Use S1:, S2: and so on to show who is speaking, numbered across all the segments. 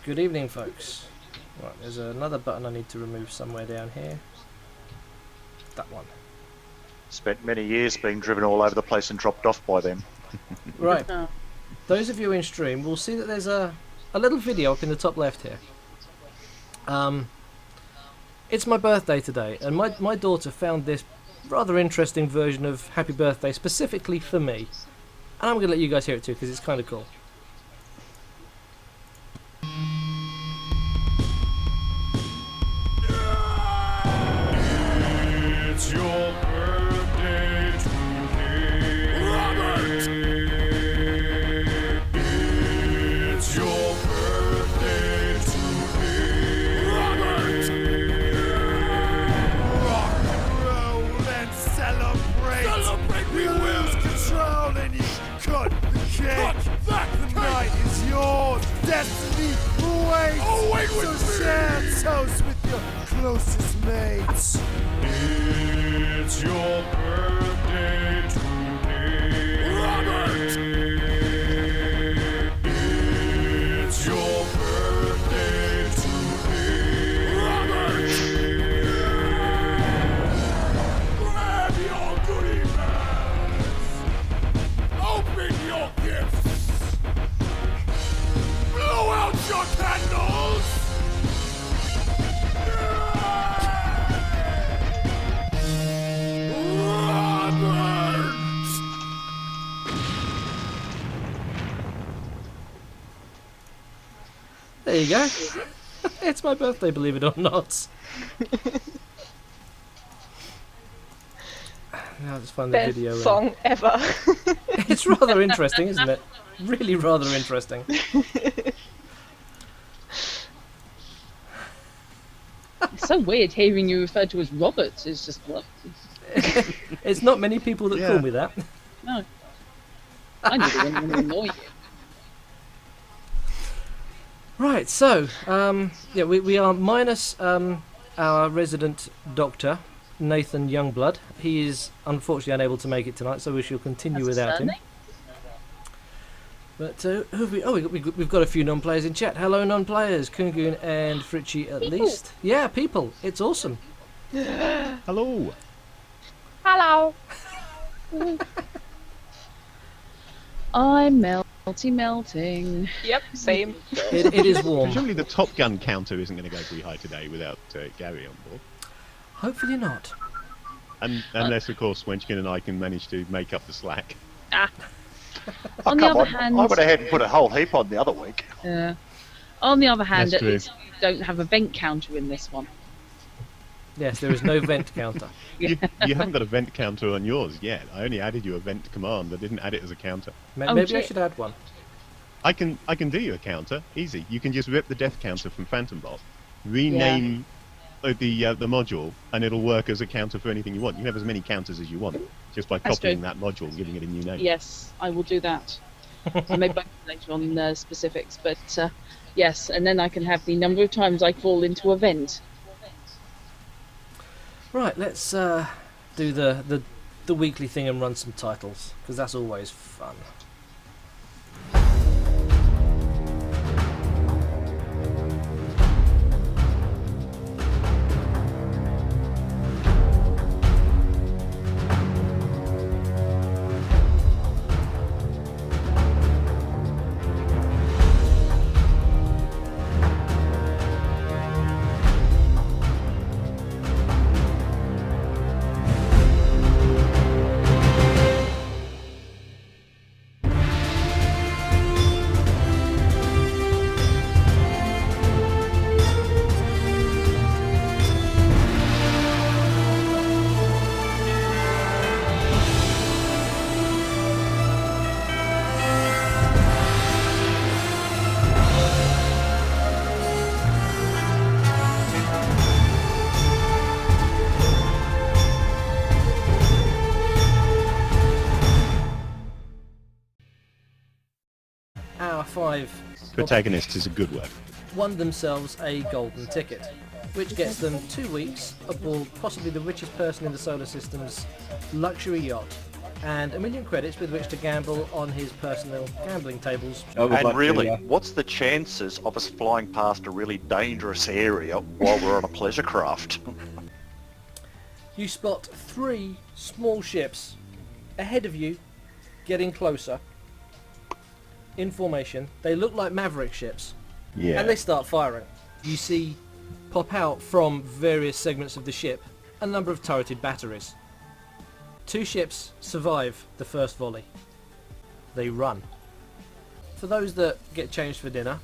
S1: Good evening, folks. Right, there's another button I need to remove somewhere down here. That one.
S2: Spent many years being driven all over the place and dropped off by them.
S1: Right. Those of you in stream will see that there's a little video up in the top left here. It's my birthday today, and my daughter found this rather interesting version of Happy Birthday specifically for me. And I'm going to let you guys hear it too, because it's kind of cool.
S3: It's your birthday today, Robert! It's your birthday today, Robert! Rock and roll and celebrate! Celebrate, we lose control and you cut the cake! The night is yours! Destiny awaits! Oh, wait, so share toast with your closest mates! It's your birthday today, Robert! It's your birthday today, Robert! Grab your goodie bags! Open your gifts! Blow out your candles!
S1: There you go. It's my birthday, believe it or not. Now let's find the
S4: Best
S1: video.
S4: song ever.
S1: It's rather interesting, isn't it? Really rather interesting.
S5: It's so weird hearing you referred to as Robert. It's just what?
S1: It's not many people that call me that.
S5: No. I never want to annoy you.
S1: Right, so, yeah, we are minus our resident doctor, Nathan Youngblood. He is unfortunately unable to make it tonight, so we shall continue without him. But who have we? Oh, we've got a few non-players in chat. Hello, non-players, Kungun and Fritchie at least. Yeah, people, it's awesome.
S6: Hello.
S4: Hello.
S5: I'm melting.
S4: Yep, same.
S1: It is warm.
S6: Presumably the Top Gun counter isn't going to go very high today without Gary on board.
S1: Hopefully not.
S6: Unless, of course, Wenchkin and I can manage to make up the slack.
S5: Ah.
S2: Oh,
S5: On the
S2: come
S5: other
S2: on.
S5: hand,
S2: I went ahead and put a whole heap on the other week.
S5: on the other hand,
S6: That's
S5: at
S6: true.
S5: least you don't have a vent counter in this one.
S1: Yes, there is no vent counter.
S6: You haven't got a vent counter on yours yet. I only added you a vent command. I didn't add it as a counter.
S1: Maybe I
S5: shit.
S1: should add one.
S6: I can do you a counter. Easy. You can just rip the death counter from Phantom Bot, rename the module, and it'll work as a counter for anything you want. You can have as many counters as you want, just by
S5: That's
S6: copying
S5: true.
S6: that module and giving it a new name.
S5: Yes, I will do that. I may back later on specifics, but yes, and then I can have the number of times I fall into a vent.
S1: Right, let's do the weekly thing and run some titles, because that's always fun. Hour 5
S6: Protagonist is a good word.
S1: won themselves a golden ticket, which gets them 2 weeks aboard possibly the richest person in the solar system's luxury yacht, and 1,000,000 credits with which to gamble on his personal gambling tables.
S7: I would
S2: And
S7: like
S2: really,
S7: to,
S2: what's the chances of us flying past a really dangerous area while we're on a pleasure craft?
S1: You spot 3 small ships ahead of you, getting closer in formation. They look like Maverick ships,
S6: Yeah.
S1: and they start firing. You see pop out from various segments of the ship a number of turreted batteries. 2 ships survive the first volley. They run. For those that get changed for dinner,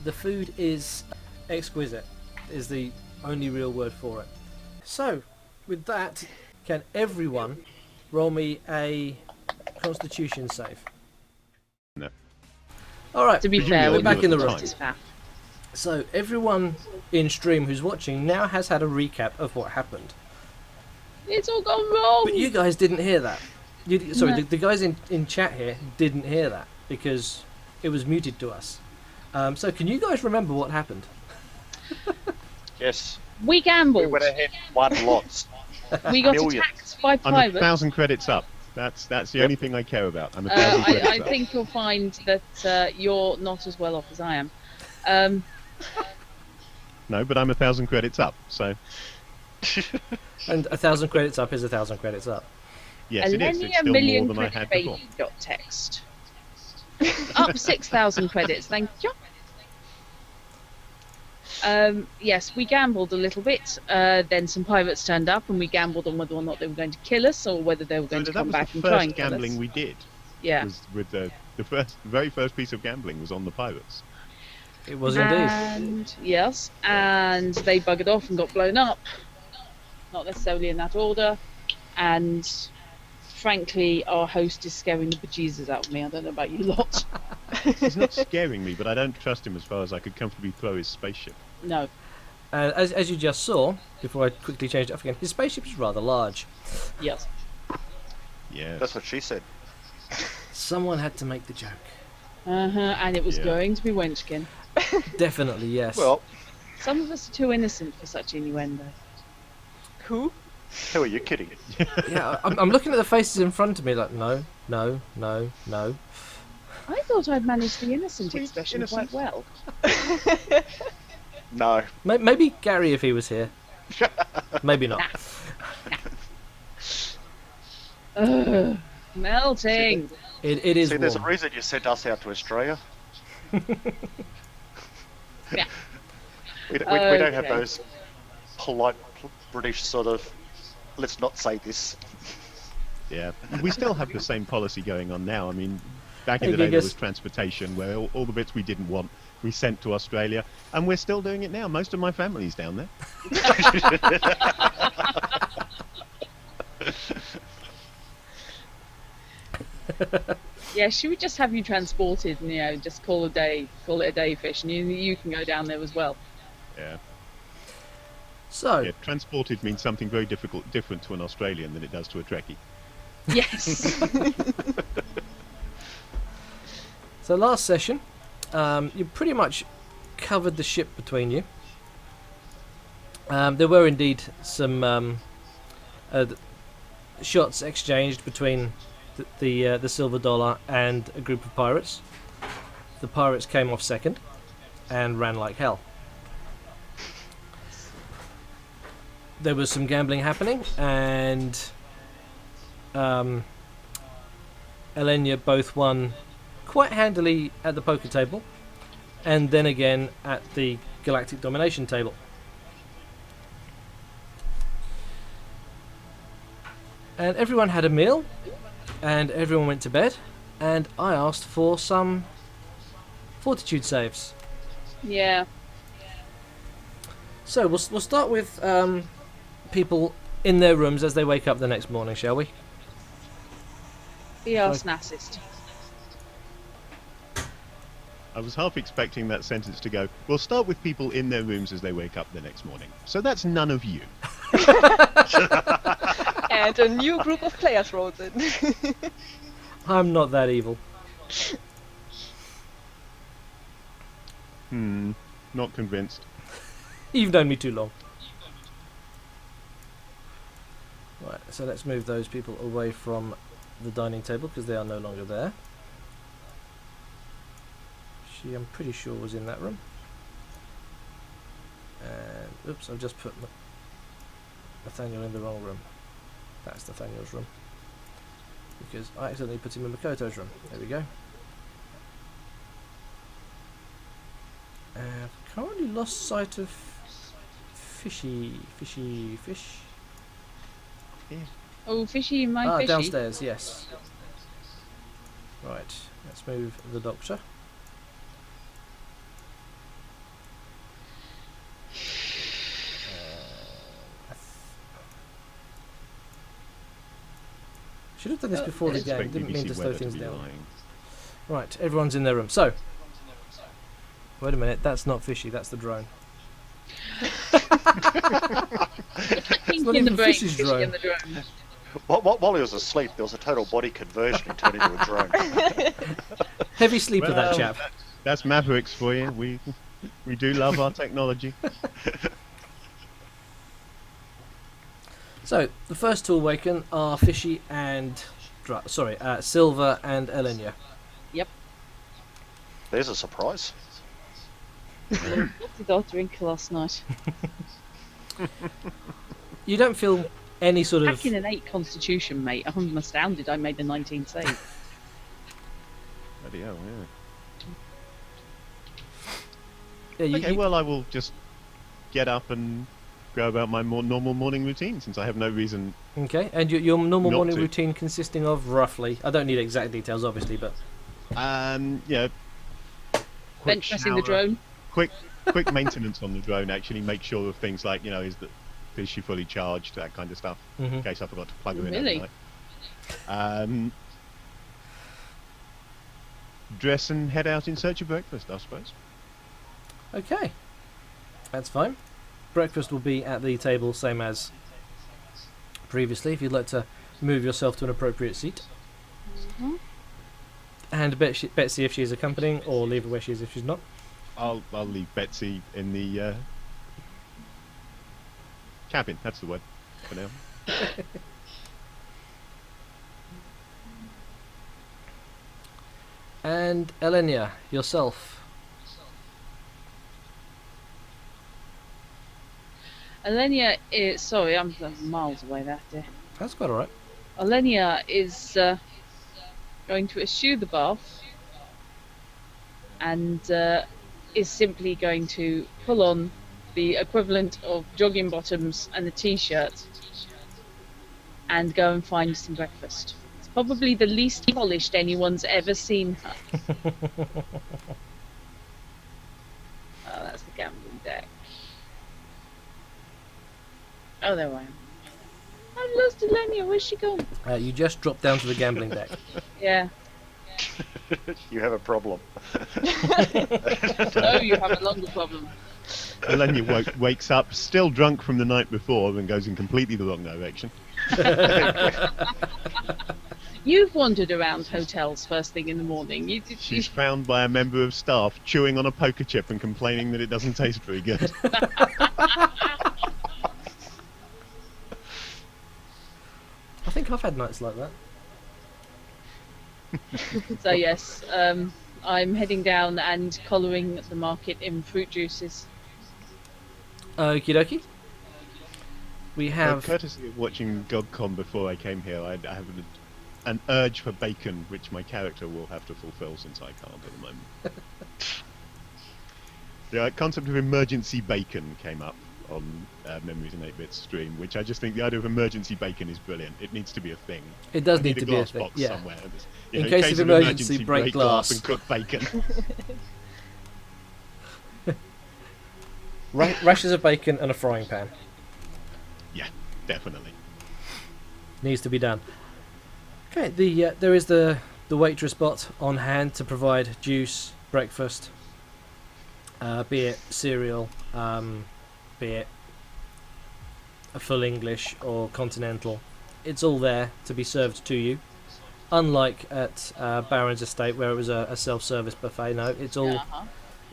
S1: the food is exquisite, is the only real word for it. So, with that, can everyone roll me a Constitution save?
S6: No.
S1: Alright,
S5: To be
S6: Presumably
S5: fair,
S6: I
S1: we're back in the
S6: knew
S1: room.
S6: at
S5: Is fair.
S1: So everyone in stream who's watching now has had a recap of what happened.
S5: It's all gone wrong.
S1: But you guys didn't hear that. Sorry,
S5: No.
S1: the guys in chat here didn't hear that because it was muted to us. So can you guys remember what happened?
S2: Yes.
S5: We gambled.
S2: We went ahead and won lots.
S5: We got
S2: Millions.
S5: attacked by
S6: I'm
S5: pirates.
S6: 1,000 credits up. That's the
S2: Yep.
S6: only thing I care about. I'm 1,000 credits
S5: I
S6: up.
S5: think you'll find that you're not as well off as I am.
S6: No, but I'm 1,000 credits up. So
S1: And 1,000 credits up is 1,000 credits up.
S6: yes, it is.
S5: Alenia
S6: It's still
S5: million
S6: more than I
S5: credit
S6: had
S5: baby
S6: before.
S5: dot text. Up 6,000 credits, thank you. Yes, we gambled a little bit. Then some pirates turned up, and we gambled on whether or not they were going to kill us, or whether they were going
S6: So
S5: to
S6: that
S5: come
S6: was
S5: back
S6: the
S5: and try
S6: first
S5: and kill
S6: gambling
S5: us.
S6: we did.
S5: Yeah.
S6: Was with the very first piece of gambling was on the pirates.
S1: It was indeed.
S5: And yes, and they buggered off and got blown up. Not necessarily in that order. And frankly, our host is scaring the bejesus out of me. I don't know about you lot.
S6: He's not scaring me, but I don't trust him as far as I could comfortably throw his spaceship.
S5: No.
S1: And as you just saw, before I quickly changed it up again, his spaceship is rather large.
S5: Yes.
S6: Yeah.
S2: That's what she said.
S1: Someone had to make the joke.
S5: And it was
S6: Yeah.
S5: going to be Wenchkin.
S1: Definitely, yes.
S2: Well,
S5: Some of us are too innocent for such innuendo.
S4: Who?
S2: who are you kidding?
S1: yeah, I'm looking at the faces in front of me like, no, no, no, no.
S5: I thought I'd managed the innocent
S6: Sweet
S5: expression
S6: innocent.
S5: quite well.
S2: No.
S1: Maybe Gary if he was here. Maybe not.
S5: Ugh, melting.
S1: It is
S2: See, there's a
S1: warm.
S2: reason you sent us out to Australia.
S5: Yeah.
S2: We don't have
S5: Okay.
S2: those polite British sort of, let's not say this.
S6: Yeah. We still have the same policy going on now. I mean, back in
S1: Hey,
S6: the day there
S1: Gigas.
S6: was transportation where all the bits we didn't want we sent to Australia, and we're still doing it now. Most of my family's down there.
S5: Yeah, she would just have you transported and, just call it a day fish, and you can go down there as well.
S6: Yeah.
S1: So,
S6: Yeah. Transported means something very different to an Australian than it does to a Trekkie.
S5: Yes.
S1: so last session, you pretty much covered the ship between you. There were indeed some shots exchanged between the silver dollar and a group of pirates. The pirates came off second and ran like hell. There was some gambling happening, and Elenia both won quite handily at the poker table, and then again at the galactic domination table. And everyone had a meal, and everyone went to bed, and I asked for some fortitude saves.
S5: Yeah.
S1: So we'll start with people in their rooms as they wake up the next morning, shall we?
S5: Be our
S1: Like-
S5: snassist.
S6: I was half expecting that sentence to go, we'll start with people in their rooms as they wake up the next morning. So that's none of you.
S4: And a new group of players wrote in.
S1: I'm not that evil.
S6: Not convinced.
S1: You've known me too long. Right, so let's move those people away from the dining table because they are no longer there. She, I'm pretty sure, was in that room. And oops, I've just put Nathaniel in the wrong room. That's Nathaniel's room. Because I accidentally put him in Makoto's room. There we go. I've currently lost sight of fishy fish.
S5: Oh, fishy, my fishy.
S1: Downstairs, yes. Right, let's move the doctor. Should have done this before the game. Didn't mean to slow things down. Right, everyone's in their room. So, wait a minute. That's not fishy. That's the drone.
S5: It's
S1: not
S5: in the
S1: even
S5: brain,
S1: fish's
S5: fishy
S1: drone.
S5: in the drone.
S2: While he was asleep, there was a total body conversion. He turned into a drone.
S1: Heavy sleeper, that chap.
S6: That's Mavericks for you. We do love our technology.
S1: So, the first to awaken are Fishy and... Silver and Elenia.
S5: Yep.
S2: There's a surprise.
S5: What did I drink last night?
S1: You don't feel any sort of...
S5: Packing an 8 constitution, mate. I'm astounded I made the 19 save.
S6: Bloody hell, yeah.
S1: Yeah,
S6: Okay, well, I will just get up and go about my more normal morning routine since I have no reason.
S1: Okay, and your normal
S6: Not
S1: morning
S6: to.
S1: routine consisting of roughly... I don't need exact details, obviously, but...
S6: Yeah. quick
S5: Bench pressing the
S6: shower,
S5: drone.
S6: Quick maintenance on the drone. Actually, make sure of things like is she fully charged, that kind of stuff. In case I forgot to plug her in
S5: Really?
S6: overnight. Dress and head out in search of breakfast, I suppose.
S1: Okay, that's fine. Breakfast will be at the table, same as previously, if you'd like to move yourself to an appropriate seat. And Betsy, if she is accompanying, or leave her where she is if she's not.
S6: I'll leave Betsy in the cabin. That's the word for now.
S1: And Elenia, yourself.
S5: Alenia is... Sorry, I'm miles away there, dear.
S1: That's quite alright.
S5: Alenia is going to eschew the bath and is simply going to pull on the equivalent of jogging bottoms and a t-shirt and go and find some breakfast. It's probably the least polished anyone's ever seen her. Oh, that's the gambling deck. Oh, there I am. I've lost Alenia. Where's she gone?
S1: You just dropped down to the gambling deck.
S5: Yeah.
S2: You have a problem.
S5: No, you have a longer problem.
S6: Elenia wakes up, still drunk from the night before, and goes in completely the wrong direction.
S5: You've wandered around hotels first thing in the morning.
S6: She's found by a member of staff chewing on a poker chip and complaining that it doesn't taste very good.
S1: I think I've had nights like that.
S5: So yes, I'm heading down and collaring the market in fruit juices.
S1: Okie dokie. We have...
S6: Courtesy of watching GogCon before I came here, I have an urge for bacon, which my character will have to fulfill since I can't at the moment. The concept of emergency bacon came up on Memories and 8-Bit stream, which I just think the idea of emergency bacon is brilliant. It needs to be a thing.
S1: It does
S6: I
S1: need to be a
S6: glass
S1: thing,
S6: box
S1: yeah.
S6: somewhere.
S1: In case of emergency, break glass.
S6: and cook bacon.
S1: Rashers of bacon and a frying pan.
S6: Yeah, definitely.
S1: Needs to be done. Okay, there is the waitress bot on hand to provide juice, breakfast, be it cereal, be it a full English or continental. It's all there to be served to you. Unlike at Baron's Estate, where it was a self-service buffet, no, it's all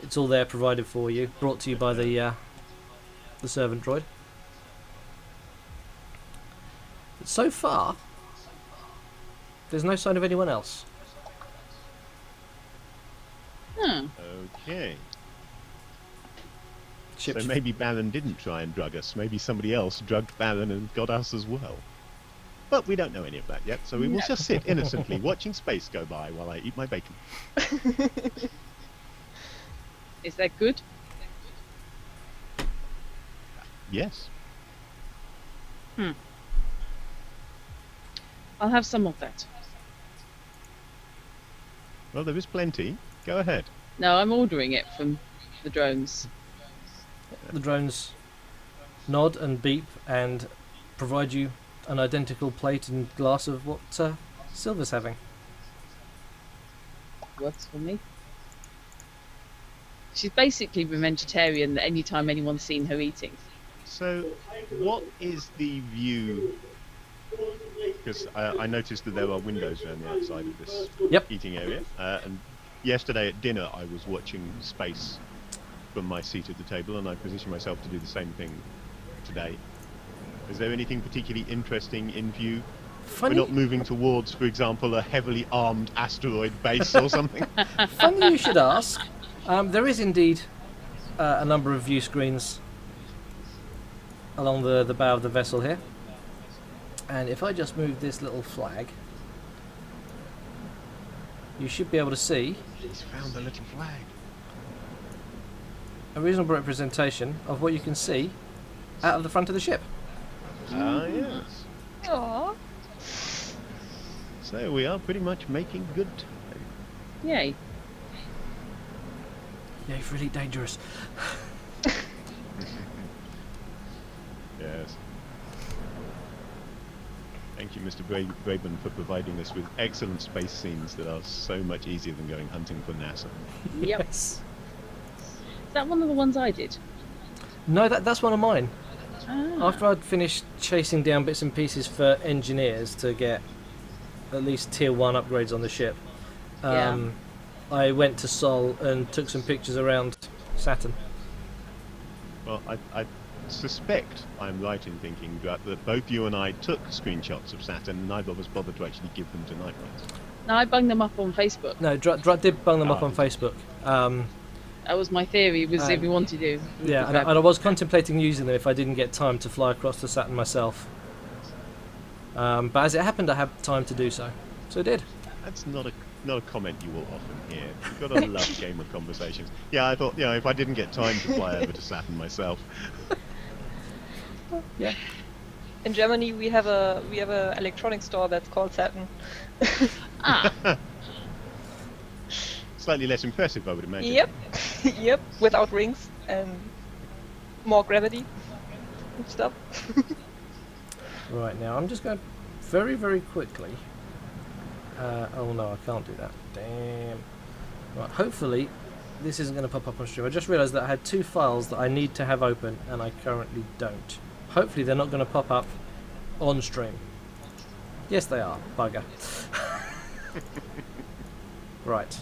S1: it's all there provided for you, brought to you by the servant droid. But so far, there's no sign of anyone else.
S6: Okay.
S1: Ship's
S6: So maybe Baron didn't try and drug us. Maybe somebody else drugged Baron and got us as well. But we don't know any of that yet, so we will just sit innocently watching space go by while I eat my bacon.
S5: Is that good?
S6: Yes.
S5: I'll have some of that.
S6: Well, there is plenty. Go ahead.
S5: No, I'm ordering it from the drones.
S1: The drones nod and beep and provide you an identical plate and glass of what Silver's having.
S5: Works for me. She's basically been vegetarian any time anyone's seen her eating.
S6: So, what is the view? Because I noticed that there are windows around the outside of this
S1: Yep.
S6: eating area. And yesterday at dinner, I was watching space from my seat at the table, and I positioned myself to do the same thing today. Is there anything particularly interesting in view?
S1: Funny,
S6: We're not moving towards, for example, a heavily armed asteroid base or something.
S1: funny you should ask. There is indeed a number of view screens along the bow of the vessel here. And if I just move this little flag, you should be able to see
S6: He's found the little flag.
S1: a reasonable representation of what you can see out of the front of the ship.
S6: Ah, yes.
S4: Aww.
S6: So we are pretty much making good time.
S5: Yay.
S1: Yeah, it's really dangerous.
S6: Yes. Thank you, Mr. Braben, for providing us with excellent space scenes that are so much easier than going hunting for NASA.
S5: Yep.
S1: Yes.
S5: Is that one of the ones I did?
S1: No, that's one of mine.
S5: Ah.
S1: After I'd finished chasing down bits and pieces for engineers to get at least tier 1 upgrades on the ship, I went to Sol and took some pictures around Saturn.
S6: Well, I suspect I'm right in thinking that both you and I took screenshots of Saturn, and neither of us bothered to actually give them to Nightwings.
S5: No, I bunged them up on Facebook.
S1: No, Drut did bung them up
S6: Ah,
S1: on
S6: did
S1: Facebook.
S5: That was my theory, was if we wanted to. we
S1: Yeah,
S5: could
S1: and I was contemplating using them if I didn't get time to fly across to Saturn myself. But as it happened, I had time to do so. So I did.
S6: That's not a comment you will often hear. You've got to love gamer conversations. Yeah, I thought, if I didn't get time to fly over to Saturn myself.
S1: Yeah.
S4: In Germany, we have a electronics store that's called Saturn.
S5: Ah,
S6: Slightly less impressive, I would imagine.
S4: Yep, yep, without rings and more gravity and stuff.
S1: Right, now I'm just going to very, very quickly. Oh no, I can't do that. Damn. Right, hopefully this isn't going to pop up on stream. I just realised that I had 2 files that I need to have open and I currently don't. Hopefully they're not going to pop up on stream. Yes, they are. Bugger. Right.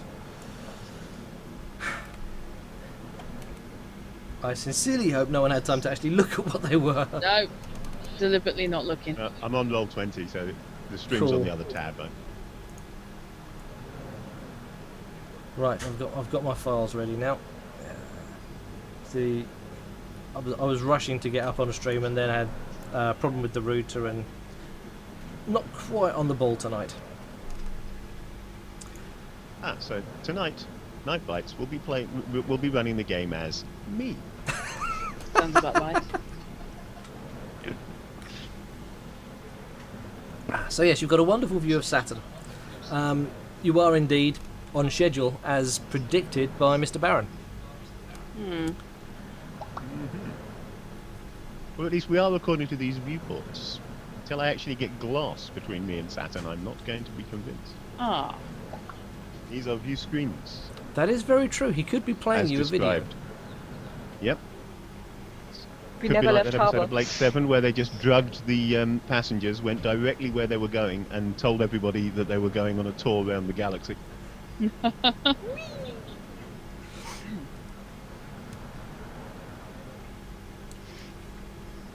S1: I sincerely hope no one had time to actually look at what they were.
S5: no. Deliberately not looking.
S6: I'm on roll 20, so the stream's
S1: Cool.
S6: on the other tab.
S1: Right, I've got my files ready now. I was rushing to get up on a stream and then had a problem with the router and not quite on the ball tonight.
S6: So tonight, Night Bites will be running the game as me.
S5: Sounds about right.
S1: So yes, you've got a wonderful view of Saturn. You are indeed on schedule as predicted by Mr. Barron.
S6: Well, at least we are according to these viewports. Until I actually get glass between me and Saturn, I'm not going to be convinced.
S5: Ah.
S6: These are view screens.
S1: That is very true. He could be playing
S6: as
S1: you
S6: described.
S1: a video.
S6: Yep.
S4: We
S6: Could
S4: never
S6: be like
S4: left
S6: that episode
S4: harbor.
S6: of Blake 7 where they just drugged the passengers, went directly where they were going, and told everybody that they were going on a tour around the galaxy.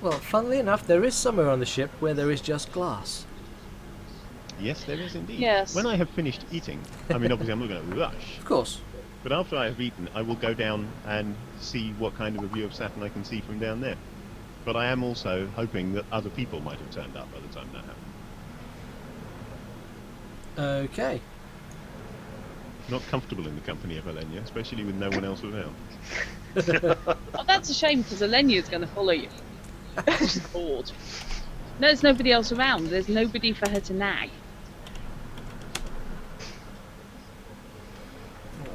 S1: Well, funnily enough, there is somewhere on the ship where there is just glass.
S6: Yes, there is indeed.
S5: Yes.
S6: When I have finished eating, I mean, obviously I'm not going to rush,
S1: Of course.
S6: but after I have eaten, I will go down and see what kind of a view of Saturn I can see from down there. But I am also hoping that other people might have turned up by the time that happened.
S1: Okay.
S6: Not comfortable in the company of Elenia, especially with no one else around.
S5: Oh, that's a shame because Alenia's going to follow you. She's bored. No, there's nobody else around. There's nobody for her to nag.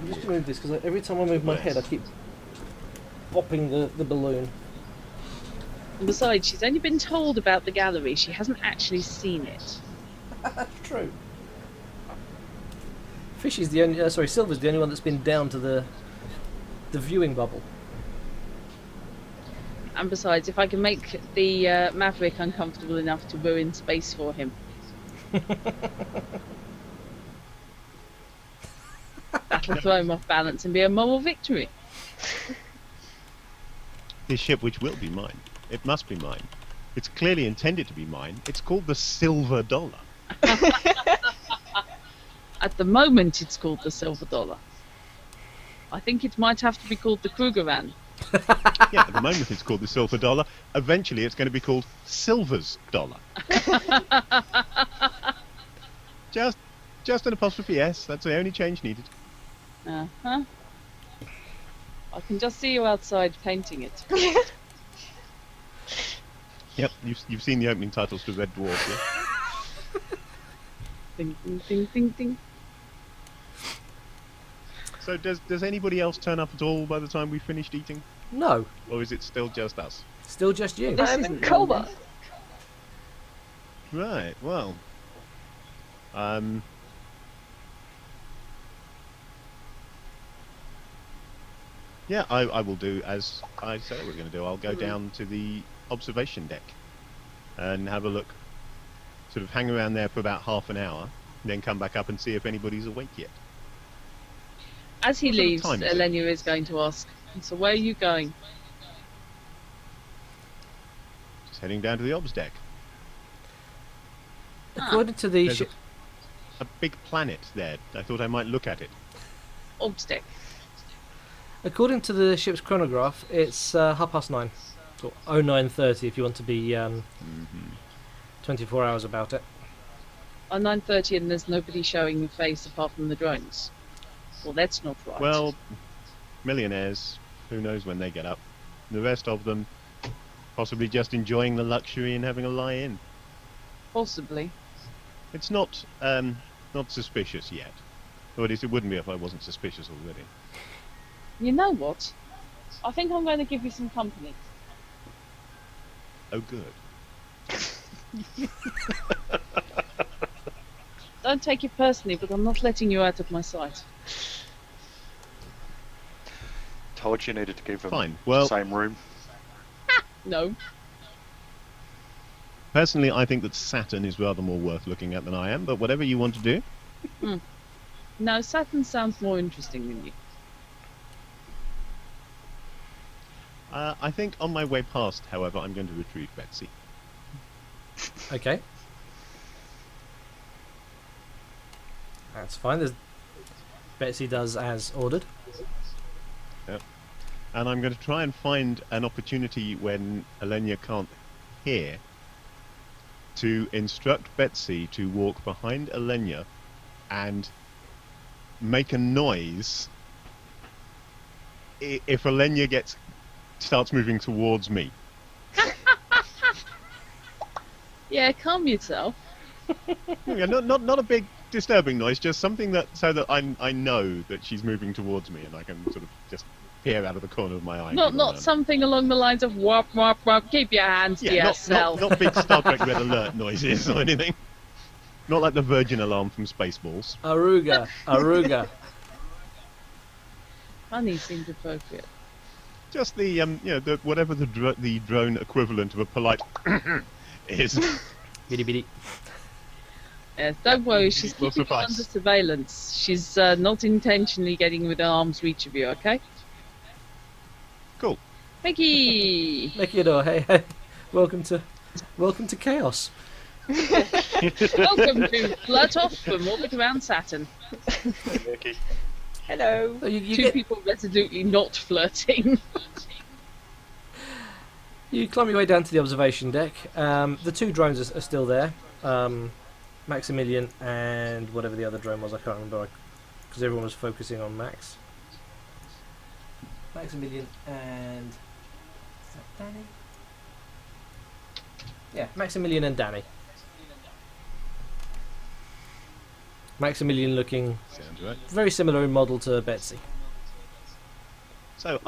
S1: I'm just going to move this because every time I move my head, I keep popping the balloon.
S5: And besides, she's only been told about the gallery. She hasn't actually seen it.
S1: That's true. Fishy's the only. Silver's the only one that's been down to the viewing bubble.
S5: And besides, if I can make the Maverick uncomfortable enough to ruin space for him. That'll throw him off balance and be a moral victory.
S6: This ship, which will be mine, it must be mine. It's clearly intended to be mine. It's called the Silver Dollar.
S5: At the moment, it's called the Silver Dollar. I think it might have to be called the Krugerrand.
S6: Yeah, at the moment it's called the Silver Dollar. Eventually it's going to be called Silver's Dollar. Just an apostrophe S. That's the only change needed.
S5: Uh-huh. I can just see you outside painting it.
S6: Yep, you've seen the opening titles to Red Dwarf, yeah?
S5: Ding, ding, ding, ding, ding.
S6: So does anybody else turn up at all by the time we've finished eating?
S1: No,
S6: Or is it still just us?
S1: still just you.
S5: This
S4: I'm
S5: isn't
S4: in coma.
S6: Right, well... Yeah, I will do as I said I was going to do. I'll go down to the observation deck and have a look. Sort of hang around there for about half an hour, then come back up and see if anybody's awake yet.
S5: As he
S6: What sort of
S5: leaves,
S6: time is it?
S5: Elenia is going to ask, so where are you going?
S6: Just heading down to the obs deck.
S1: According to the
S6: There's
S1: ship,
S6: a big planet there. I thought I might look at it.
S5: Obstick.
S1: according to the ship's chronograph, it's 9:30, or 09:30 if you want to be 24 hours about it.
S5: On 9:30 and there's nobody showing a face apart from the drones. Well, that's not right.
S6: Well, millionaires, who knows when they get up. The rest of them possibly just enjoying the luxury and having a lie-in.
S5: Possibly.
S6: It's not suspicious yet. Or at least it wouldn't be if I wasn't suspicious already.
S5: You know what? I think I'm going to give you some company.
S6: Oh, good.
S5: Don't take it personally, but I'm not letting you out of my sight.
S2: Told you needed to give them
S6: Fine, well-
S2: the same room.
S5: No.
S6: Personally, I think that Saturn is rather more worth looking at than I am, but whatever you want to do.
S5: No, Saturn sounds more interesting than you.
S6: I think on my way past, however, I'm going to retrieve Betsy.
S1: Okay. That's fine. Betsy does as ordered.
S6: And I'm going to try and find an opportunity when Elenia can't hear to instruct Betsy to walk behind Elenia and make a noise if Elenia starts moving towards me.
S5: Yeah, calm yourself.
S6: Yeah, not a big disturbing noise, just something so that I know that she's moving towards me and I can sort of just peer out of the corner of my eye. and keep an eye
S5: Not
S6: on
S5: something along the lines of wop wop wop. Keep your hands
S6: her.
S5: to
S6: Yeah,
S5: yourself.
S6: not big Star Trek Red Alert noises or anything. Not like the Virgin alarm from Spaceballs.
S1: Aruga, Aruga.
S5: Funny seems appropriate.
S6: Just the whatever the drone equivalent of a polite is.
S1: Biddy biddy.
S5: Yes, don't worry, she's
S6: Will
S5: keeping you
S6: suffice.
S5: under surveillance. She's not intentionally getting within arm's reach of you, okay?
S6: Cool.
S5: Mickey!
S1: Make your door. Hey, hey. Welcome to chaos.
S5: Welcome to Flirt Off and Orbit Around Saturn.
S4: Hello.
S1: Oh, you
S5: Two
S1: get
S5: people resolutely not flirting.
S1: You climb your way down to the observation deck. The two drones are still there. Maximilian and whatever the other drone was, I can't remember, because everyone was focusing on Max. Maximilian and... Is that Danny? Yeah, Maximilian and Danny. Maximilian looking
S6: Sounds right.
S1: very similar in model to Betsy.
S6: So,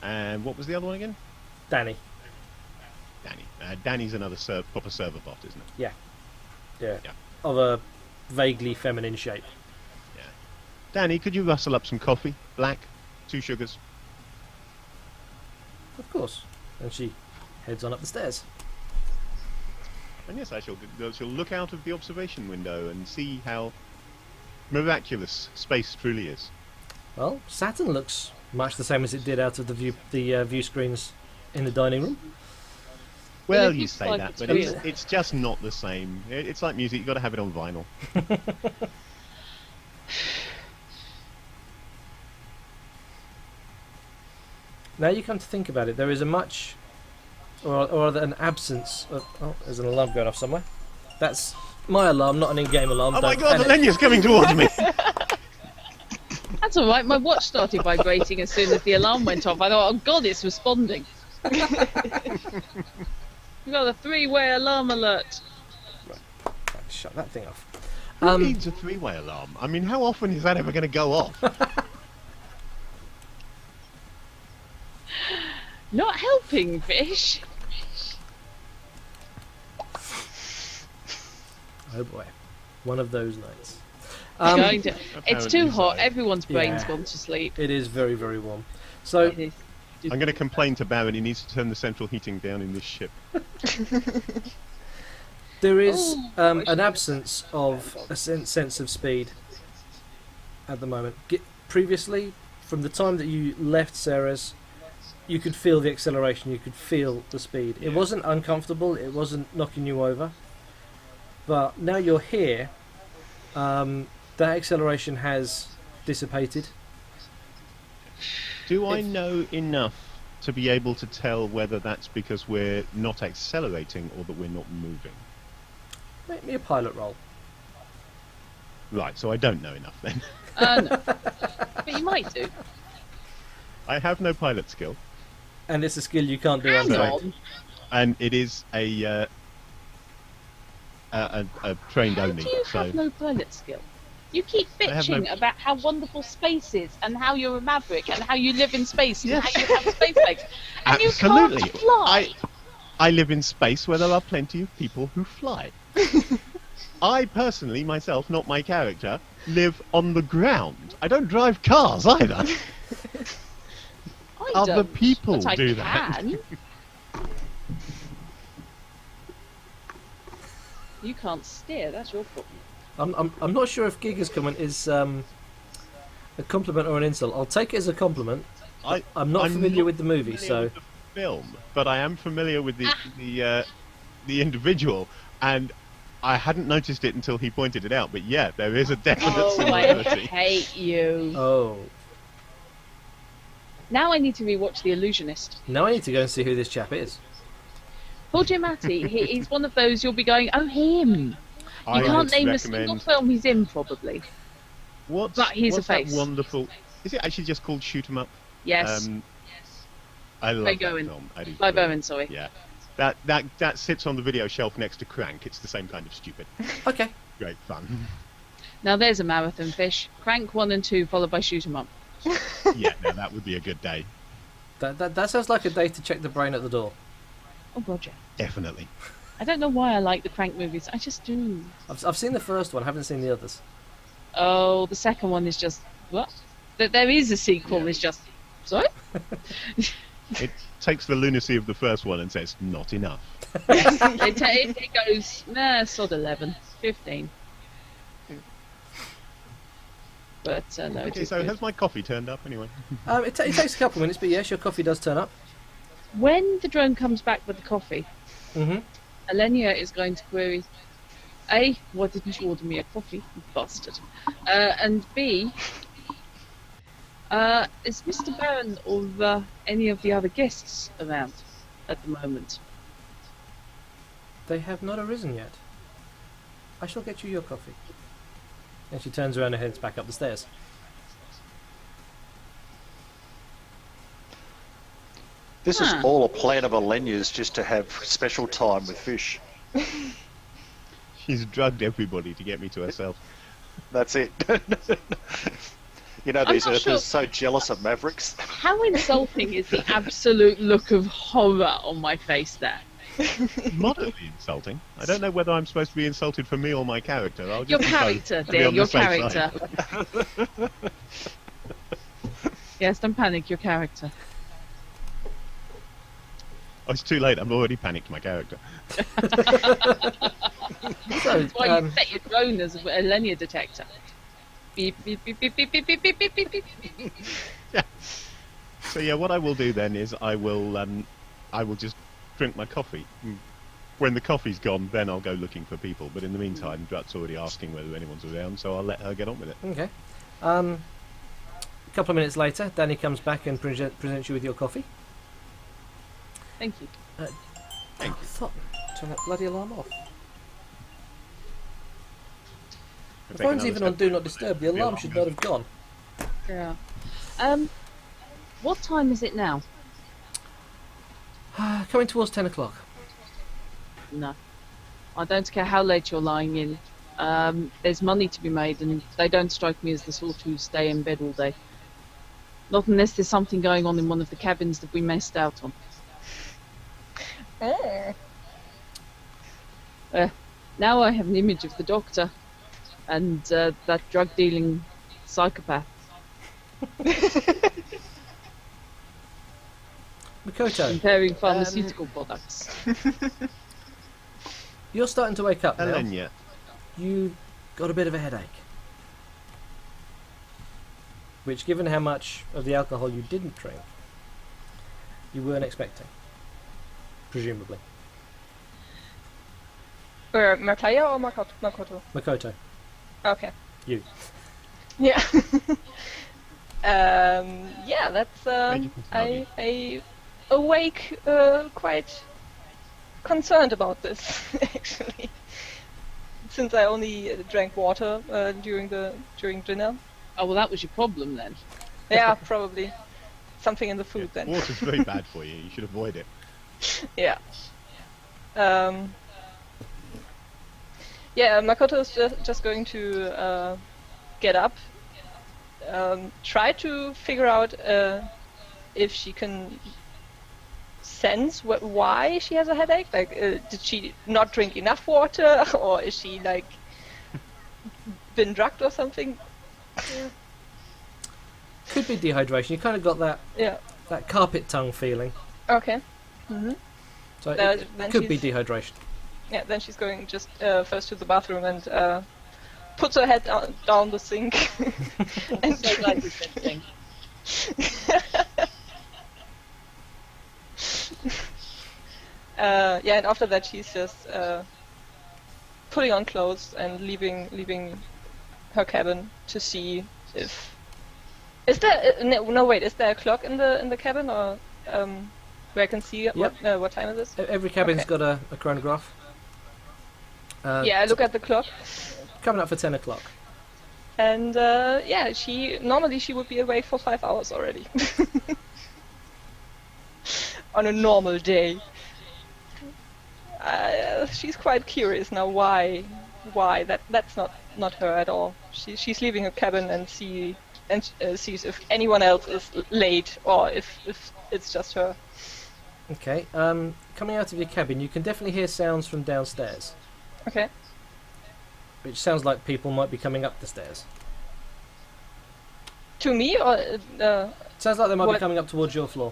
S6: and what was the other one again?
S1: Danny.
S6: Danny. Danny's another proper server bot, isn't it?
S1: Yeah.
S6: Yeah.
S1: Of a vaguely feminine shape.
S6: Danny, could you rustle up some coffee? Black, 2 sugars.
S1: Of course. And she heads on up the stairs.
S6: And yes, I shall look out of the observation window and see how miraculous space truly is.
S1: Well, Saturn looks much the same as it did out of the view screens in the dining room.
S6: Well,
S5: it
S6: you
S5: looks
S6: say
S5: like
S6: that,
S5: it's
S6: but
S5: real.
S6: it's just not the same. It's like music, you've got to have it on vinyl.
S1: Now you come to think about it, there is a much, or an absence of... Oh, there's an alarm going off somewhere. That's my alarm, not an in-game alarm.
S6: Oh my
S1: don't
S6: god, the
S1: panic.
S6: Lenya's coming towards me!
S5: That's alright, my watch started vibrating as soon as the alarm went off. I thought, oh god, it's responding. We've got a 3-way alarm alert.
S1: Right, shut that thing off.
S6: Who needs a 3-way alarm? I mean, how often is that ever going to go off?
S5: Not helping, Fish.
S1: Oh boy, one of those nights.
S5: It's too hot.
S6: so.
S5: Everyone's brain's
S1: Yeah.
S5: gone to sleep.
S1: It is very, very warm. So,
S5: It is.
S6: I'm going to complain to Baron, he needs to turn the central heating down in this ship.
S1: there is
S5: Oh,
S1: an absence of a sense of speed at the moment. Previously, from the time that you left Ceres, you could feel the acceleration, you could feel the speed. It
S6: Yeah.
S1: wasn't uncomfortable, it wasn't knocking you over. But now you're here, that acceleration has dissipated.
S6: Do I know enough to be able to tell whether that's because we're not accelerating or that we're not moving?
S1: Make me a pilot roll.
S6: Right, so I don't know enough then.
S5: No. But you might do.
S6: I have no pilot skill,
S1: And it's a skill you can't do
S5: Hang
S1: untrained.
S5: on.
S6: and it is a trained
S5: How
S6: only.
S5: do you
S6: So
S5: have no pilot skill? You keep
S6: I have
S5: bitching
S6: no-
S5: about how wonderful space is, and how you're a maverick, and how you live in space,
S6: Yes.
S5: and how you have space legs, and
S6: absolutely,
S5: you can't fly.
S6: I live in space where there are plenty of people who fly. I personally, myself, not my character, live on the ground. I don't drive cars either.
S5: I
S6: Other
S5: don't,
S6: people
S5: but I
S6: do that.
S5: can. You can't steer. That's your problem.
S1: I'm not sure if Giga's comment is a compliment or an insult. I'll take it as a compliment. I'm not familiar with the movie, so
S6: with the film, but I am familiar with the individual, and I hadn't noticed it until he pointed it out. But yeah, there is a definite
S5: Oh, I
S6: similarity.
S5: hate you.
S1: oh,
S5: Now I need to rewatch The Illusionist.
S1: now I need to go and see who this chap is.
S5: Paul Giamatti, he's one of those you'll be going, oh, him.
S6: I
S5: You can't
S6: would
S5: name a
S6: recommend.
S5: single film he's in, probably.
S6: What's,
S5: But he's a
S6: what's that
S5: face.
S6: wonderful? Is it actually just called Shoot 'Em Up?
S5: Yes.
S6: I love
S5: Clive
S6: that
S5: Owen.
S6: film. I do
S5: Clive
S6: too.
S5: Owen, sorry.
S6: Yeah, that sits on the video shelf next to Crank. It's the same kind of stupid.
S1: Okay,
S6: Great fun.
S5: Now there's a marathon, Fish. Crank 1 and 2, followed by Shoot 'em Up.
S6: Yeah, now that would be a good day.
S1: that sounds like a day to check the brain at the door.
S5: Oh, Roger.
S6: Definitely.
S5: I don't know why I like the Crank movies. I just do.
S1: I've seen the first one, haven't seen the others.
S5: Oh, the second one is just... What? There is a sequel,
S6: Yeah.
S5: it's just... Sorry?
S6: It takes the lunacy of the first one and says, not enough.
S5: it goes, nah, sod 11, 15. But no,
S6: Okay,
S5: it's
S6: so
S5: good.
S6: has my coffee turned up anyway?
S1: It takes a couple of minutes, but yes, your coffee does turn up.
S5: When the drone comes back with the coffee,
S1: Mm-hmm.
S5: Alenia is going to query, A, why didn't you order me a coffee, you bastard? And B, is Mr. Baron or any of the other guests around at the moment?
S1: They have not arisen yet. I shall get you your coffee. And she turns around and heads back up the stairs.
S2: This is
S5: Huh.
S2: all a plan of Alenia's just to have special time with fish.
S6: She's drugged everybody to get me to herself.
S2: That's it. You know,
S5: I'm
S2: these
S5: not
S2: Earthers
S5: sure.
S2: are so jealous of Mavericks.
S5: How insulting is the absolute look of horror on my face there?
S6: Moderately insulting. I don't know whether I'm supposed to be insulted for me or my character. I'll just
S5: Your
S6: be both
S5: character,
S6: to be
S5: dear,
S6: on the
S5: your
S6: safe side.
S5: character. Yes, don't panic, your character.
S6: Oh, it's too late. I've already panicked my character.
S1: So,
S5: That's why you set your drone as a Alenia detector. Beep, beep, beep, beep, beep, beep, beep, beep, beep, beep, beep.
S6: So yeah, what I will do then is I will just drink my coffee. When the coffee's gone, then I'll go looking for people. But in the meantime, Drut's already asking whether anyone's around, so I'll let her get on with it.
S1: okay. A couple of minutes later, Danny comes back and presents you with your coffee.
S5: Thank you.
S6: Thank
S1: I thought, turn that bloody alarm off. The
S6: Take
S1: phone's
S6: another
S1: even on
S6: step
S1: Do Not
S6: forward.
S1: Disturb. The alarm should not have gone.
S5: Yeah. What time is it now?
S1: Coming towards 10 o'clock.
S5: No. I don't care how late you're lying in. There's money to be made, and they don't strike me as the sort who stay in bed all day. Not unless there's something going on in one of the cabins that we missed out on. Now I have an image of the doctor and that drug-dealing psychopath.
S1: Makoto,
S5: Comparing pharmaceutical products.
S1: you're starting to wake up now.
S6: Alenia,
S1: You got a bit of a headache. Which, given how much of the alcohol you didn't drink, you weren't expecting. Presumably.
S4: Martaya or Makoto?
S1: Makoto,
S4: Okay.
S1: you.
S4: Yeah. Yeah, that's
S6: Major personality.
S4: I awake quite concerned about this actually, since I only drank water during dinner.
S5: Oh, well, that was your problem then.
S4: Yeah, probably something in the food then.
S6: water's very bad for you. You should avoid it.
S4: Yeah. Yeah, Makoto's just going to get up, try to figure out if she can sense why she has a headache. Like, did she not drink enough water, or is she like been drugged or something?
S1: Could be dehydration. You kind of got
S4: Yeah.
S1: that carpet tongue feeling.
S4: Okay. Mm-hmm.
S1: So
S4: Then
S1: it could be
S4: she's-
S1: dehydration.
S4: Yeah. Then she's going just first to the bathroom and puts her head down the sink.
S5: I'm so glad you said thing.
S4: Yeah, and after that she's just putting on clothes and leaving her cabin to see if is there no wait, is there a clock in the cabin, or where I can see what time it is?
S1: Every cabin's
S4: Okay.
S1: got a chronograph.
S4: Yeah, I look at the clock,
S1: Coming up for 10 o'clock.
S4: and yeah, normally she would be awake for 5 hours already on a normal day. She's quite curious now why that's not her at all. She's leaving her cabin and sees if anyone else is late or if it's just her.
S1: Okay. Coming out of your cabin, you can definitely hear sounds from downstairs,
S4: Okay.
S1: which sounds like people might be coming up the stairs.
S4: To me, or
S1: Sounds like they might be
S4: What-
S1: coming up towards your floor.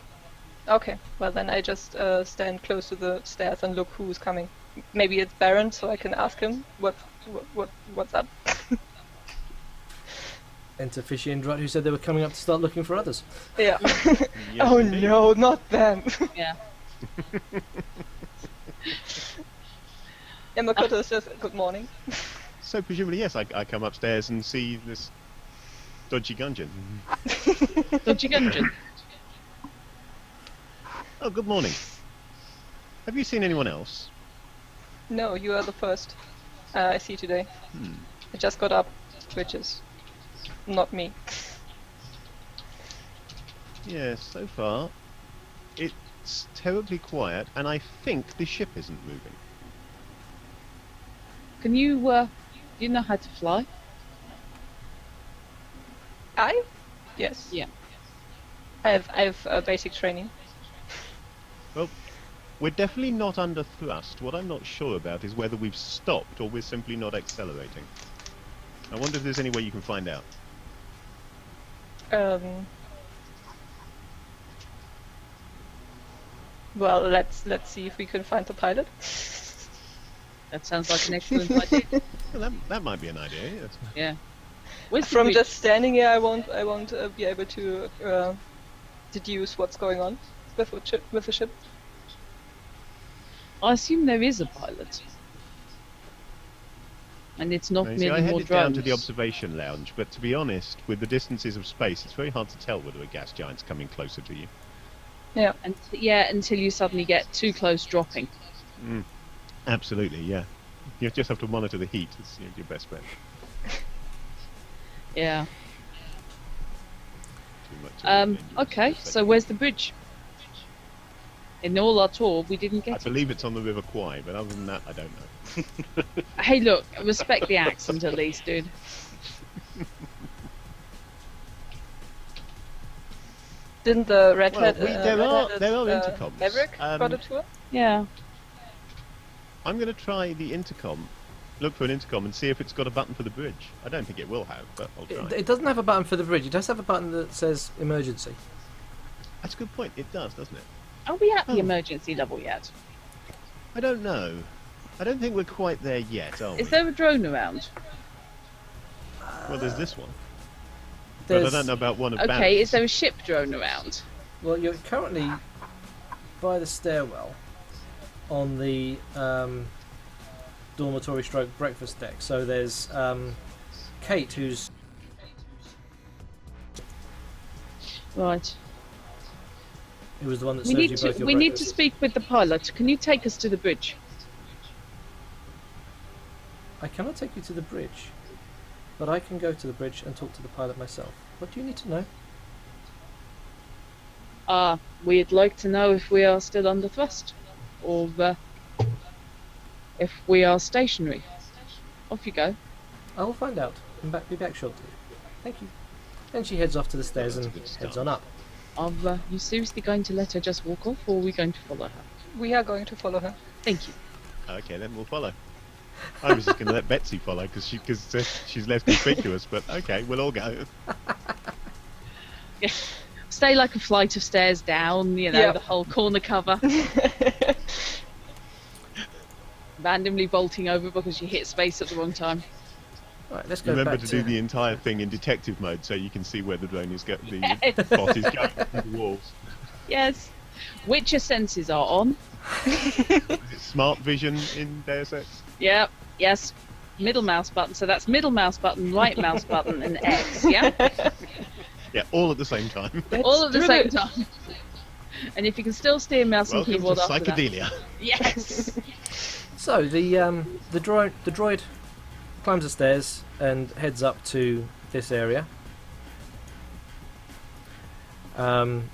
S4: okay. Well, then I just stand close to the stairs and look who's coming. Maybe it's Baron, so I can ask him what's up.
S1: Enter Fishy and Drut, who said they were coming up to start looking for others.
S4: Yeah.
S6: Yes,
S4: Oh
S6: indeed.
S4: no, not them.
S5: Yeah.
S4: Yeah, Makoto says good morning.
S6: So presumably, yes, I come upstairs and see this dodgy gungeon.
S5: Dodgy Gungeon.
S6: Oh, good morning. Have you seen anyone else?
S4: No, you are the first I see today. I just got up, which is not me.
S6: Yes, so far it's terribly quiet, and I think the ship isn't moving.
S5: Can you, you know how to fly?
S4: I? Yes.
S5: Yeah.
S4: I have basic training.
S6: Well, we're definitely not under thrust. What I'm not sure about is whether we've stopped or we're simply not accelerating. I wonder if there's any way you can find out.
S4: Well, let's see if we can find the pilot.
S5: That sounds like an excellent idea.
S6: Well, that might be an idea, yes.
S5: Yeah. Where's the
S4: From
S5: bridge?
S4: just standing here, I won't be able to deduce what's going on with the ship.
S5: I assume there is a pilot. And it's not
S6: Now, you see, I
S5: merely more
S6: headed down to the
S5: drones.
S6: observation lounge, but to be honest, with the distances of space, it's very hard to tell whether a gas giant's coming closer to you.
S4: Yeah.
S5: And yeah, until you suddenly get too close, dropping.
S6: Absolutely, yeah. You just have to monitor the heat. It's your best bet.
S5: Yeah.
S6: Too much of it,
S5: Okay, so where's the bridge? In all our tour, we didn't
S6: I
S5: get it.
S6: believe it's on the River Kwai, but other than that, I don't know.
S5: Hey, look, respect the accent at least, dude.
S4: Didn't the Red
S6: Well,
S4: Hat?
S6: there are intercoms.
S4: Maverick got a tour?
S5: Yeah.
S6: I'm going to try the intercom, look for an intercom, and see if it's got a button for the bridge. I don't think it will have, but I'll try.
S1: It doesn't have a button for the bridge. It does have a button that says emergency.
S6: That's a good point. It does, doesn't it?
S5: Are we at the
S6: Oh.
S5: emergency level yet?
S6: I don't know. I don't think we're quite there yet, are we?
S5: Is there a drone around?
S6: Well, there's this one. But I
S1: There's,
S6: don't know about one of
S5: Okay,
S6: Barry's.
S5: is there a ship drone around?
S1: well, you're currently by the stairwell on the dormitory stroke breakfast deck. So there's Kate, who's
S5: Right.
S1: who was the one that
S5: We
S1: served
S5: need
S1: you
S5: to
S1: both your
S5: we need to
S1: breakfasts.
S5: speak with the pilot. Can you take us to the bridge?
S1: I cannot take you to the bridge, but I can go to the bridge and talk to the pilot myself. What do you need to know?
S5: We'd like to know if we are still under thrust, or if we are stationary. Off you go.
S1: I will find out and be back shortly. Thank you. And she heads off to the stairs
S6: that's a
S1: and
S6: good
S1: heads
S6: start.
S1: on up.
S5: Are you seriously going to let her just walk off, or are we going to follow her?
S4: We are going to follow her.
S5: Thank you.
S6: Okay, then we'll follow. I was just going to let Betsy follow because she's less conspicuous, but okay, we'll all go.
S5: Yeah. Stay like a flight of stairs down, you know,
S4: Yeah.
S5: the whole corner cover. Randomly bolting over because you hit space at the wrong time.
S1: Right, let's go
S6: Remember
S1: back
S6: to do the entire thing in detective mode so you can see where the drone is going, the bot is going through the walls.
S5: Yes. Witcher senses are on.
S6: Is it smart vision in Deus Ex?
S5: Yep. Yes. Middle mouse button. So that's middle mouse button, right mouse button, and X. Yeah.
S6: Yeah, all at the same time.
S5: All at the
S4: do
S5: same
S4: it.
S5: time. And if you can still steer mouse and
S6: Welcome to
S5: keyboard after that.
S6: psychedelia.
S5: Yes.
S1: So the droid climbs the stairs and heads up to this area.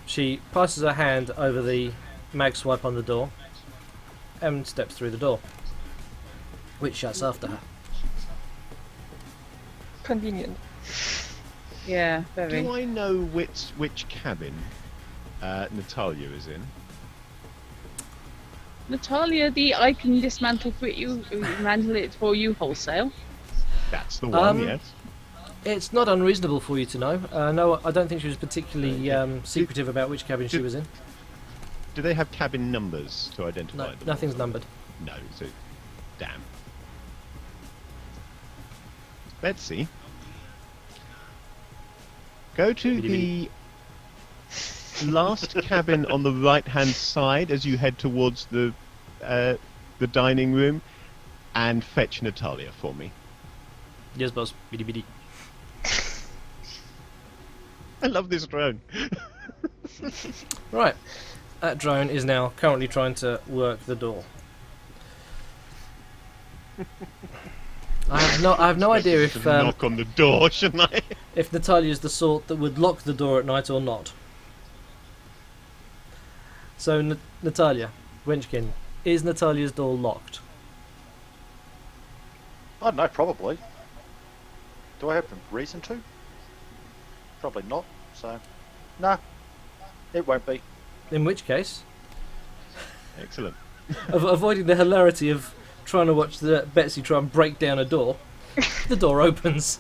S1: She passes her hand over the mag swipe on the door and steps through the door, which shuts after her.
S4: Convenient.
S5: Yeah. Very.
S6: Do I know which cabin Natalia is in?
S5: Natalia, I can dismantle it for you wholesale.
S6: That's the one,
S1: Um,
S6: yes.
S1: It's not unreasonable for you to know. No, I don't think she was particularly secretive about which cabin she
S6: Did-
S1: was in.
S6: Do they have cabin numbers to identify
S1: No,
S6: them?
S1: nothing's numbered.
S6: No, so damn. Go to the last cabin on the right-hand side as you head towards the dining room, and fetch Natalia for me.
S1: Yes, boss. Biddy biddy.
S6: I love this drone.
S1: Right. That drone is now currently trying to work the door. I have no idea if
S6: knock on the door, shouldn't I?
S1: if Natalia's the sort that would lock the door at night or not. So, Natalia, Wenchkin, is Natalia's door locked?
S2: I don't know, probably. Do I have a reason to? Probably not, so... No, it won't be.
S1: In which case,
S6: Excellent.
S1: avoiding the hilarity of trying to watch Betsy try and break down a door, the door opens.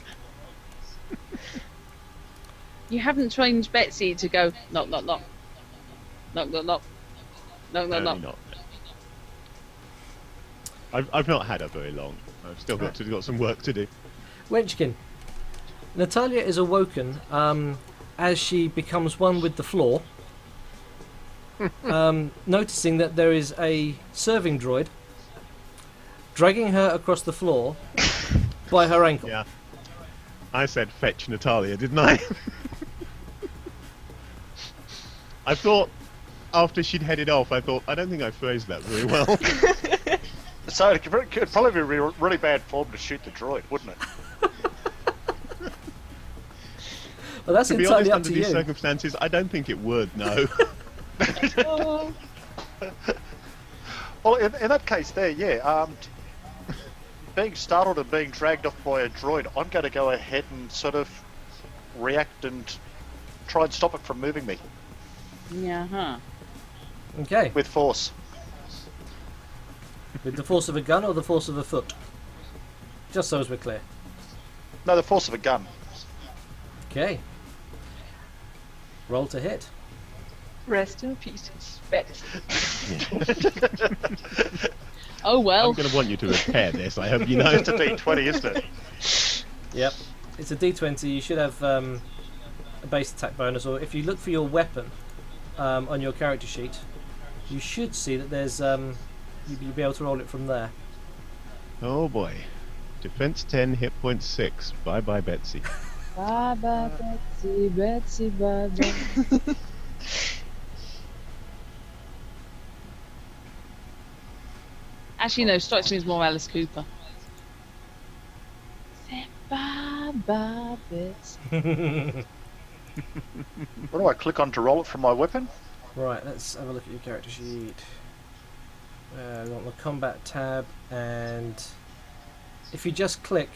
S5: You haven't trained Betsy to go knock, knock, knock. Knock, knock, knock. Knock, knock, knock.
S6: Apparently not. I've not had her very long. I've still got some work to do.
S1: Wenchkin, Natalia is awoken as she becomes one with the floor, noticing that there is a serving droid dragging her across the floor by her ankle.
S6: Yeah. I said fetch Natalia, didn't I? I thought, after she'd headed off, I don't think I phrased that very well.
S2: So it could probably be really bad form to shoot the droid, wouldn't it?
S1: Well, that's
S6: To be
S1: entirely
S6: honest,
S1: up
S6: under
S1: to
S6: these
S1: you.
S6: circumstances, I don't think it would, no.
S5: Oh.
S2: Well, in that case there, yeah, being startled and being dragged off by a droid, I'm going to go ahead and sort of react and try and stop it from moving me
S5: Yeah, huh.
S1: Okay,
S2: with force.
S1: with the force of a gun or the force of a foot? Just so as we're clear.
S2: No, the force of a gun.
S1: Okay. Roll to hit.
S4: Rest in pieces, Betsy.
S5: Oh well.
S6: I'm going to want you to repair this, I hope you know.
S2: It's a D20, isn't it?
S1: Yep. It's a D20. You should have a base attack bonus, or if you look for your weapon on your character sheet, you should see that there's you'll be able to roll it from there.
S6: Oh boy. Defense 10, hit point 6. Bye bye, Betsy.
S5: Bye bye, Betsy, Betsy, bye bye. Actually, no, strikes me as more Alice Cooper. Say bye bye, Betsy.
S2: What do I click on to roll it from my weapon?
S1: Right, let's have a look at your character sheet. We want the combat tab, and if you just click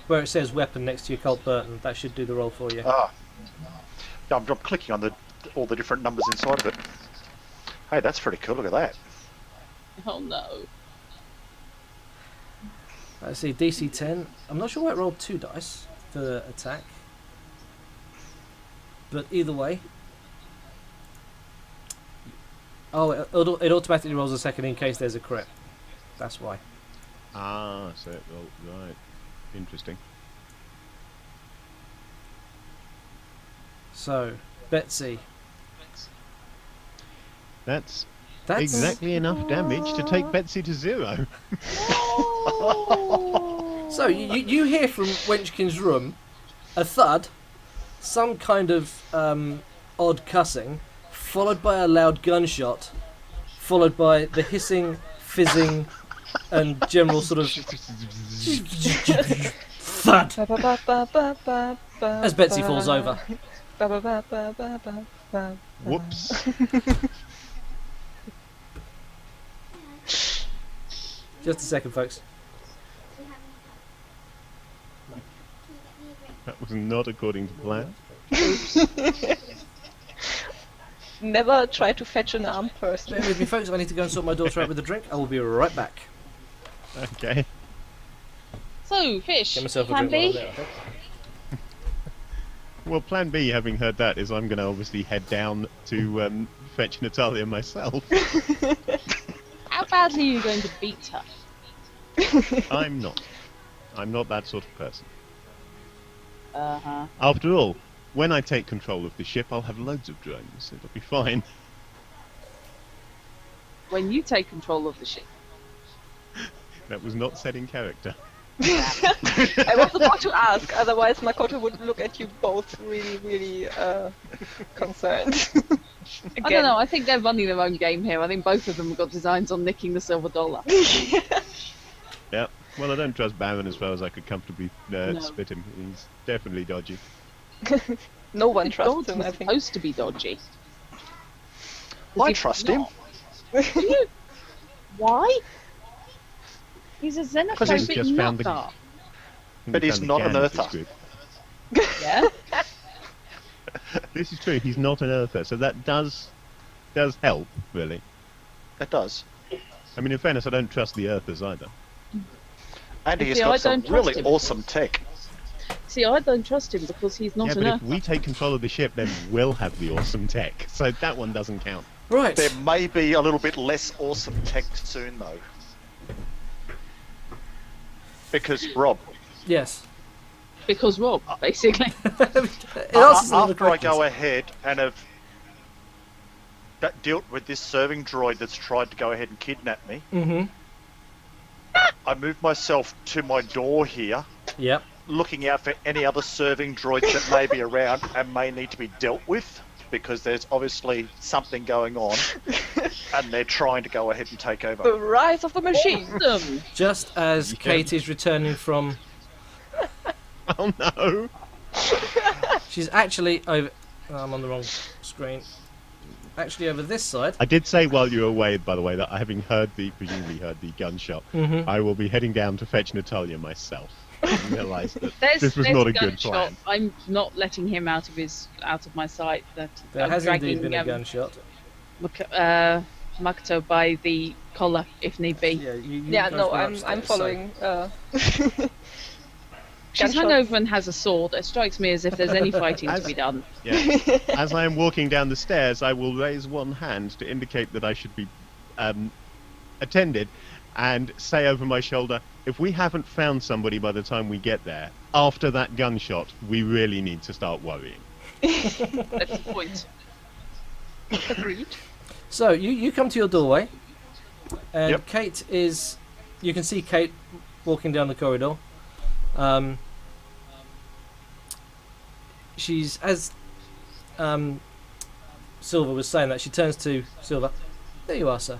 S1: where it says weapon next to your Colt Burton, that should do the roll for you.
S2: Ah. Yeah, I'm clicking on all the different numbers inside of it. Hey, that's pretty cool, look at that.
S5: Oh no.
S1: Let's see, DC 10. I'm not sure why it rolled 2 dice for the attack. But either way. Oh, it automatically rolls a second in case there's a crit. That's why.
S6: Ah, so, well, right. Interesting.
S1: So, Betsy.
S6: That's
S1: That's
S6: exactly enough damage to take Betsy to 0.
S1: So you hear from Wenchkin's room a thud, some kind of odd cussing, followed by a loud gunshot, followed by the hissing, fizzing, and general sort of thud as Betsy falls over.
S6: Whoops.
S1: Just a second, folks.
S6: That was not according to plan.
S4: Never try to fetch an armed person.
S1: Bear with me, folks. I need to go and sort my daughter out with a drink. I will be right back.
S6: Okay.
S5: So, fish.
S1: Get myself a
S5: Plan
S1: drink while I'm
S5: B.
S1: there, I think.
S6: Well, plan B, having heard that, is I'm going to obviously head down to fetch Natalia myself.
S5: How badly are you going to beat her?
S6: I'm not. I'm not that sort of person.
S5: Uh-huh.
S6: After all, when I take control of the ship, I'll have loads of drones. It'll be fine.
S5: When you take control of the ship.
S6: That was not said in character.
S4: I was about to ask, otherwise Makoto would look at you both really, really concerned.
S5: I don't know, I think they're running their own game here. I think both of them have got designs on nicking the silver dollar.
S6: Yeah. Well, I don't trust Baron as far as I could comfortably
S5: No.
S6: spit him. He's definitely dodgy.
S4: No one
S5: The
S4: trusts
S5: gods
S4: him,
S5: were
S4: I think.
S5: supposed to be dodgy.
S2: I trust him.
S5: Why? He's a
S2: he's
S5: xenophobic
S6: just found the-
S5: nutter.
S2: But he's not an Earther.
S5: Yeah?
S6: This is true. He's not an Earther, so that does help, really.
S2: It does.
S6: I mean, in fairness, I don't trust the Earthers either.
S2: And
S5: You
S2: he's
S5: see, I
S2: got some
S5: don't trust
S2: really
S5: him.
S2: awesome tech.
S5: See, I don't trust him because he's not
S6: Yeah,
S5: an
S6: but if
S5: Earth.
S6: we take control of the ship, then we'll have the awesome tech. So that one doesn't count.
S1: Right.
S2: There may be a little bit less awesome tech soon, though. Because, Rob,
S1: Yes.
S5: Because Rob, basically.
S1: It answers all the
S2: after I
S1: questions.
S2: go ahead and have dealt with this serving droid that's tried to go ahead and kidnap me,
S1: Mm-hmm.
S2: I move myself to my door here,
S1: Yep.
S2: looking out for any other serving droids that may be around and may need to be dealt with, because there's obviously something going on, and they're trying to go ahead and take
S4: The
S2: over.
S4: rise of the machine!
S5: Awesome.
S1: Just as
S6: Yeah.
S1: Kate is returning from...
S6: Oh no!
S1: She's actually over... Oh, I'm on the wrong screen. Actually over this side.
S6: I did say while you were away, by the way, that having presumably heard the gunshot,
S1: Mm-hmm.
S6: I will be heading down to fetch Natalia myself. I realised that
S5: There's,
S6: this was
S5: there's
S6: not a
S5: gun
S6: good
S5: shot.
S6: plan.
S5: I'm not letting him out of my sight. That
S1: There
S5: I'm
S1: has
S5: dragging
S1: indeed been a gunshot.
S5: Makoto by the collar if need be.
S1: Yeah, you
S4: Yeah,
S1: guys
S4: no,
S1: were
S4: I'm
S1: upstairs,
S5: She's
S4: following. Gunshots.
S5: hungover and has a sword. It strikes me as if there's any fighting to be done.
S6: Yeah. As I am walking down the stairs, I will raise one hand to indicate that I should be attended, and say over my shoulder, if we haven't found somebody by the time we get there, after that gunshot, we really need to start worrying.
S5: That's the point.
S4: Agreed.
S1: So you come to your doorway, and
S2: Yep.
S1: Kate is. You can see Kate walking down the corridor. She's as Silver was saying that, she turns to Silver. There you are, sir.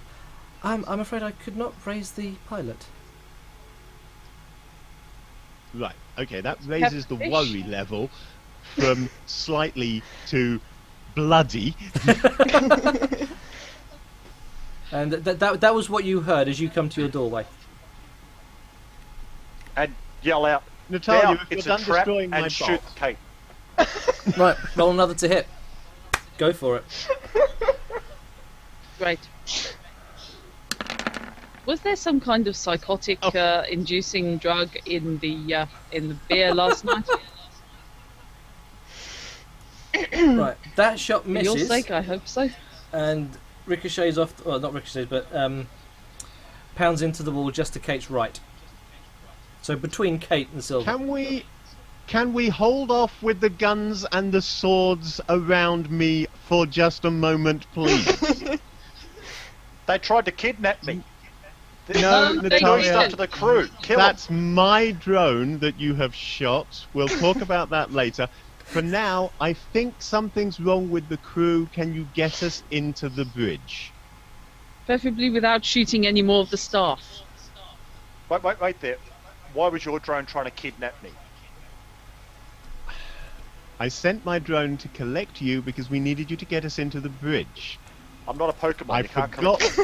S1: I'm afraid I could not raise the pilot.
S6: Right, okay, that raises the
S5: Catfish.
S6: worry level from slightly to bloody.
S1: And that was what you heard as you come to your doorway.
S2: And yell out,
S6: Natalia,
S2: "Down,
S6: if
S2: it's
S6: you're
S2: a
S6: done
S2: trap,"
S6: destroying my
S2: and shoot
S6: box.
S2: Kate.
S1: Right, roll another to hit. Go for it.
S5: Great. Was there some kind of psychotic inducing drug in the beer last night?
S1: Right, that shot
S5: For your
S1: misses.
S5: sake, I hope so.
S1: And ricochets off, well, not ricochets, but pounds into the wall just to Kate's right. So between Kate and Silver.
S6: Can we hold off with the guns and the swords around me for just a moment, please?
S2: They tried to kidnap me.
S6: No,
S2: They're doing
S6: Natalia,
S2: stuff to the crew. Kill 'em.
S6: that's my drone that you have shot. We'll talk about that later. For now, I think something's wrong with the crew. Can you get us into the bridge?
S5: Preferably without shooting any more of the staff.
S2: Wait there. Why was your drone trying to kidnap me?
S6: I sent my drone to collect you because we needed you to get us into the bridge.
S2: I'm not a Pokemon.
S6: I
S2: you can't
S6: forgot.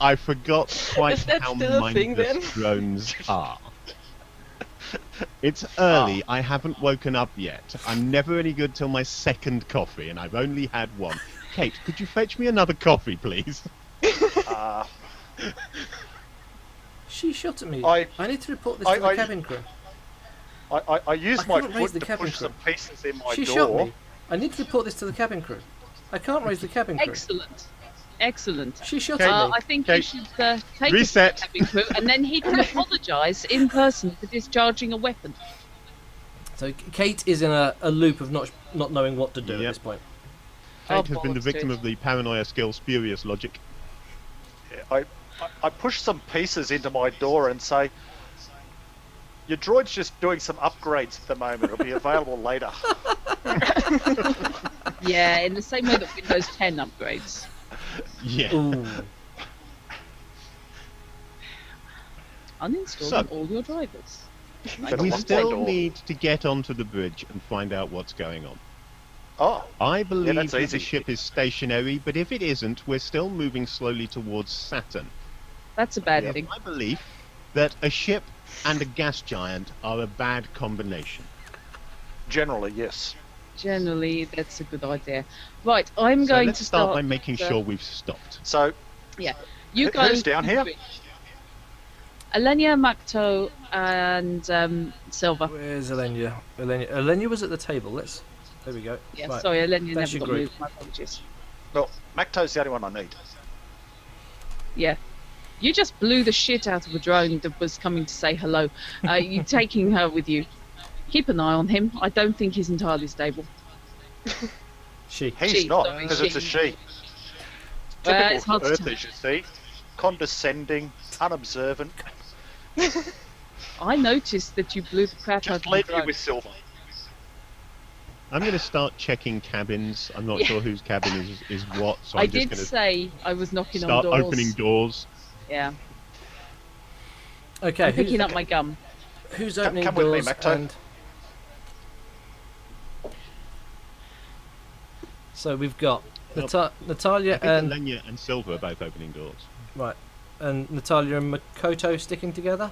S6: I forgot quite
S4: Is that
S6: how
S4: still a thing, then?
S6: mindless drones are. It's early. I haven't woken up yet. I'm never any good till my second coffee, and I've only had one. Kate, could you fetch me another coffee, please?
S1: She shot at me.
S2: I-
S1: need to report this
S2: I-
S1: to the
S2: I-
S1: cabin crew.
S2: I used
S1: I
S2: my
S1: couldn't raise
S2: foot
S1: the
S2: to
S1: cabin
S2: push
S1: crew.
S2: some pieces in my
S1: She
S2: door.
S1: shot me. I need to report this to the cabin crew. I can't raise the cabin crew.
S5: Excellent. Excellent.
S1: She shot
S6: Okay.
S1: at me.
S5: I think you
S6: Okay.
S5: should take
S6: Reset.
S5: it to the cabin crew, and then he can apologise in person for discharging a weapon.
S1: So Kate is in a loop of not knowing what to do at
S6: Yep.
S1: this point.
S6: Kate has been the
S5: bollocks to
S6: victim
S5: it.
S6: of the paranoia skill spurious logic.
S2: Yeah, I push some pieces into my door and say, your droid's just doing some upgrades at the moment. It'll be available later.
S5: Yeah, in the same way that Windows 10 upgrades.
S6: Yeah.
S1: Ooh.
S5: Uninstall
S6: So-
S5: all your drivers.
S2: Better
S6: We
S2: lock my
S6: still
S2: door.
S6: need to get onto the bridge and find out what's going on.
S2: Oh,
S6: I believe
S2: that's
S6: that
S2: easy.
S6: the ship is stationary, but if it isn't, we're still moving slowly towards Saturn.
S5: That's a bad
S6: It's
S5: thing.
S6: my belief that a ship and a gas giant are a bad combination.
S2: generally, yes.
S5: Generally, that's a good idea. Right, I'm
S6: So
S5: going
S6: let's
S5: to
S6: start by making
S5: the-
S6: sure we've stopped.
S2: So,
S5: You
S2: Who-
S5: go
S2: who's down
S5: to the
S2: here?
S5: bridge. Alenia, Macto, and Silver.
S1: Where's Elenia? Elenia was at the table. There we go.
S5: Yeah,
S1: Right.
S5: sorry, Alenia
S1: That's
S5: never
S1: your
S5: got
S1: group.
S5: moved. My apologies.
S2: well, Macto's the only one I need.
S5: Yeah. You just blew the shit out of a drone that was coming to say hello. You taking her with you. Keep an eye on him. I don't think he's entirely stable.
S1: She.
S2: He's
S5: She,
S2: not,
S5: sorry,
S2: because it's a
S5: she.
S2: she.
S5: Well, it's hard
S2: Typical
S5: to tell.
S2: Earthers, you see. Condescending, unobservant.
S5: I noticed that you blew the crap out
S2: Just
S5: of the
S2: leave me
S5: drone.
S2: with Silver.
S6: I'm going to start checking cabins. I'm not
S5: Yeah.
S6: sure whose cabin is what, so
S5: I
S6: I'm just
S5: did
S6: going to
S5: say I was knocking on
S6: start
S5: doors.
S6: opening doors.
S5: Yeah.
S1: Okay.
S5: I'm picking up my gum.
S1: Who's
S2: Come-
S1: opening
S2: come with me,
S1: doors?
S2: Macto.
S1: And... So we've got Natalia
S6: I think
S1: and
S6: Alenia and Silver are both opening doors.
S1: right, and Natalia and Makoto sticking together.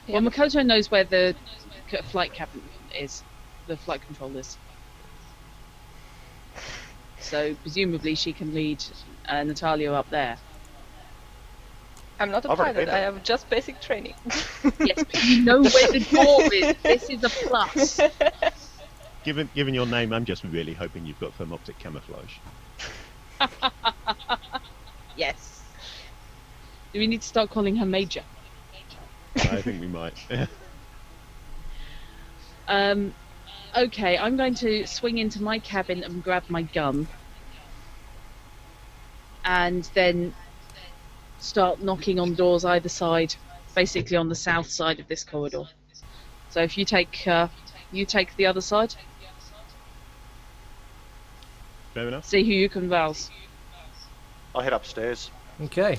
S5: Well, Makoto knows where the flight cabin is. The flight control is. So presumably she can lead Natalia up there.
S4: I'm not a
S2: I've already
S4: pilot.
S2: been
S4: I
S2: there.
S4: have just basic training.
S5: Yes, but you know where the door is. This is a plus.
S6: Given your name, I'm just really hoping you've got thermoptic camouflage.
S5: Yes. Do we need to start calling her Major?
S6: I think we might.
S5: Okay, I'm going to swing into my cabin and grab my gun. And then start knocking on doors either side, basically on the south side of this corridor. So if you take the other side,
S6: Fair enough.
S5: see who you can rouse.
S2: I'll head upstairs.
S1: Okay.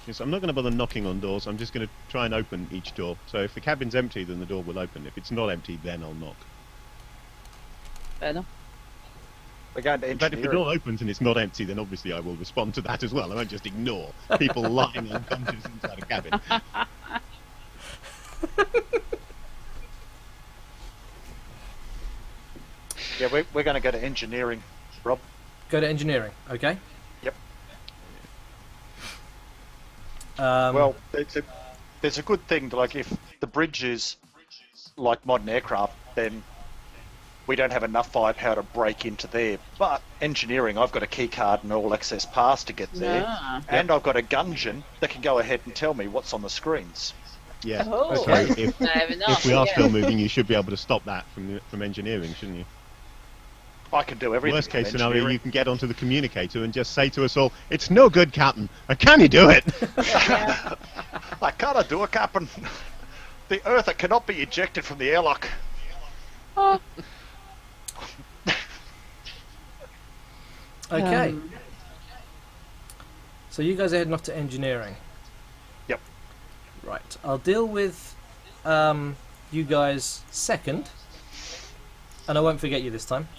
S6: Yes, I'm not going to bother knocking on doors. I'm just going to try and open each door. So if the cabin's empty, then the door will open. If it's not empty, then I'll knock.
S5: Fair enough.
S2: We're going to
S6: In fact, if the
S2: engineering.
S6: door opens and it's not empty, then obviously I will respond to that as well. I won't just ignore people lying unconscious inside a cabin.
S2: Yeah, we're going to go to engineering, Rob.
S1: Go to engineering. Okay.
S2: Yep.
S1: Well,
S2: There's a good thing, like if the bridge is like modern aircraft, then we don't have enough firepower to break into there. But engineering, I've got a key card and all access pass to get there.
S5: Ah.
S2: And I've got a gungeon that can go ahead and tell me what's on the screens.
S6: Yeah.
S4: Oh.
S6: So if
S5: Fair enough.
S6: we are
S5: yeah.
S6: still moving, you should be able to stop that from engineering, shouldn't you?
S2: I can do everything.
S6: Worst case
S2: from
S6: scenario, you
S2: engineering.
S6: can get onto the communicator and just say to us all, "It's no good, Captain. Can you do it?"
S2: I can't do it, Captain. The Earther cannot be ejected from the airlock.
S5: Oh,
S1: okay.
S5: um,
S1: So you guys are heading off to engineering.
S2: Yep.
S1: Right. I'll deal with you guys second, and I won't forget you this time.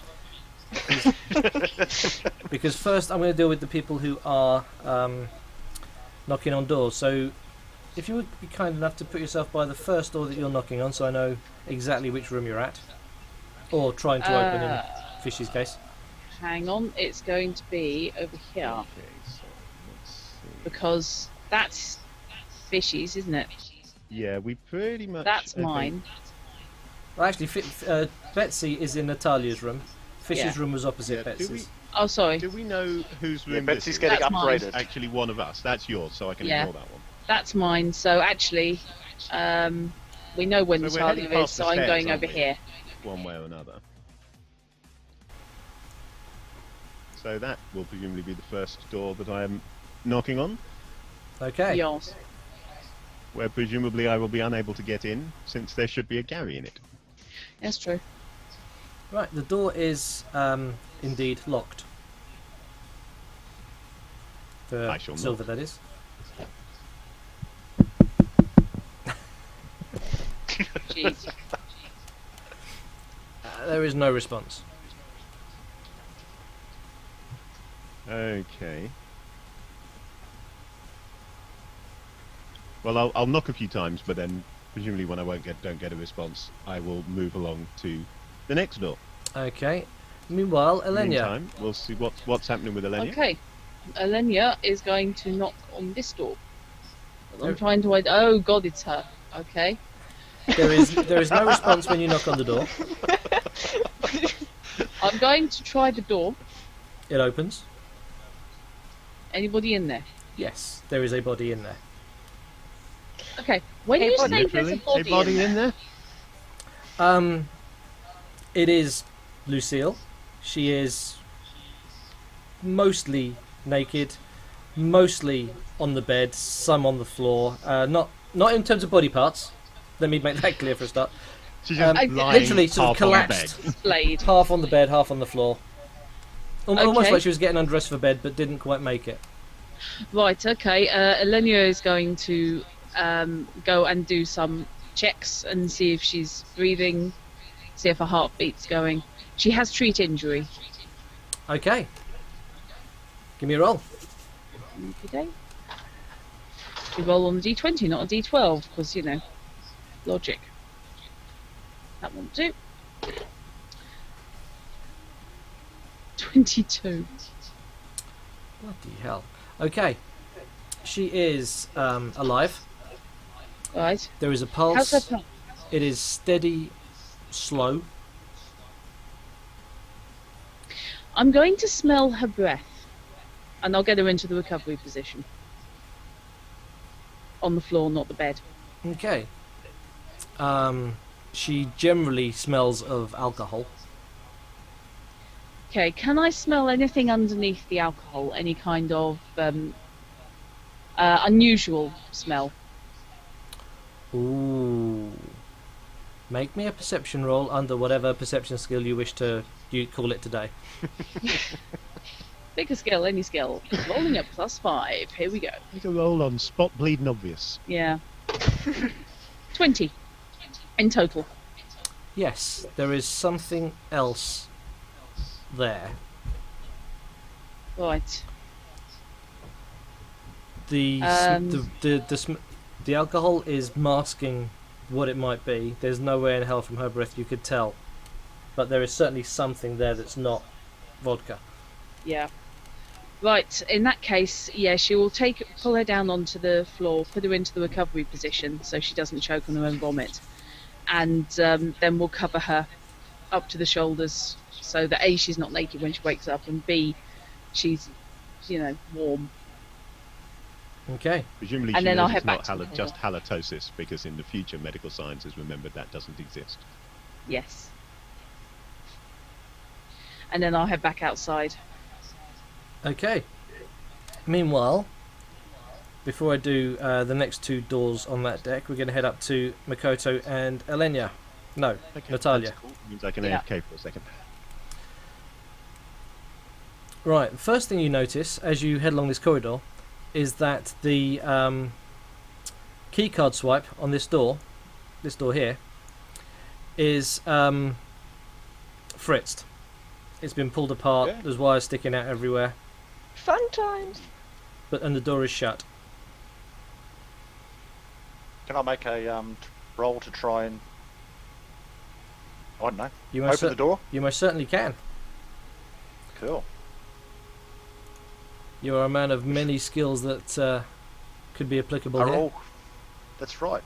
S1: Because first I'm going to deal with the people who are knocking on doors. So if you would be kind enough to put yourself by the first door that you're knocking on, so I know exactly which room you're at, or trying to open in Fishy's case.
S5: hang on, it's going to be over here
S6: Okay, so let's see.
S5: because that's Fishy's, isn't it?
S6: Yeah, we pretty much.
S5: That's
S6: okay.
S5: mine.
S1: Well, actually, Betsy is in Natalia's room. Fishy's
S5: Yeah.
S1: room was opposite
S6: Yeah, do
S1: Betsy's.
S5: Oh, sorry,
S6: Do we know whose room
S2: Yeah,
S6: this
S2: Betsy's
S6: is?
S2: getting
S5: That's mine.
S2: upgraded.
S6: Actually, one of us. That's yours, so I can
S5: Yeah.
S6: ignore that one.
S5: that's mine. So actually, We know when the
S6: So we're heading
S5: Talia is,
S6: past the
S5: so I'm
S6: stairs,
S5: going
S6: aren't
S5: over
S6: we?
S5: here.
S6: One way or another. So that will presumably be the first door that I am knocking on,
S1: Okay.
S5: Yes.
S6: where presumably I will be unable to get in, since there should be a Gary in it.
S5: That's true.
S1: Right, the door is indeed locked. For
S6: I shall not.
S1: Silver, that is.
S5: Jeez.
S1: There is no response.
S6: Okay. Well, I'll knock a few times, but then presumably when I don't get a response, I will move along to the next door.
S1: Okay. Meanwhile, Elenia.
S6: Meantime, we'll see what's happening with Elenia.
S5: Okay. Elenia is going to knock on this door. I'm
S1: Oh.
S5: trying to... Oh, God, it's her. Okay.
S1: There is no response when you knock on the door.
S5: I'm going to try the door.
S1: It opens.
S5: Anybody in there?
S1: Yes, there is a body in there.
S5: Okay. When
S4: Hey,
S5: you
S4: body.
S5: say there's a
S6: Literally,
S5: body,
S6: a body in there?
S1: It is Lucille. She is mostly naked, mostly on the bed, some on the floor. Not in terms of body parts. Let me make that clear for a start.
S6: She's just
S5: I-
S6: lying
S1: literally sort of
S6: half on the
S1: collapsed.
S6: bed.
S5: Blade.
S1: Half on the bed, half on the floor. Almost
S5: Okay.
S1: like she was getting undressed for bed, but didn't quite make it.
S5: Right, okay. Elenia is going to go and do some checks and see if she's breathing, see if her heartbeat's going. She has treat injury.
S1: Okay. Give me a roll.
S5: Okay. We roll on the d20, not a d12, because, you know, logic. That won't do. 22.
S1: Bloody hell. Okay. She is alive.
S5: Right.
S1: There is a
S5: How's her
S1: pulse.
S5: pulse?
S1: It is steady, slow.
S5: I'm going to smell her breath, and I'll get her into the recovery position. On the floor, not the bed.
S1: Okay. She generally smells of alcohol.
S5: Okay, can I smell anything underneath the alcohol? Any kind of unusual smell?
S1: Ooh. Make me a perception roll under whatever perception skill you wish to call it today.
S5: Pick a skill, any skill. Rolling up +5. Here we go.
S6: Make a roll on spot bleeding obvious.
S5: Yeah. 20 in total.
S1: Yes, there is something else there.
S5: Right.
S1: The the alcohol is masking what it might be. There's no way in hell from her breath you could tell, but there is certainly something there that's not vodka.
S5: Yeah. Right, in that case, yeah, she will pull her down onto the floor, put her into the recovery position so she doesn't choke on her own vomit. And then we'll cover her up to the shoulders so that A, she's not naked when she wakes up, and B, she's, you know, warm.
S1: Okay.
S6: Presumably
S5: And
S6: she
S5: then
S6: knows
S5: I'll head
S6: it's
S5: back
S6: not
S5: to the
S6: just halitosis, because in the future medical science has remembered that doesn't exist.
S5: Yes. And then I'll head back outside.
S1: Okay. Meanwhile, before I do the next two doors on that deck, we're going to head up to Makoto and Elenia. No,
S6: Okay,
S1: Natalia.
S6: that's cool. Means I can
S5: Yeah.
S6: AFK for a second.
S1: Right, the first thing you notice as you head along this corridor is that the keycard swipe on this door here, is fritzed. It's been pulled apart,
S2: Yeah.
S1: there's wires sticking out everywhere,
S4: Fun times.
S1: and the door is shut.
S2: Can I make a roll to try and, I don't know,
S1: You most,
S2: open the door?
S1: you most certainly can.
S2: Cool.
S1: You are a man of many skills that could be applicable
S2: Are
S1: here.
S2: all- That's right.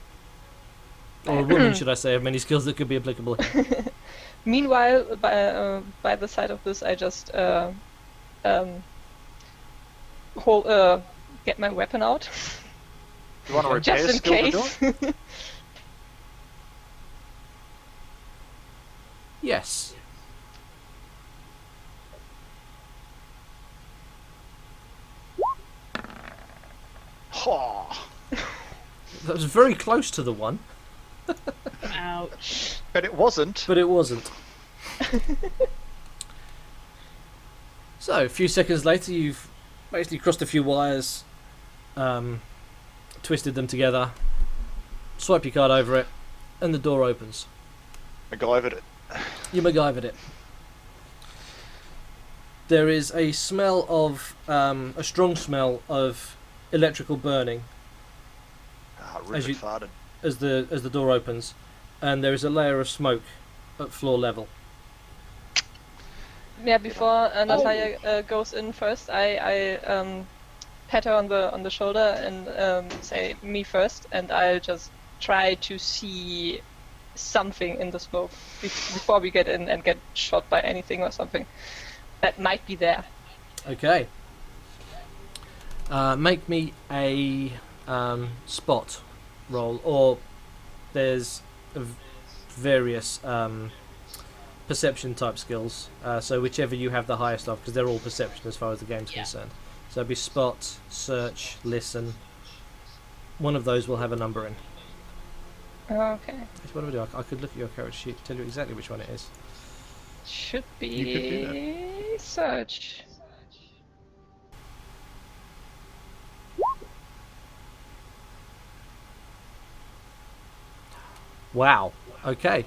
S1: Or a woman, should I say, of many skills that could be applicable here.
S4: Meanwhile, by the side of this, I just get my weapon out
S2: You want to repair
S4: Just in
S2: skill to do
S4: case.
S2: it?
S1: Yes.
S2: Oh,
S1: That was very close to the one,
S5: Ouch.
S2: but it wasn't.
S1: but it wasn't. So, a few seconds later, you've basically crossed a few wires, twisted them together, swipe your card over it, and the door opens.
S2: MacGyvered it.
S1: You MacGyvered it. There is a smell of, a strong smell of electrical burning
S2: Ah,
S1: As
S2: Rupert
S1: you-
S2: farted.
S1: as the door opens, and there is a layer of smoke at floor level.
S4: Yeah, before Natalia goes in first, I pat her on the shoulder and say me first, and I'll just try to see something in the smoke before we get in and get shot by anything or something that might be there.
S1: Okay. Make me a spot roll, or there's various perception type skills. So whichever you have the highest of, because they're all perception as far as the game's
S5: Yeah.
S1: concerned. So it'd be spot, search, listen. One of those will have a number in.
S4: Okay.
S1: What do I do? I could look at your character sheet, tell you exactly which one it is.
S4: Should
S6: You could do
S4: be search.
S1: Wow. Okay.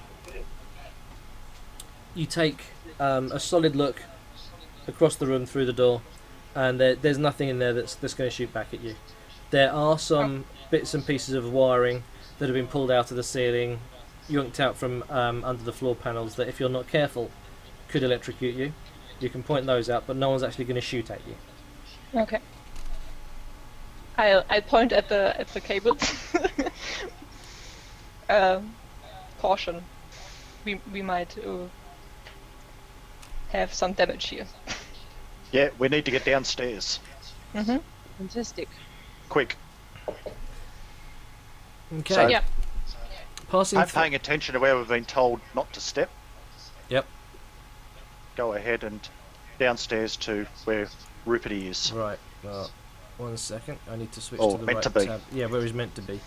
S1: You take a solid look across the room through the door, and there's nothing in there that's going to shoot back at you. There are some bits and pieces of wiring that have been pulled out of the ceiling, yoinked out from under the floor panels, that if you're not careful could electrocute you. You can point those out, but no one's actually going to shoot at you.
S4: Okay. I'll point at the cables. Caution. We might have some damage here.
S2: Yeah, we need to get downstairs.
S4: Mm-hmm.
S5: Fantastic.
S2: Quick.
S1: Okay.
S2: So-
S4: Yeah.
S1: Passing
S2: I'm
S1: through.
S2: paying attention to where we've been told not to step.
S1: Yep.
S2: Go ahead and downstairs to where Rupert is.
S1: Right. 1 second. I need to switch
S2: Oh,
S1: to the
S2: meant
S1: right
S2: to be.
S1: tab. Yeah, where he's meant to be.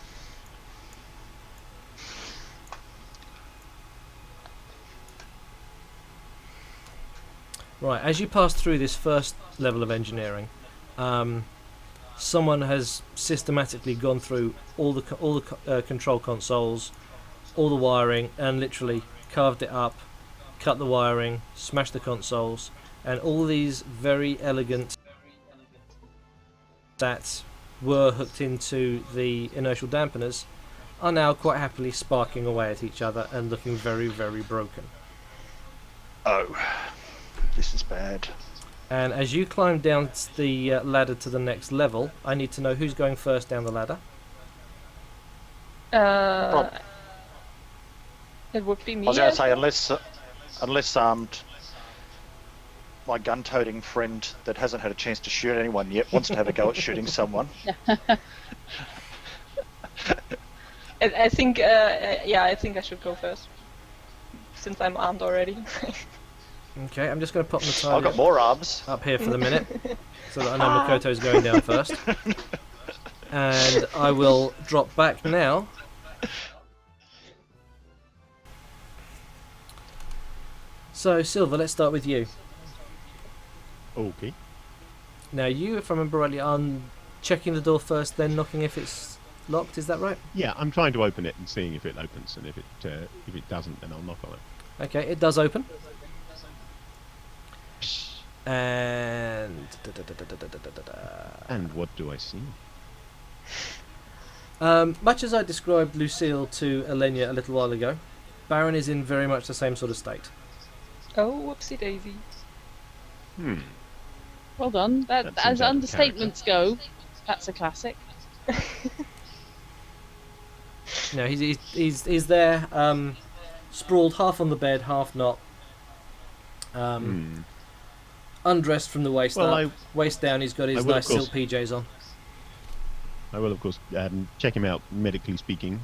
S1: Right. As you pass through this first level of engineering, someone has systematically gone through all the control consoles, all the wiring, and literally carved it up, cut the wiring, smashed the consoles, and all these very elegant that were hooked into the inertial dampeners are now quite happily sparking away at each other and looking very, very broken.
S2: Oh, this is bad.
S1: And as you climb down the ladder to the next level, I need to know who's going first down the ladder.
S4: It would be me.
S2: I was going
S4: I
S2: to say, unless my gun-toting friend that hasn't had a chance to shoot anyone yet wants to have a go at shooting someone.
S4: I think, I think I should go first, since I'm armed already.
S1: Okay, I'm just going to pop
S2: I've
S1: Natalia
S2: got more arms.
S1: up here for the minute, so that I know Makoto's going down first. And I will drop back now. So, Silver, let's start with you.
S6: Okay.
S1: Now, you, if I remember rightly, are checking the door first, then knocking if it's locked. Is that right?
S6: Yeah, I'm trying to open it and seeing if it opens, and if it doesn't, then I'll knock on it.
S1: Okay, it does open. And
S6: And what do I see?
S1: much as I described Lucille to Elenia a little while ago, Baron is in very much the same sort of state.
S4: Oh, whoopsie daisy.
S5: Well done.
S6: That
S5: As
S6: seems out of
S5: understatements go, that's a classic.
S1: No, he's there, sprawled half on the bed, half not. Undressed from the waist
S6: Well,
S1: up, waist down. He's got his
S6: I will,
S1: nice
S6: of course.
S1: silk PJs on.
S6: I will, of course, check him out medically speaking,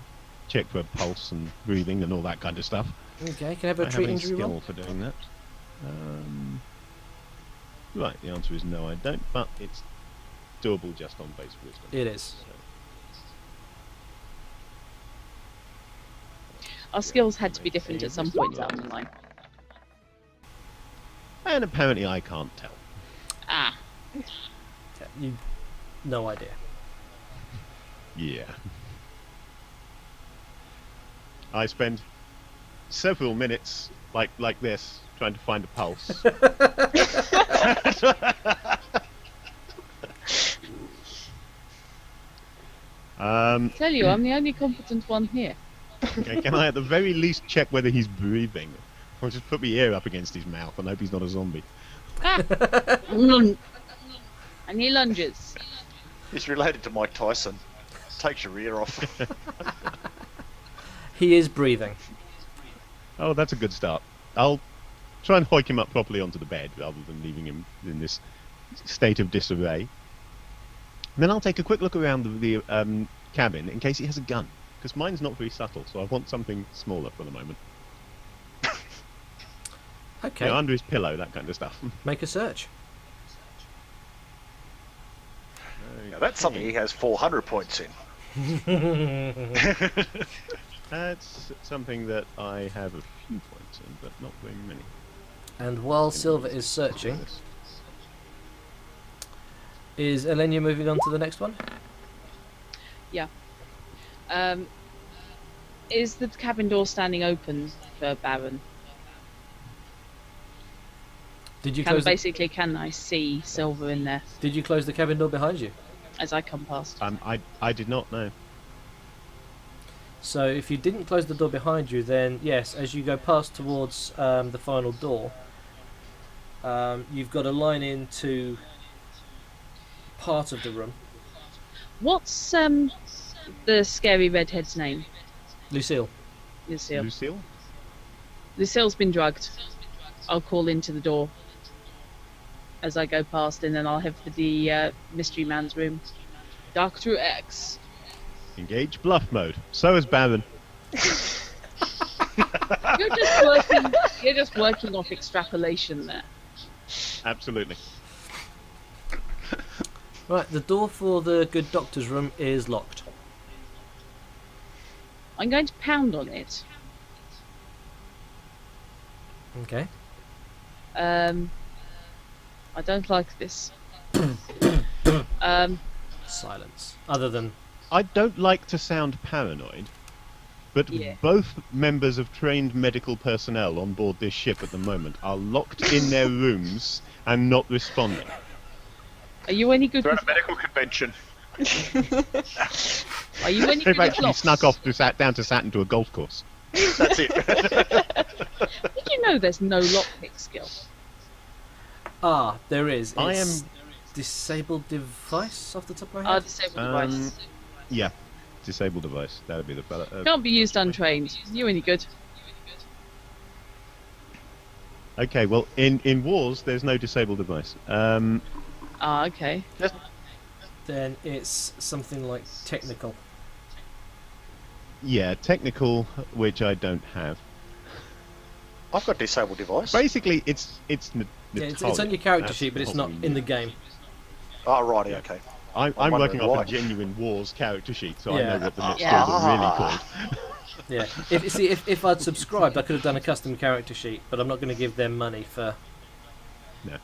S6: check for pulse and breathing and all that kind of stuff.
S1: Okay, can I have a
S6: I have
S1: treat
S6: any
S1: injury
S6: skill
S1: roll?
S6: for doing that. Right, the answer is no, I don't, but it's doable just on base wisdom.
S1: It is.
S5: Our skills had to be different at some point down the line.
S6: And apparently I can't tell.
S5: Ah,
S1: Okay, you, no idea.
S6: Yeah. I spend several minutes like this trying to find a pulse.
S5: tell you, I'm the only competent one here.
S6: Okay, can I at the very least check whether he's breathing? Or just put my ear up against his mouth and hope he's not a zombie.
S5: Ah! And he lunges.
S2: He's related to Mike Tyson. Takes your ear off.
S1: He is breathing.
S6: Oh, that's a good start. I'll try and hoik him up properly onto the bed rather than leaving him in this state of disarray. And then I'll take a quick look around the cabin in case he has a gun. Because mine's not very subtle, so I want something smaller for the moment.
S1: Okay,
S6: You know, under his pillow, that kind of stuff.
S1: make a search.
S2: Now that's something he has 400 points in.
S6: That's something that I have a few points in, but not very many.
S1: And while Silver is searching, is Elenia moving on to the next one?
S5: Yeah. Is the cabin door standing open for Baron?
S1: Did you close?
S5: Can I see Silver in there
S1: Did you close the cabin door behind you?
S5: as I come past?
S6: I did not know.
S1: So if you didn't close the door behind you, then yes, as you go past towards the final door, you've got a line into part of the room.
S5: What's the scary redhead's name?
S1: Lucille.
S5: Lucille.
S6: Lucille?
S5: Lucille's been drugged. I'll call into the door as I go past, and then I'll head for the mystery man's room. Dr. X.
S6: Engage bluff mode. So is Baron.
S5: You're just working off extrapolation there.
S6: Absolutely.
S1: Right, the door for the good doctor's room is locked.
S5: I'm going to pound on it.
S1: Okay.
S5: I don't like this.
S1: Silence. Other than
S6: I don't like to sound paranoid, but
S5: Yeah.
S6: both members of trained medical personnel on board this ship at the moment are locked in their rooms and not responding.
S5: Are you any good
S2: They're
S5: with
S2: at a medical convention.
S5: Are you any
S6: They've
S5: good with
S6: actually
S5: locks?
S6: snuck off down to Saturn to a golf course.
S2: That's it.
S5: Did you know there's no lockpick skill?
S1: there is.
S6: I
S1: It's
S6: am-
S1: disabled device off the top of my
S5: Our
S1: head.
S5: disabled
S6: Um,
S5: device.
S6: Yeah, disabled device. That'd be the fella.
S5: Can't be used untrained. You any good?
S6: Okay, well, in wars, there's no disabled device.
S5: Okay.
S1: Then it's something like technical.
S6: Yeah, technical, which I don't have.
S2: I've got disabled device.
S6: Basically, it's
S1: Yeah, it's on your character sheet, but it's not in the game.
S2: Oh, righty, okay.
S6: I'm
S2: wondering
S6: working off
S2: why.
S6: a genuine wars character sheet, so I
S1: Yeah.
S6: know what the net
S5: Yeah.
S6: skills are really called.
S1: Yeah. If I'd subscribed, I could have done a custom character sheet, but I'm not going to give them money for.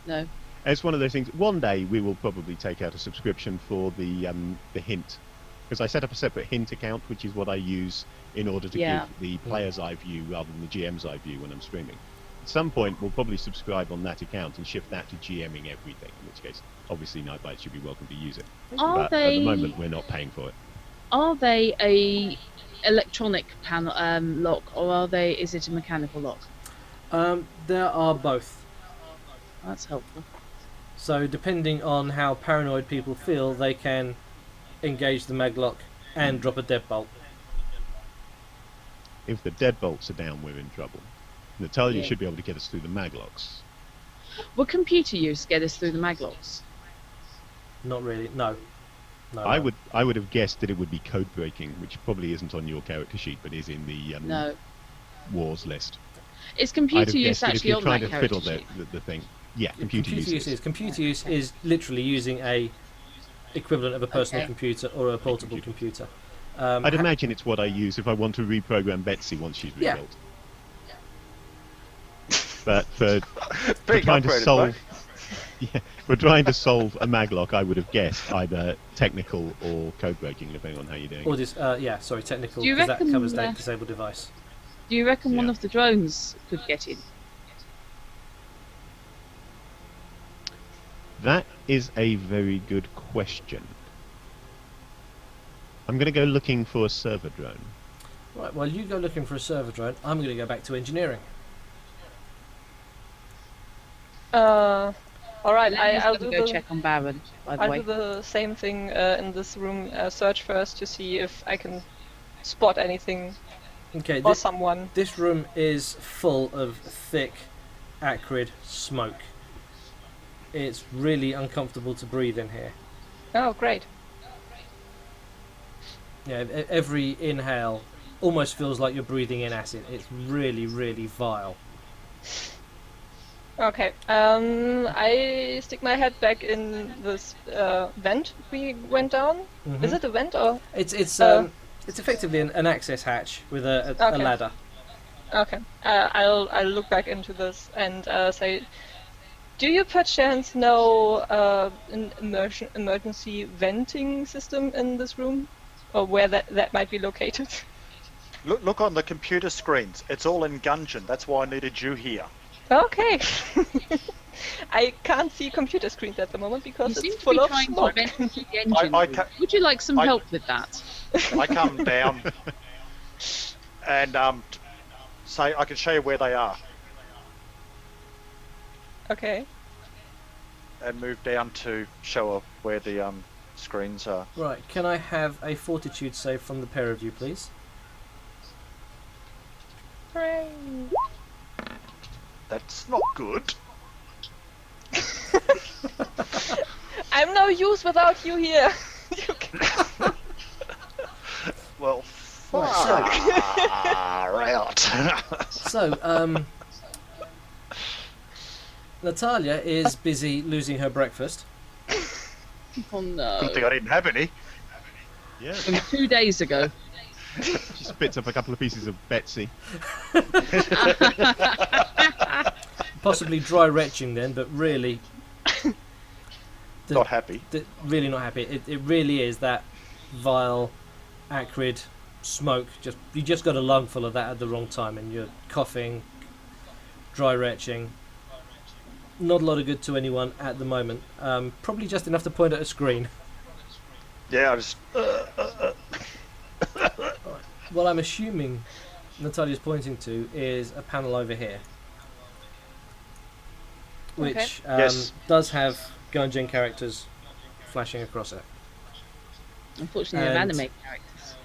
S5: No.
S6: It's one of those things. One day we will probably take out a subscription for the hint, because I set up a separate hint account, which is what I use in order to
S5: Yeah.
S6: give the player's eye view rather than the GM's eye view when I'm streaming. At some point, we'll probably subscribe on that account and shift that to GMing everything. In which case, obviously, Nightlight should be welcome to use it.
S5: Are
S6: But at
S5: they
S6: the moment, we're not paying for it.
S5: are they a electronic panel lock, or is it a mechanical lock?
S1: There are both.
S5: That's helpful.
S1: So depending on how paranoid people feel, they can engage the maglock and drop a deadbolt.
S6: If the deadbolts are down, we're in trouble. Natalia
S5: Yeah.
S6: should be able to get us through the maglocks.
S5: Will computer use get us through the maglocks?
S1: Not really. No. No,
S6: I
S1: no.
S6: would have guessed that it would be code breaking, which probably isn't on your character sheet, but is in the
S5: No.
S6: wars list.
S5: Is
S6: I'd
S5: computer
S6: have
S5: use
S6: guessed that if
S5: actually
S6: you're
S5: on
S6: trying
S5: that
S6: to
S5: character
S6: fiddle
S5: sheet?
S6: the thing, yeah,
S1: Yeah,
S6: computer use is.
S1: Computer use is literally using a equivalent of a personal
S5: Okay.
S1: computer or a portable computer.
S6: I'd imagine it's what I use if I want to reprogram Betsy once she's
S1: Yeah.
S6: rebuilt. But for
S2: Being
S6: trying to
S2: upgraded,
S6: solve, yeah, for trying to solve a maglock, I would have guessed either technical or code breaking, depending on how you're doing.
S1: Or
S6: it.
S1: this, sorry, technical,
S5: Do you
S1: because that
S5: reckon,
S1: covers that disabled device.
S5: Do you reckon one
S6: Yeah.
S5: of the drones could get in?
S6: That is a very good question. I'm going to go looking for a server drone.
S1: Right, while you go looking for a server drone, I'm going to go back to engineering.
S4: All right,
S5: Lenny's
S4: I'll
S5: gonna
S4: do
S5: go
S4: the
S5: check on Baron, by the
S4: I'll
S5: way.
S4: do the same thing in this room. Search first to see if I can spot anything
S1: Okay,
S4: or someone.
S1: this room is full of thick, acrid smoke. It's really uncomfortable to breathe in here.
S4: Oh, great.
S1: Yeah, every inhale almost feels like you're breathing in acid. It's really, really vile.
S4: Okay. I stick my head back in this vent we went down.
S1: Mhm.
S4: Is it a vent or?
S1: It's effectively an access hatch with a
S4: Okay.
S1: ladder.
S4: Okay. I'll look back into this and say, do you perchance know an emergency venting system in this room, or where that might be located?
S2: Look on the computer screens. It's all in Gungeon. That's why I needed you here.
S4: Okay. I can't see computer screens at the moment
S5: You
S4: because
S5: seem
S4: it's
S5: to
S4: full
S5: be
S4: of
S5: trying to
S4: smoke.
S5: vent the engine
S2: I
S5: room.
S2: ca-
S5: Would you like some
S2: I-
S5: help with that?
S2: I come down and say I can show you where they are,
S4: Okay.
S2: and move down to show her where the screens are.
S1: Right, can I have a fortitude save from the pair of you, please?
S4: Hooray.
S2: That's not good.
S4: I'm no use without you here. You can-
S2: Well,
S1: Right,
S2: far out.
S1: So, Natalia is busy losing her breakfast.
S5: Oh no.
S2: Good thing I didn't have any.
S6: Yeah,
S5: From 2 days ago.
S6: she spits up a couple of pieces of Betsy.
S1: Possibly dry retching then, but really,
S2: Not happy.
S1: really not happy. It really is that vile, acrid smoke. You just got a lung full of that at the wrong time, and you're coughing, dry retching. Not a lot of good to anyone at the moment. Probably just enough to point at a screen.
S2: Yeah, I just.
S1: What I'm assuming Natalia's pointing to is a panel over here, which
S2: Yes.
S1: does have Gungeon characters flashing across it.
S5: Unfortunately, they're
S1: And-
S5: anime characters.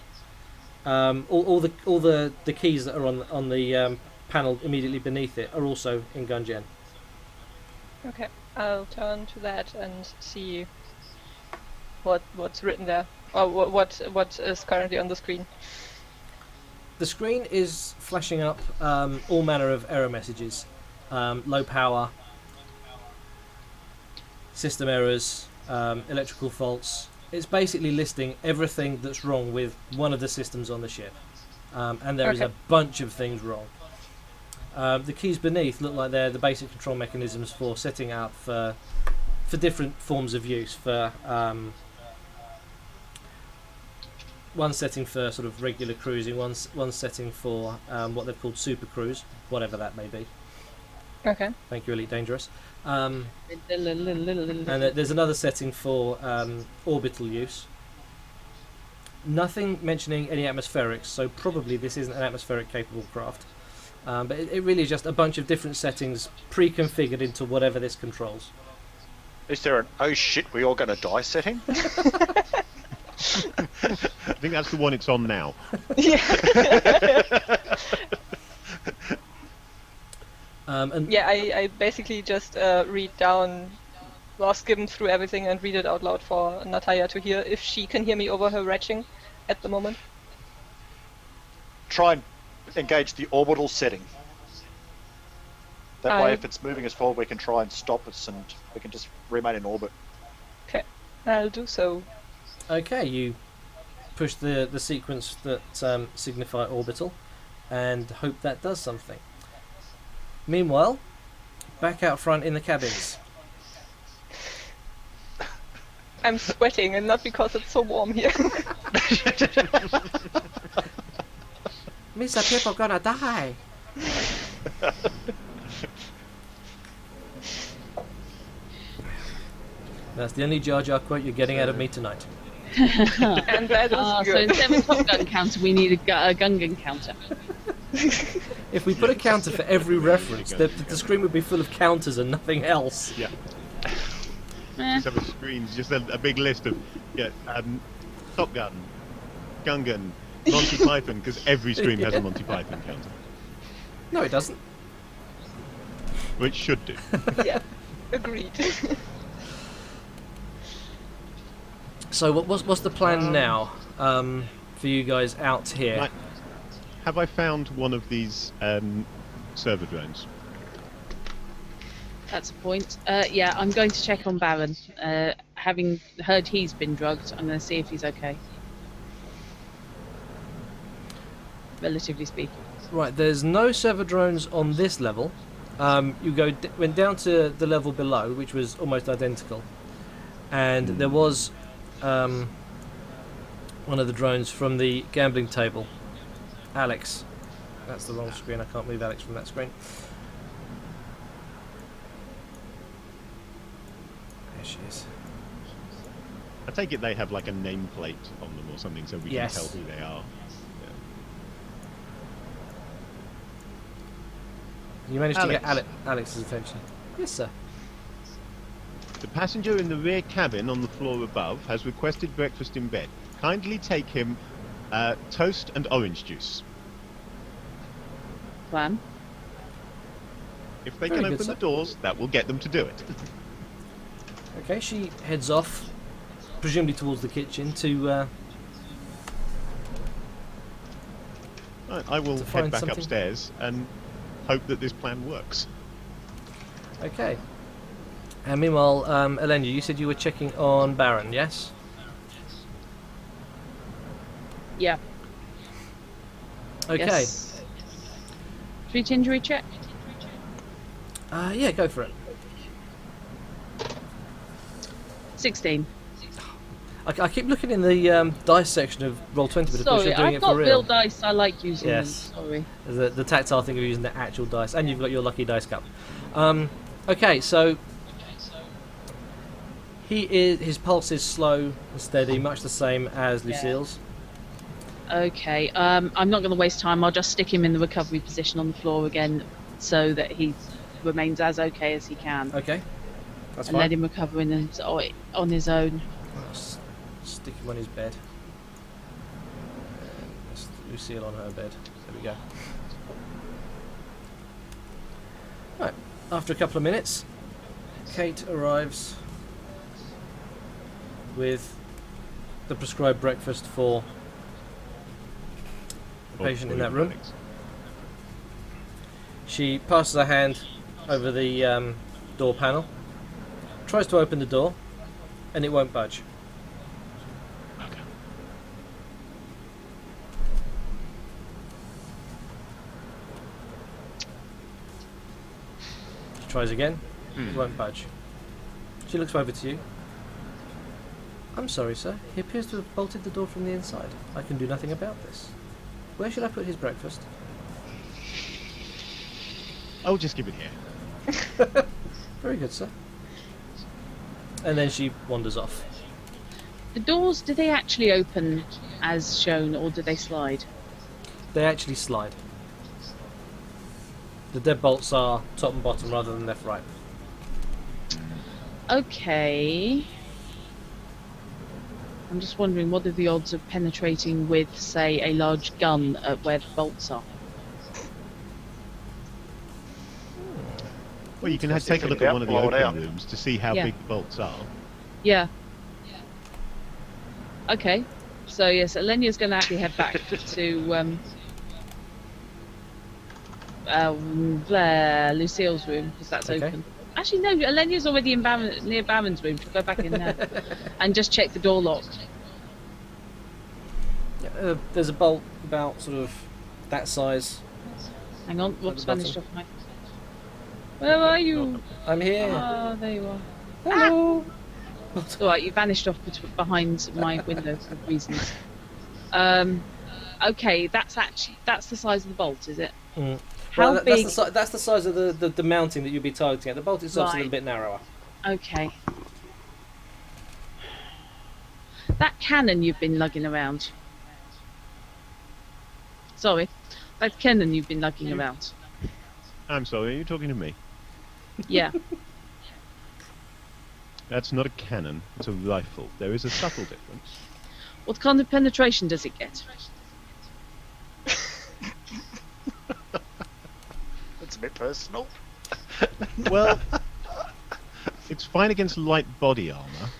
S1: All the keys that are on the panel immediately beneath it are also in Gungeon.
S4: Okay. I'll turn to that and see what's written there, or what is currently on the screen.
S1: The screen is flashing up all manner of error messages, low power, system errors, electrical faults. It's basically listing everything that's wrong with one of the systems on the ship, and there is a
S4: Okay.
S1: bunch of things wrong. The keys beneath look like they're the basic control mechanisms for setting up for different forms of use. For one setting for sort of regular cruising, one setting for what they've called super cruise, whatever that may be.
S4: Okay.
S1: Thank you, Elite Dangerous. And
S5: And
S1: there's another setting for orbital use. Nothing mentioning any atmospherics, so probably this isn't an atmospheric capable craft. But it really is just a bunch of different settings pre-configured into whatever this controls.
S2: Is there an oh shit, we all gonna die setting?
S6: I think that's the one it's on now.
S1: And
S4: Yeah, I basically just read down I'll skim through everything and read it out loud for Natalia to hear if she can hear me over her retching at the moment.
S2: Try and engage the orbital setting. That way,
S4: I-
S2: if it's moving us forward, we can try and stop us, and we can just remain in orbit.
S4: Okay, I'll do so.
S1: Okay, you push the sequence that signify orbital, and hope that does something. Meanwhile, back out front in the cabins.
S4: I'm sweating, and not because it's so warm here.
S1: Mr. People gonna die. That's the only Jar Jar quote you're getting out of me tonight.
S4: And that is
S5: So
S4: good.
S5: instead of a Top Gun counter, we need a Gungan counter.
S1: If we put a counter for every reference, the screen would be full of counters and nothing else.
S6: Yeah.
S5: Eh,
S6: Just have a screen, just a big list of Top Gun, Gungan, Monty Python, because every stream has a Monty Python counter,
S1: No, it doesn't.
S6: which should do.
S4: Yeah, agreed.
S1: So what's the plan now for you guys out here?
S6: Right. Have I found one of these server drones?
S5: that's a point. Yeah, I'm going to check on Baron. Having heard he's been drugged, I'm going to see if he's okay. Relatively speaking.
S1: Right, there's no server drones on this level. You went down to the level below, which was almost identical, and there was one of the drones from the gambling table. Alex. That's the wrong screen. I can't move Alex from that screen. There she is.
S6: I take it they have like a nameplate on them or something, so we
S1: Yes.
S6: can tell who they are.
S1: You managed to get
S6: Alex.
S1: Alex's attention. Yes, sir.
S6: The passenger in the rear cabin on the floor above has requested breakfast in bed. Kindly take him toast and orange juice.
S5: Plan.
S6: If they
S1: Very
S6: can
S1: good,
S6: open
S1: sir.
S6: the doors, that will get them to do it.
S1: Okay, she heads off, presumably towards the kitchen, to
S6: Right, I will
S1: To
S6: head
S1: find
S6: back
S1: something.
S6: upstairs and hope that this plan works.
S1: Okay. And meanwhile, Elenia, you said you were checking on Baron, yes?
S5: Yeah.
S1: Okay.
S5: Yes. Street injury check.
S1: Yeah, go for it.
S5: 16.
S1: I keep looking in the dice section of Roll20, but of course
S5: Sorry,
S1: you're doing
S5: I've
S1: it
S5: got
S1: for real.
S5: real dice. I like using
S1: Yes.
S5: them. Sorry.
S1: The tactile thing of using the actual dice, and you've got your lucky dice cup. Okay, so his pulse is slow and steady, much the same as
S5: Yeah.
S1: Lucille's.
S5: Okay. I'm not going to waste time. I'll just stick him in the recovery position on the floor again, so that he remains as okay as he can,
S1: Okay, that's
S5: and
S1: fine.
S5: let him recover on his own.
S1: I'll stick him on his bed. And let's Lucille on her bed. There we go. Right, after a couple of minutes, Kate arrives with the prescribed breakfast for the patient in that room. She passes her hand over the door panel, tries to open the door, and it won't budge. She tries again, it won't budge. She looks over to you. I'm sorry, sir. He appears to have bolted the door from the inside. I can do nothing about this. Where should I put his breakfast?
S6: I'll just give it here.
S1: Very good, sir. And then she wanders off.
S5: The doors, do they actually open as shown, or do they slide?
S1: They actually slide. The deadbolts are top and bottom rather than left right.
S5: Okay. I'm just wondering, what are the odds of penetrating with, say, a large gun at where the bolts are?
S6: Well, you can
S2: Interesting.
S6: take a look
S2: Figure
S6: at
S2: it
S6: one of
S2: out,
S6: the
S2: blow it
S6: open
S2: out.
S6: rooms to see how
S5: Yeah.
S6: big the bolts are.
S5: Yeah. Okay. So yes, Alenia's going to actually head back to Lucille's room because that's
S1: Okay.
S5: open. Actually, no. Alenia's already in near Baron's room. She'll go back in there and just check the door lock.
S1: There's a bolt about sort of that size.
S5: Hang on, Rob's
S1: the bottom.
S5: vanished off my. Where are you?
S1: I'm here.
S5: Ah, there you are.
S1: Hello.
S5: It's all right, you vanished off behind my window for reasons. Okay, that's the size of the bolt, is it?
S1: Mm.
S5: How
S1: Well,
S5: big?
S1: That's the size of the mounting that you'll be targeting at. The bolt itself's a
S5: Right.
S1: little bit narrower.
S5: Okay. That cannon you've been lugging around. Sorry, that cannon you've been lugging around.
S6: I'm sorry, are you talking to me?
S5: Yeah.
S6: That's not a cannon, it's a rifle. There is a subtle difference.
S5: What kind of penetration does it get?
S2: That's a bit personal.
S6: Well, it's fine against light body armor.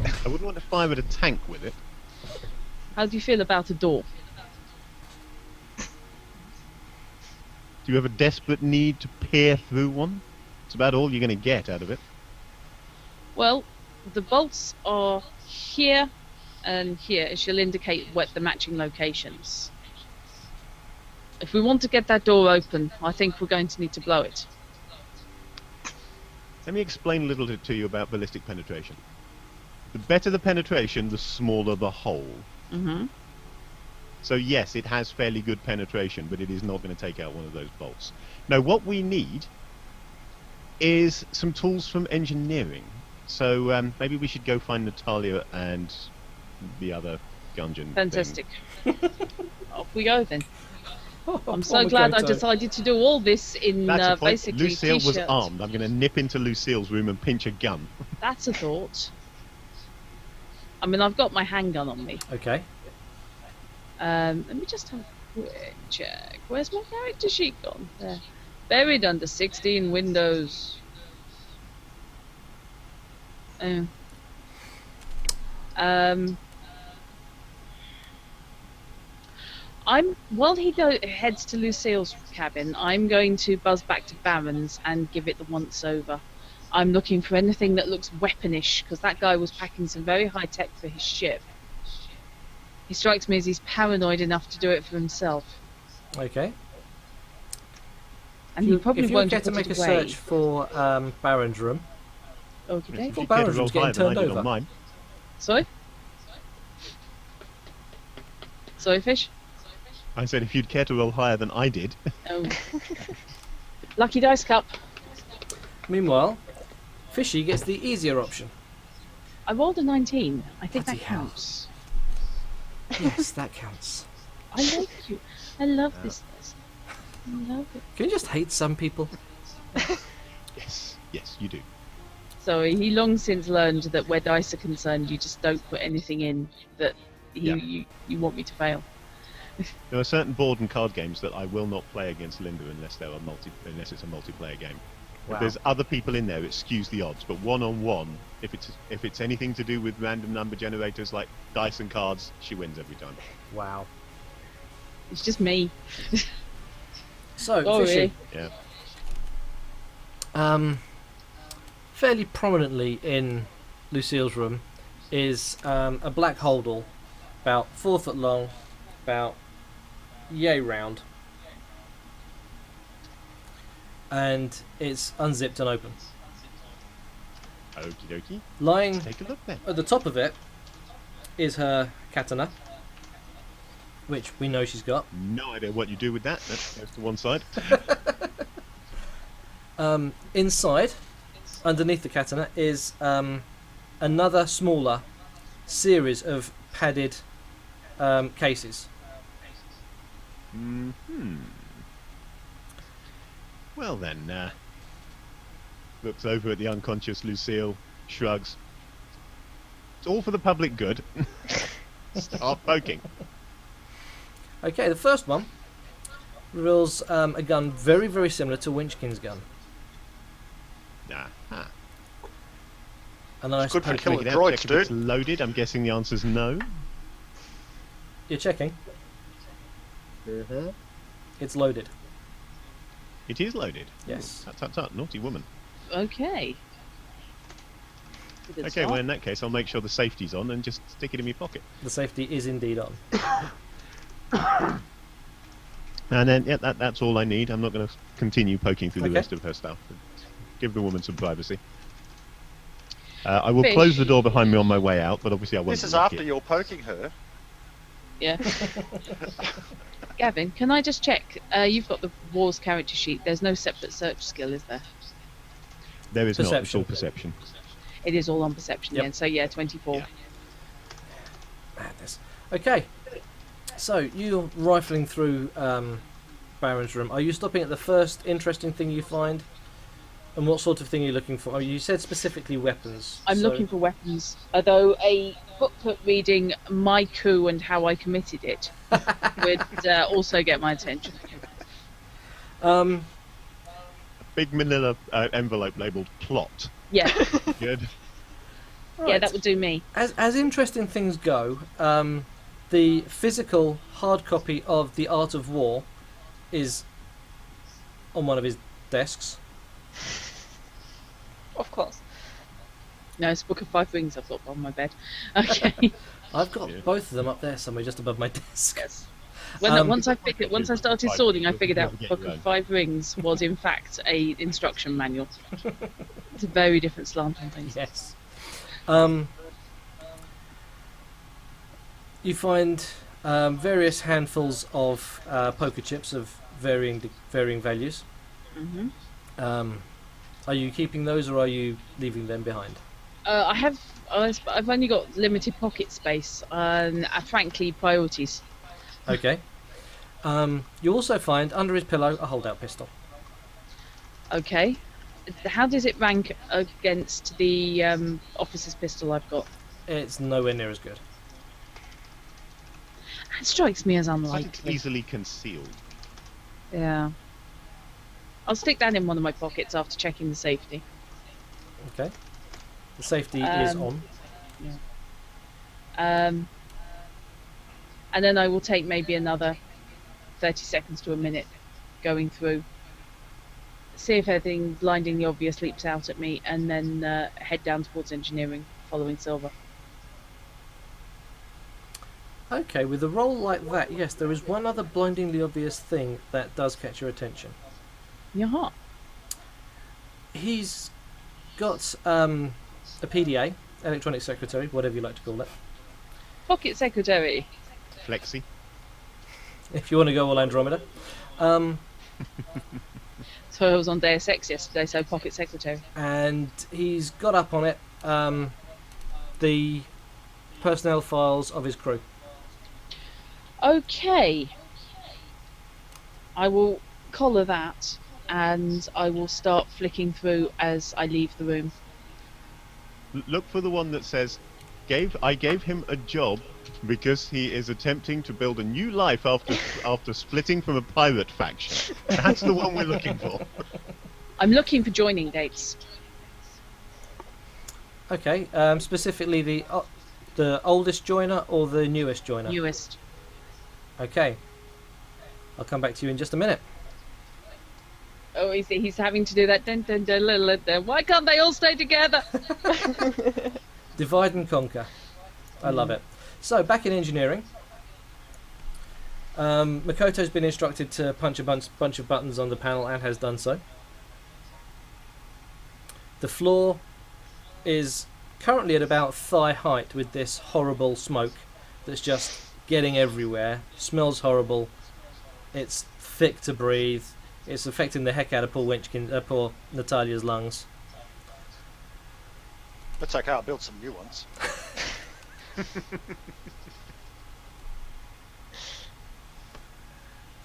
S6: I wouldn't want to fire at a tank with it.
S5: How do you feel about a door?
S6: Do you have a desperate need to peer through one? It's about all you're going to get out of it.
S5: Well, the bolts are here and here. It shall indicate what the matching locations. If we want to get that door open, I think we're going to need to blow it.
S6: Let me explain a little to you about ballistic penetration. The better the penetration, the smaller the hole.
S5: Mm-hmm.
S6: So yes, it has fairly good penetration, but it is not going to take out one of those bolts. Now, what we need is some tools from engineering. So maybe we should go find Natalia and the other Gungeon.
S5: Fantastic. Off we go then. I'm
S1: On
S5: so
S1: we
S5: glad
S1: go,
S5: I
S1: Toe.
S5: decided to do all this in
S6: That's the point.
S5: basically
S6: Lucille was
S5: t-shirt.
S6: armed. I'm going to nip into Lucille's room and pinch a gun.
S5: That's a thought. I mean, I've got my handgun on me.
S1: Okay.
S5: Let me just have a quick check. Where's my character sheet gone? There. Buried under 16 windows. Oh. While he heads to Lucille's cabin, I'm going to buzz back to Baron's and give it the once over. I'm looking for anything that looks weaponish, because that guy was packing some very high tech for his ship. He strikes me as he's paranoid enough to do it for himself.
S1: Okay.
S5: And he probably
S1: if you
S5: won't
S1: get to
S5: put
S1: make a
S5: it away.
S1: search for Baron's room.
S5: Okay.
S6: If you
S1: Baron's
S6: care to roll
S1: room's getting
S6: higher than I
S1: turned
S6: did
S1: over.
S6: on mine.
S5: Sorry? Sorry, Fish?
S6: I said if you'd care to roll higher than I did.
S5: Oh. Lucky dice cup.
S1: Meanwhile, Fishy gets the easier option.
S5: I rolled a 19. I think
S1: Bloody
S5: that
S1: hell.
S5: counts.
S1: Yes, that counts.
S5: I like you. I love this. I love it.
S1: Can you just hate some people?
S6: Yes, you do.
S5: Sorry, he long since learned that where dice are concerned, you just don't put anything in that you want me to fail.
S6: There are certain board and card games that I will not play against Linda unless it's a multiplayer game.
S1: Wow.
S6: If there's other people in there, it skews the odds. But one-on-one, if it's anything to do with random number generators like dice and cards, she wins every time.
S1: Wow.
S5: It's just me.
S1: So,
S5: Sorry.
S1: Fishy,
S6: Yeah.
S1: fairly prominently in Lucille's room is a black holdall, about 4 foot long, about yay round, and it's unzipped and open.
S6: Okie dokie.
S1: Lying
S6: Take a look then.
S1: at the top of it is her katana, which we know she's got.
S6: No idea what you do with that. That goes to one side.
S1: Inside, underneath the katana, is another smaller series of padded cases.
S6: Well then, looks over at the unconscious Lucille, shrugs. It's all for the public good. Start poking.
S1: Okay, the first one reveals a gun very, very similar to Winchkin's gun.
S6: Aha.
S1: A nice
S2: good for
S1: poke.
S2: killing
S6: Check it out,
S2: droids,
S6: check if it's
S2: dude.
S6: loaded. I'm guessing the answer's no.
S1: You're checking.
S2: Mm-hmm.
S1: It's loaded.
S6: It is loaded.
S1: Yes.
S6: Tut tut tut, naughty woman.
S5: Okay. Good
S6: Okay,
S5: start.
S6: well in that case I'll make sure the safety's on and just stick it in my pocket.
S1: The safety is indeed on.
S6: And then, yeah, that's all I need. I'm not going to continue poking through the
S1: Okay.
S6: rest of her stuff. Give the woman some privacy. I will
S5: Fish.
S6: close the door behind me on my way out, but obviously I won't
S2: This is
S6: lock
S2: after
S6: it.
S2: you're poking her.
S5: Yeah. Gavin, can I just check? You've got the Wars character sheet. There's no separate search skill, is there?
S6: There is not. It's
S1: Perception.
S6: all perception.
S5: It is all on perception,
S1: Yep.
S5: yeah. So yeah, 24.
S6: Yeah.
S1: Madness. Okay. So you're rifling through Baron's room. Are you stopping at the first interesting thing you find? And what sort of thing are you looking for? Oh, you said specifically weapons.
S5: I'm
S1: so-
S5: looking for weapons. Although a booklet reading My Coup and How I Committed It would also get my attention.
S6: Big manila envelope labelled plot.
S5: Yeah,
S6: Good.
S5: yeah,
S1: Right.
S5: that would do me.
S1: As interesting things go, the physical hard copy of The Art of War is on one of his desks.
S4: Of course.
S5: No, it's Book of Five Rings I've got on my bed. Okay.
S1: I've got
S6: Yeah.
S1: both of them up there somewhere, just above my desk.
S5: Yes. When,
S1: Um,
S5: once I started sorting, I figured out
S6: Get
S5: Book
S6: your own.
S5: of Five Rings was in fact a instruction manual. It's a very different slant on things.
S1: Yes. You find various handfuls of poker chips of varying values.
S5: hmm
S1: Are you keeping those, or are you leaving them behind?
S5: I've only got limited pocket space and frankly priorities.
S1: Okay. You also find under his pillow a holdout pistol.
S5: Okay. How does it rank against the officer's pistol I've got?
S1: It's nowhere near as good.
S5: That strikes me as
S6: But it's
S5: unlikely.
S6: easily concealed.
S5: Yeah. I'll stick that in one of my pockets after checking the safety.
S1: Okay. The safety is
S5: Um,
S1: on.
S5: And then I will take maybe another 30 seconds to a minute going through, see if anything blindingly obvious leaps out at me, and then head down towards engineering, following Silver.
S1: Okay, with a roll like that, yes, there is one other blindingly obvious thing that does catch your attention.
S5: Yaha.
S1: He's got a PDA, electronic secretary, whatever you like to call it.
S5: Pocket secretary.
S6: Flexi.
S1: If you want to go all Andromeda.
S5: So I was on Deus Ex yesterday, so pocket secretary.
S1: And he's got up on it the personnel files of his crew.
S5: Okay. I will collar that, and I will start flicking through as I leave the room.
S6: Look for the one that says, I gave him a job because he is attempting to build a new life after splitting from a pirate faction. That's the one we're looking for.
S5: I'm looking for joining dates.
S1: Okay, specifically the oldest joiner or the newest joiner?
S5: Newest.
S1: Okay. I'll come back to you in just a minute.
S5: Oh, he's having to do that. Dun, dun, dun, dun, dun, dun. Why can't they all stay together?
S1: Divide and conquer. I love it. So, back in engineering. Makoto's been instructed to punch a bunch of buttons on the panel and has done so. The floor is currently at about thigh height with this horrible smoke that's just getting everywhere. Smells horrible. It's thick to breathe. It's affecting the heck out of poor Natalia's lungs.
S2: That's okay, I'll build some new ones.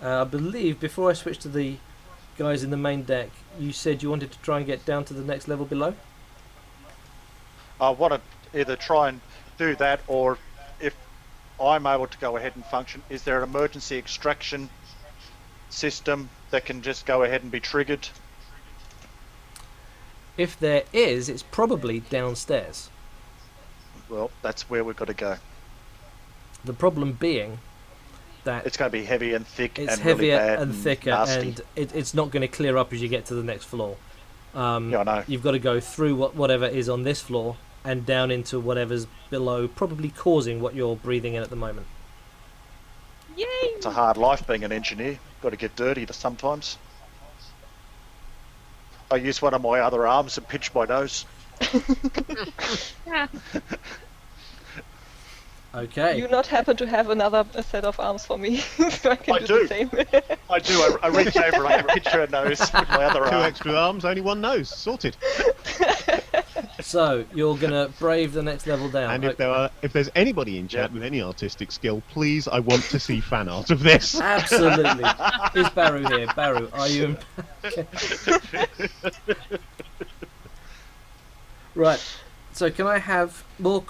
S1: I believe before I switch to the guys in the main deck, you said you wanted to try and get down to the next level below?
S2: I want to either try and do that, or if I'm able to go ahead and function, is there an emergency extraction system that can just go ahead and be triggered?
S1: If there is, it's probably downstairs.
S2: Well, that's where we've got to go.
S1: The problem being that
S2: It's going to be heavy and thick
S1: it's
S2: and really
S1: heavier
S2: bad
S1: and thicker,
S2: nasty.
S1: and it's not going to clear up as you get to the next floor.
S2: Yeah, I know.
S1: You've got to go through whatever is on this floor and down into whatever's below, probably causing what you're breathing in at the moment.
S4: Yay!
S2: It's a hard life being an engineer. Got to get dirty sometimes. I use one of my other arms and pinch my nose.
S5: Yeah.
S1: Okay.
S4: You not happen to have another set of arms for me? So I can
S2: I
S4: do
S2: do.
S4: the same.
S2: I do. I reach over and I pinch her nose with my other
S6: 2
S2: arm.
S6: extra arms, only one nose. Sorted.
S1: So you're gonna brave the next level down.
S6: And if there's anybody in chat with any artistic skill, please, I want to see fan art of this.
S1: Absolutely. Is Baru here? Baru, are you? Right. So can I have more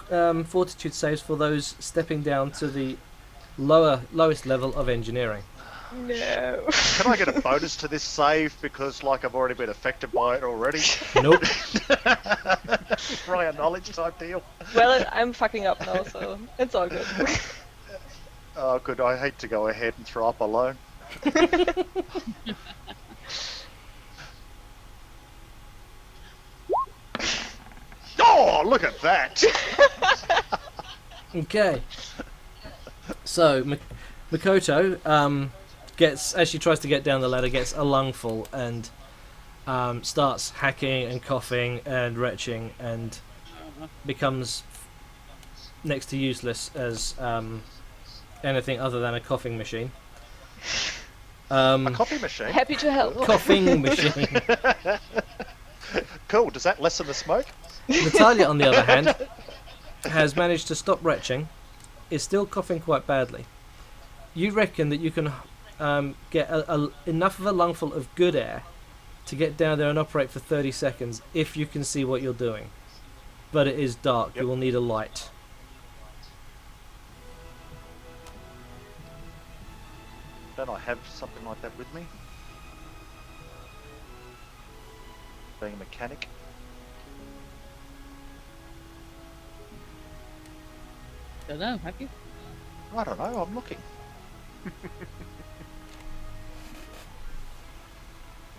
S1: fortitude saves for those stepping down to the lowest level of engineering?
S4: No.
S2: Can I get a bonus to this save because, like, I've already been affected by it already?
S1: Nope.
S2: Prior knowledge type deal.
S4: Well, I'm fucking up now, so it's all good.
S2: Oh, good. I hate to go ahead and throw up alone. Oh, look at that!
S1: Okay. So Makoto gets, as she tries to get down the ladder, gets a lungful and starts hacking and coughing and retching and becomes next to useless as anything other than a coughing machine.
S2: A coffee machine?
S4: Happy to help.
S1: Coughing machine.
S2: Cool. Does that lessen the smoke?
S1: Natalia, on the other hand, has managed to stop retching, is still coughing quite badly. You reckon that you can get enough of a lungful of good air to get down there and operate for 30 seconds if you can see what you're doing. But it is dark, you will need a light.
S2: Don't I have something like that with me? Being a mechanic.
S5: Don't know, have you?
S2: I don't know, I'm looking.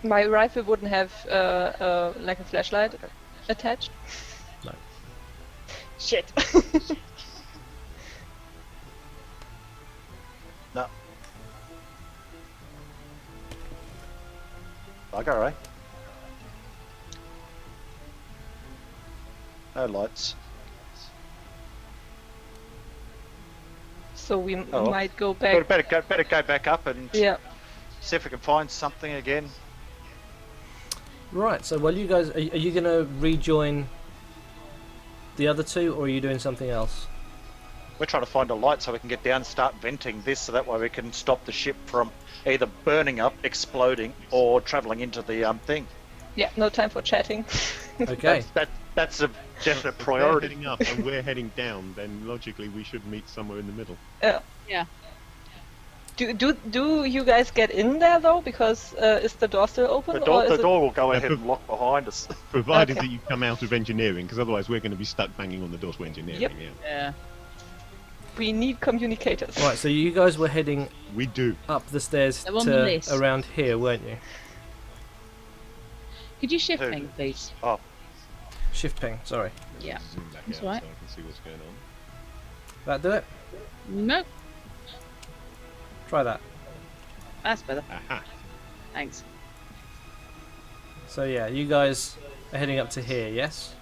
S4: My rifle wouldn't have like a flashlight attached.
S1: No.
S4: Shit.
S2: No. Bugger, eh? No lights.
S4: So we
S2: Oh.
S4: might go back.
S2: Better go back up and
S4: Yeah.
S2: see if we can find something again.
S1: Right, so while you guys, are you going to rejoin the other two, or are you doing something else?
S2: We're trying to find a light so we can get down and start venting this, so that way we can stop the ship from either burning up, exploding, or travelling into the thing.
S4: Yeah. No time for chatting.
S1: Okay.
S2: That's a definite
S6: If they're
S2: priority.
S6: heading up and we're heading down, then logically we should meet somewhere in the middle.
S4: Yeah.
S5: Yeah.
S4: Do you guys get in there though? Because is the door still open? or is
S2: The
S4: it...
S2: door will go
S6: Yeah,
S2: ahead and lock behind us.
S6: Provided
S4: Okay.
S6: that you come out of engineering, because otherwise we're going to be stuck banging on the door to engineering.
S4: Yep.
S6: Yeah.
S5: Yeah.
S4: We need communicators.
S1: Right, so you guys were heading
S6: We do.
S1: up the stairs
S5: They're on the
S1: to
S5: list.
S1: around here, weren't you?
S5: Could you shift
S2: Who?
S5: ping, please?
S2: Oh,
S1: Shift ping, sorry.
S5: Yeah.
S6: Zoom back
S5: That's
S6: out
S5: right.
S6: so I can see what's going on.
S1: That do it?
S5: No,
S1: Try that.
S5: that's better.
S6: Aha.
S5: Thanks.
S1: So yeah, you guys are heading up to here, yes?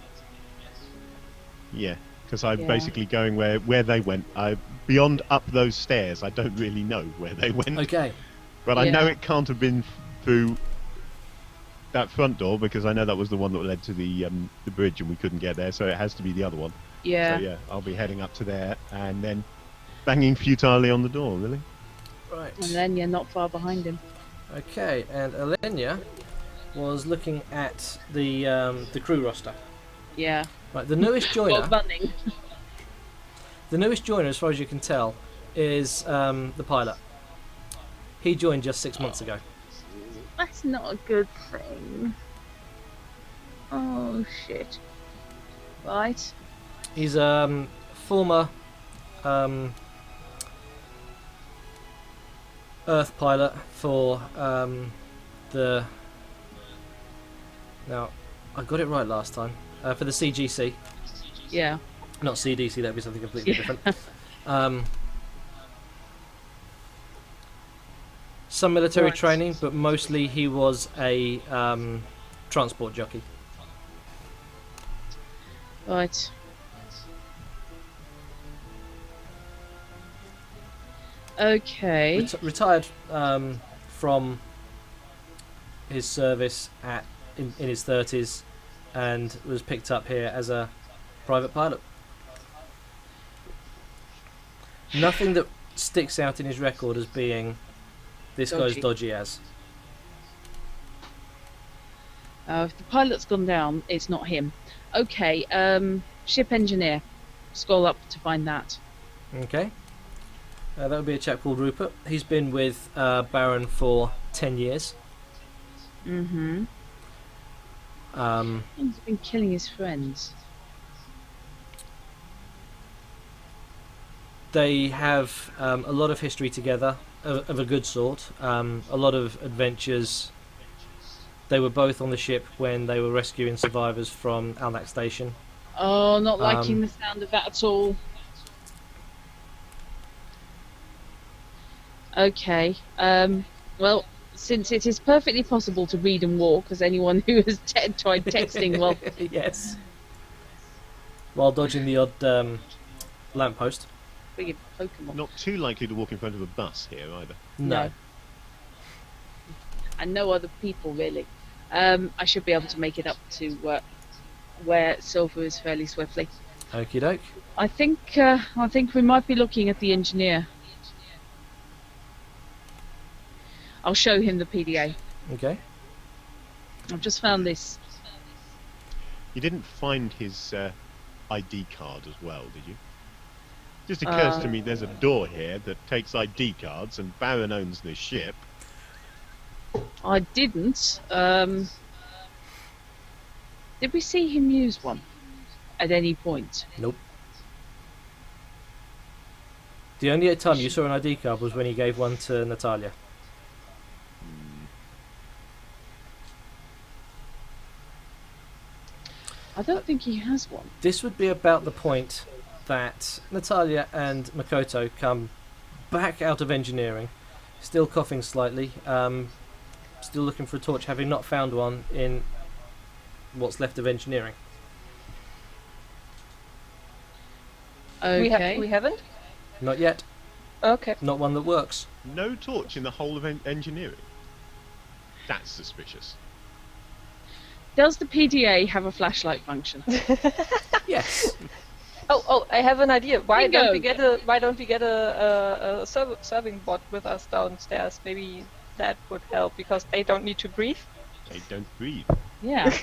S6: Yeah, because I'm
S5: Yeah.
S6: basically going where they went. Beyond up those stairs, I don't really know where they went.
S1: Okay.
S6: But I know
S5: Yeah.
S6: it can't have been through that front door, because I know that was the one that led to the bridge and we couldn't get there, so it has to be the other one.
S5: Yeah.
S6: So yeah, I'll be heading up to there and then banging futilely on the door, really.
S1: Right.
S5: And then you're not far behind him.
S1: Okay, and Alenia was looking at the crew roster.
S5: Yeah.
S1: Right, the newest joiner,
S5: Well, running.
S1: the newest joiner, as far as you can tell, is the pilot. He joined just 6 months ago.
S5: That's not a good thing. Oh shit. Right.
S1: He's former Earth pilot for the. Now, I got it right last time. For the CGC,
S5: Yeah.
S1: not CDC. That'd be something completely
S5: Yeah.
S1: different. Some military
S5: Right.
S1: training, but mostly he was a transport jockey.
S5: Right. Okay.
S1: Retired from his service in his 30s, and was picked up here as a private pilot. Nothing that sticks out in his record as being this guy's
S5: Dodgy.
S1: dodgy as.
S5: If the pilot's gone down, it's not him. Okay. Ship engineer. Scroll up to find that.
S1: Okay. That would be a chap called Rupert. He's been with Baron for 10 years.
S5: Mm-hmm. He's been killing his friends.
S1: They have a lot of history together, of a good sort. A lot of adventures. They were both on the ship when they were rescuing survivors from Alnak Station.
S5: Oh, not liking the sound of that at all. Okay. Well, since it is perfectly possible to read and walk, as anyone who has tried texting, well,
S1: Yes. While dodging the odd lamppost.
S5: friggin' Pokemon.
S6: Not too likely to walk in front of a bus here either.
S1: No.
S5: And no other people really. I should be able to make it up to where Silver is fairly swiftly.
S1: Okie doke.
S5: I think we might be looking at the engineer. I'll show him the PDA.
S1: Okay.
S5: I've just found this.
S6: You didn't find his ID card as well, did you? Just occurs to me there's a door here that takes ID cards, and Baron owns this ship.
S5: I didn't. Did we see him use one at any point?
S1: Nope. The only time you saw an ID card was when he gave one to Natalia.
S5: I don't think he has one.
S1: This would be about the point that Natalia and Makoto come back out of engineering, still coughing slightly, still looking for a torch, having not found one in what's left of engineering.
S5: Okay.
S4: We haven't?
S1: Not yet.
S4: Okay.
S1: Not one that works.
S6: No torch in the whole of engineering. That's suspicious.
S5: Does the PDA have a flashlight function?
S1: Yes.
S4: Oh, I have an idea. Why
S5: Bingo.
S4: don't we get a serving bot with us downstairs? Maybe that would help because they don't need to breathe.
S6: They don't breathe.
S5: Yeah.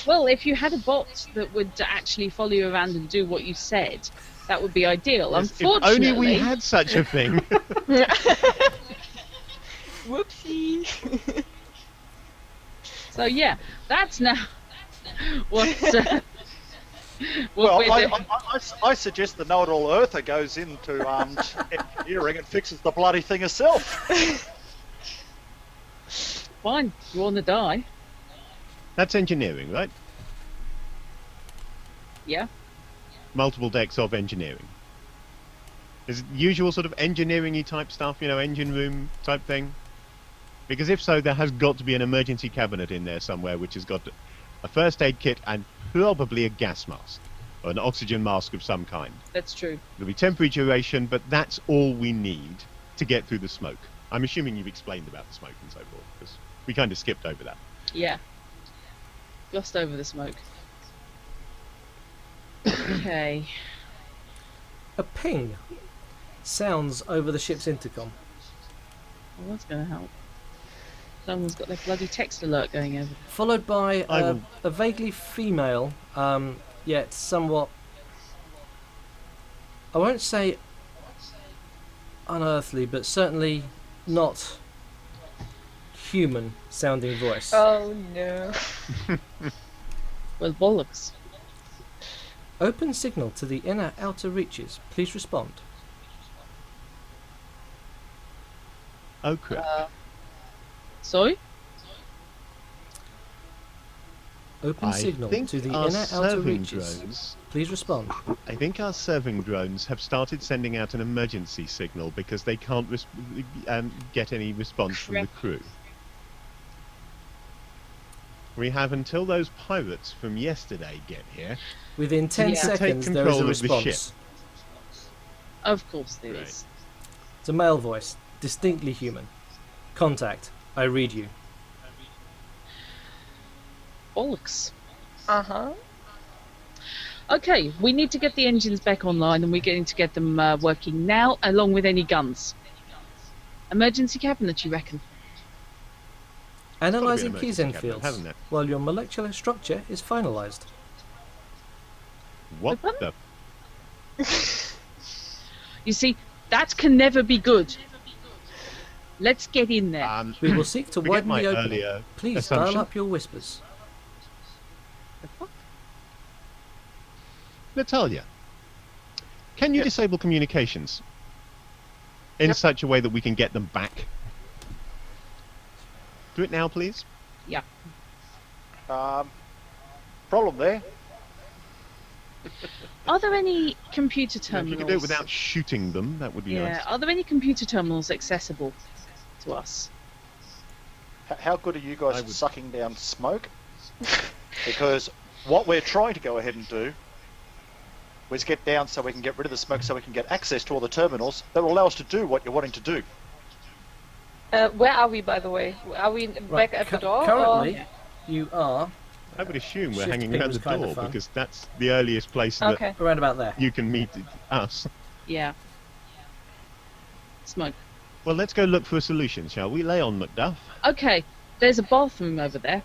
S5: Well, if you had a bot that would actually follow you around and do what you said, that would be ideal.
S6: Yes, if
S5: Unfortunately,
S6: only we had such a thing.
S4: Whoopsie.
S5: so yeah, that's now what.
S2: Well,
S5: we're doing.
S2: I suggest the know-it-all Earther goes into engineering and fixes the bloody thing herself.
S5: Fine, you want to die?
S6: That's engineering, right?
S5: Yeah.
S6: Multiple decks of engineering. Is it usual sort of engineering-y type stuff, you know, engine room type thing? Because if so, there has got to be an emergency cabinet in there somewhere which has got a first aid kit and probably a gas mask. Or an oxygen mask of some kind.
S5: That's true.
S6: It'll be temporary duration, but that's all we need to get through the smoke. I'm assuming you've explained about the smoke and so forth, because we kind of skipped over that.
S5: Yeah. Glossed over the smoke. Okay.
S1: A ping sounds over the ship's intercom.
S5: Well, that's going to help. Someone's got their bloody text alert going over.
S1: Followed by
S6: I will-
S1: a vaguely female, yet somewhat, I won't say unearthly, but certainly not human sounding voice.
S4: Oh no.
S5: Well, bollocks.
S1: Open signal to the inner outer reaches. Please respond.
S6: Oh crap.
S5: Sorry?
S1: Open
S6: I
S1: signal
S6: think
S1: to the
S6: our
S1: inner outer
S6: serving
S1: reaches.
S6: drones.
S1: Please respond.
S6: I think our serving drones have started sending out an emergency signal because they can't get any response from the crew. We have until those pirates from yesterday get here.
S1: Within 10
S5: Yeah.
S1: seconds,
S6: Take
S1: there is a
S6: control of the
S1: response.
S6: ship.
S5: Of course there
S6: Right.
S5: is.
S1: It's a male voice, distinctly human. Contact. I read you.
S5: Bollocks.
S4: Uh-huh.
S5: Okay, we need to get the engines back online and we're going to get them working now, along with any guns. Emergency cabinet, you reckon?
S1: Analyzing
S6: emergency
S1: Keyzen
S6: cabinet,
S1: fields
S6: hasn't it?
S1: while your molecular structure is finalized.
S6: What
S5: Open?
S6: the?
S5: You see, that can never be good. Let's get in there.
S1: We will seek to
S6: Forget
S1: widen
S6: my
S1: the opening.
S6: earlier
S1: Please dial
S6: assumption.
S1: up your whispers.
S5: The fuck?
S6: Natalia, can you
S2: Yes.
S6: disable communications in
S2: Yep.
S6: such a way that we can get them back? Do it now, please.
S5: Yeah.
S2: Problem there.
S5: Are there any computer
S6: If
S5: terminals?
S6: you could do it without shooting them, that would be
S5: Yeah.
S6: nice.
S5: Are there any computer terminals accessible to us?
S2: How good are you guys
S6: I
S2: at
S6: would-
S2: sucking down smoke? Because what we're trying to go ahead and do is get down so we can get rid of the smoke so we can get access to all the terminals that will allow us to do what you're wanting to do.
S4: Where are we, by the way? Are we
S1: Right,
S4: back at the door?
S1: Currently,
S4: or?
S1: you are
S6: I would assume we're
S1: Shift
S6: hanging
S1: ping
S6: around
S1: was
S6: the
S1: kinda
S6: door
S1: fun.
S6: because that's the earliest place that
S4: Okay.
S1: around about there.
S6: you can meet us.
S5: Yeah. Smoke.
S6: Well, let's go look for a solution, shall we? Lay on, Macduff.
S5: Okay, there's a bathroom over there.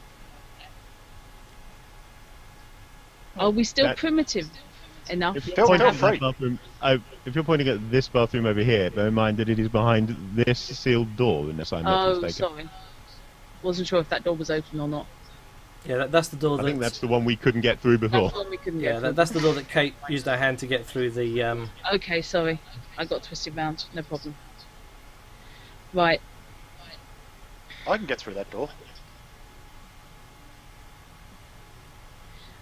S5: Are we still
S6: That-
S5: primitive enough?
S6: If you're,
S2: Feel
S6: pointing at
S2: free.
S6: that bathroom, if you're pointing at this bathroom over here, bear in mind that it is behind this sealed door, unless I'm not
S5: Oh,
S6: mistaken.
S5: sorry. Wasn't sure if that door was open or not.
S1: Yeah, that's the door
S6: I
S1: that.
S6: think that's the one we couldn't get through before.
S5: That's one we couldn't
S1: Yeah,
S5: get through.
S1: that's the door that Kate used her hand to get through the.
S5: Okay, sorry. I got twisted round. No problem. Right.
S2: I can get through that door.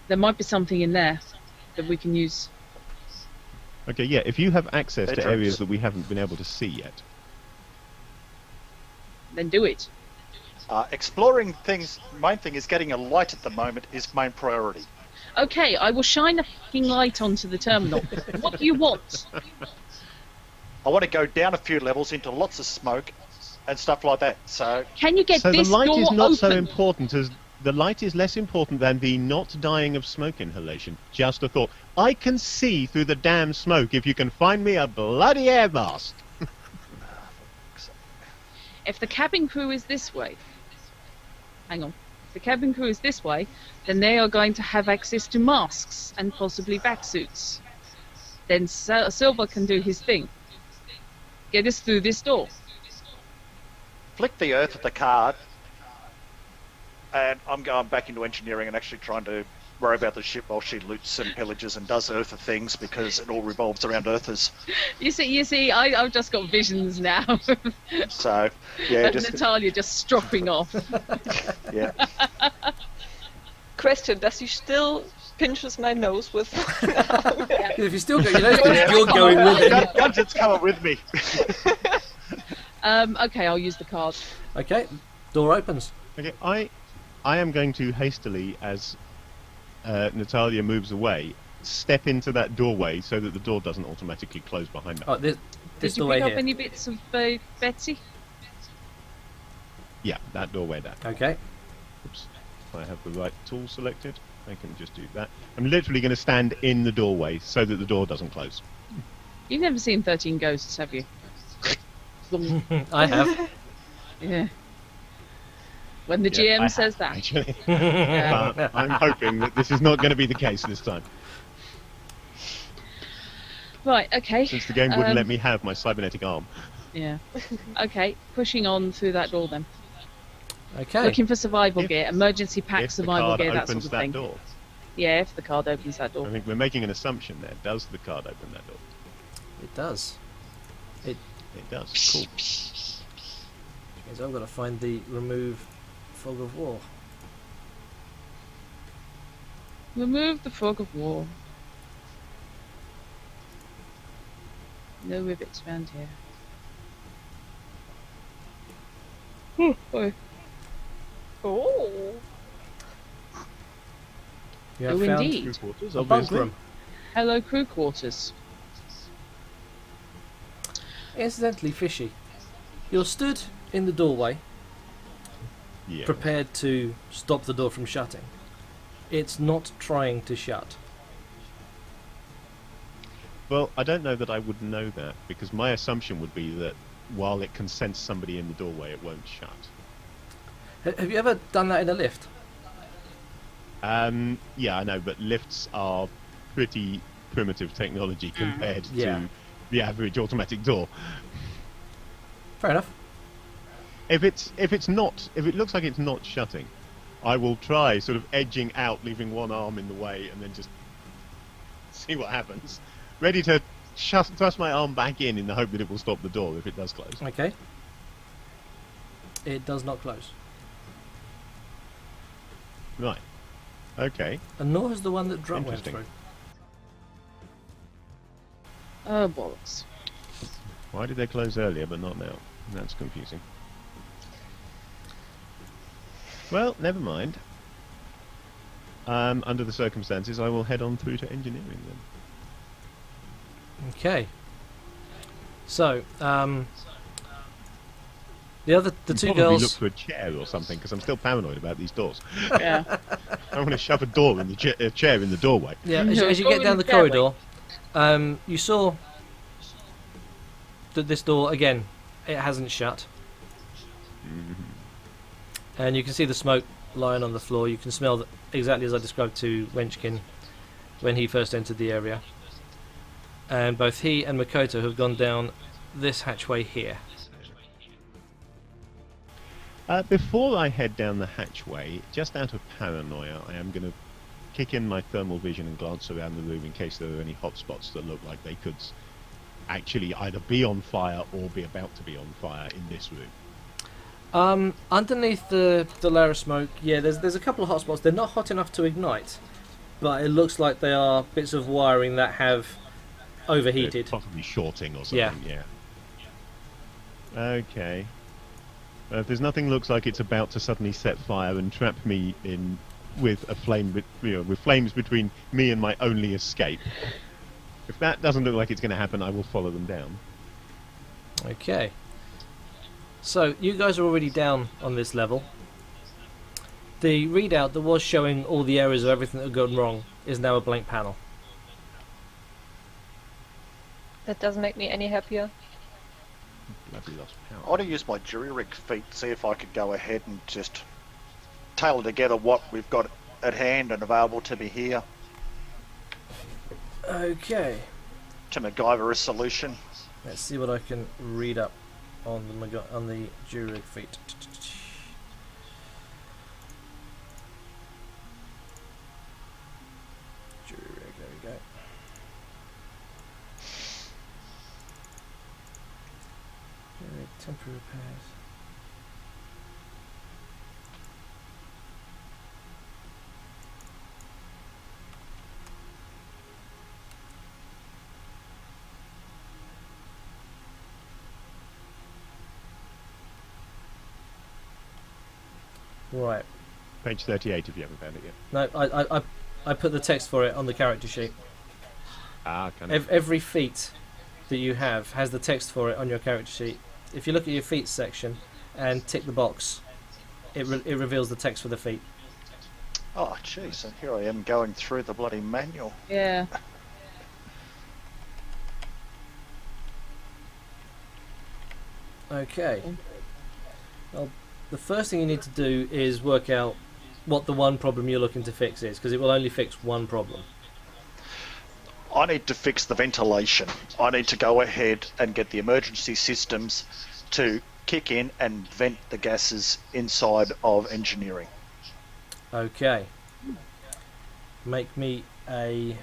S5: There might be something in there that we can use.
S6: Okay, yeah, if you have access to
S2: Bedrooms.
S6: areas that we haven't been able to see yet.
S5: Then do it.
S2: Exploring things, main thing is getting a light at the moment is main priority.
S5: Okay, I will shine a fucking light onto the terminal. What do you want?
S2: I want to go down a few levels into lots of smoke and stuff like that. So
S5: Can you get
S6: So the
S5: this
S6: light
S5: door
S6: is not
S5: open?
S6: so important as the light is less important than the not dying of smoke inhalation. Just a thought. I can see through the damn smoke if you can find me a bloody air mask.
S5: If the cabin crew is this way, hang on. If the cabin crew is this way, then they are going to have access to masks and possibly back suits. Then Silver can do his thing. Get us through this door.
S2: flick the earth at the card, and I'm going back into engineering and actually trying to worry about the ship while she loots and pillages and does Earther things because it all revolves around Earthers.
S5: You see, I've just got visions now.
S2: So, yeah,
S5: of
S2: just
S5: Natalia just stropping off.
S2: yeah.
S4: Question: does he still pinches my nose with?
S1: If you still go, you know, you're going with it.
S2: Gadget's coming with me.
S5: Okay, I'll use the card.
S1: Okay, door opens.
S6: Okay, I am going to hastily, as Natalia moves away, step into that doorway so that the door doesn't automatically close behind me.
S1: Oh, this
S5: Did you
S1: doorway
S5: pick up
S1: here.
S5: any bits of Betsy?
S6: Yeah, that doorway there.
S1: Okay.
S6: Oops. If I have the right tool selected, I can just do that. I'm literally going to stand in the doorway so that the door doesn't close.
S5: You've never seen 13 Ghosts, have you?
S1: I have.
S5: Yeah. When the
S6: Yeah,
S5: GM
S6: I
S5: says
S6: have,
S5: that.
S6: actually.
S5: Yeah.
S6: But I'm hoping that this is not going to be the case this time,
S5: Right, okay.
S6: since the game wouldn't
S5: Um,
S6: let me have my cybernetic arm.
S5: Yeah. Okay, pushing on through that door then.
S1: Okay.
S5: Looking for survival
S6: If-
S5: gear, emergency pack
S6: If the
S5: survival
S6: card
S5: gear, that
S6: opens
S5: sort of
S6: that
S5: thing.
S6: door.
S5: Yeah, if the card opens that
S6: I
S5: door.
S6: think we're making an assumption there. Does the card open that door?
S1: It does.
S6: It does. Cool.
S1: Means I've got to find the remove fog of war.
S5: Remove the fog of war. No rivets around here. Oh, boy.
S4: Oh.
S1: You have
S5: Oh,
S1: found
S5: indeed.
S6: Crew quarters,
S1: a bunk
S6: obviously.
S1: room.
S5: Hello, crew quarters.
S1: Incidentally, Fishy, you're stood in the doorway,
S6: Yeah.
S1: prepared to stop the door from shutting. It's not trying to shut.
S6: Well, I don't know that I would know that, because my assumption would be that while it can sense somebody in the doorway, it won't shut.
S1: Have you ever done that in a lift?
S6: Yeah, I know, but lifts are pretty primitive technology compared
S1: Yeah.
S6: to the average automatic door.
S1: Fair enough.
S6: If it looks like it's not shutting, I will try sort of edging out, leaving one arm in the way, and then just see what happens. Ready to thrust my arm back in the hope that it will stop the door if it does close.
S1: Okay. It does not close.
S6: Right. Okay.
S1: And nor has the one that Drup went
S6: Interesting.
S1: through.
S5: Oh, bollocks.
S6: Why did they close earlier but not now? That's confusing. Well, never mind. Under the circumstances, I will head on through to engineering then.
S1: Okay. So, the two
S6: Probably
S1: girls.
S6: look for a chair or something because I'm still paranoid about these doors.
S5: Yeah.
S6: I want to shove a door in the a chair in the doorway.
S1: Yeah,
S5: No,
S1: as you
S5: go
S1: get
S5: in
S1: down
S5: the
S1: the
S5: stairway.
S1: corridor, you saw that this door again, it hasn't shut, and you can see the smoke lying on the floor. You can smell exactly as I described to Wenchkin when he first entered the area, and both he and Makoto have gone down this hatchway here.
S6: Before I head down the hatchway, just out of paranoia, I am going to kick in my thermal vision and glance around the room in case there are any hotspots that look like they could actually either be on fire or be about to be on fire in this room.
S1: Underneath the layer of smoke, yeah, there's a couple of hotspots. They're not hot enough to ignite, but it looks like they are bits of wiring that have overheated.
S6: Possibly shorting or something, yeah. Okay. If there's nothing looks like it's about to suddenly set fire and trap me in with a flame, with flames between me and my only escape. If that doesn't look like it's going to happen, I will follow them down.
S1: Okay. So you guys are already down on this level. The readout that was showing all the areas of everything that had gone wrong is now a blank panel.
S4: That doesn't make me any happier.
S6: Bloody lost
S2: I
S6: power.
S2: want to use my jury rig feet, see if I could go ahead and just tailor together what we've got at hand and available to me here
S1: Okay.
S2: to MacGyver a solution.
S1: Let's see what I can read up on the jury feet. Jury rig, there we go. Jury rig, temporary repairs. Right.
S6: Page 38 if you haven't found it yet.
S1: No, I put the text for it on the character sheet.
S6: Ah, kind of.
S1: Every feat that you have has the text for it on your character sheet. If you look at your feet section and tick the box, it reveals the text for the feat.
S2: Oh, jeez, and here I am going through the bloody manual.
S5: Yeah.
S1: Okay. Well, the first thing you need to do is work out what the one problem you're looking to fix is, because it will only fix one problem.
S2: I need to fix the ventilation. I need to go ahead and get the emergency systems to kick in and vent the gases inside of engineering.
S1: Okay. make me a.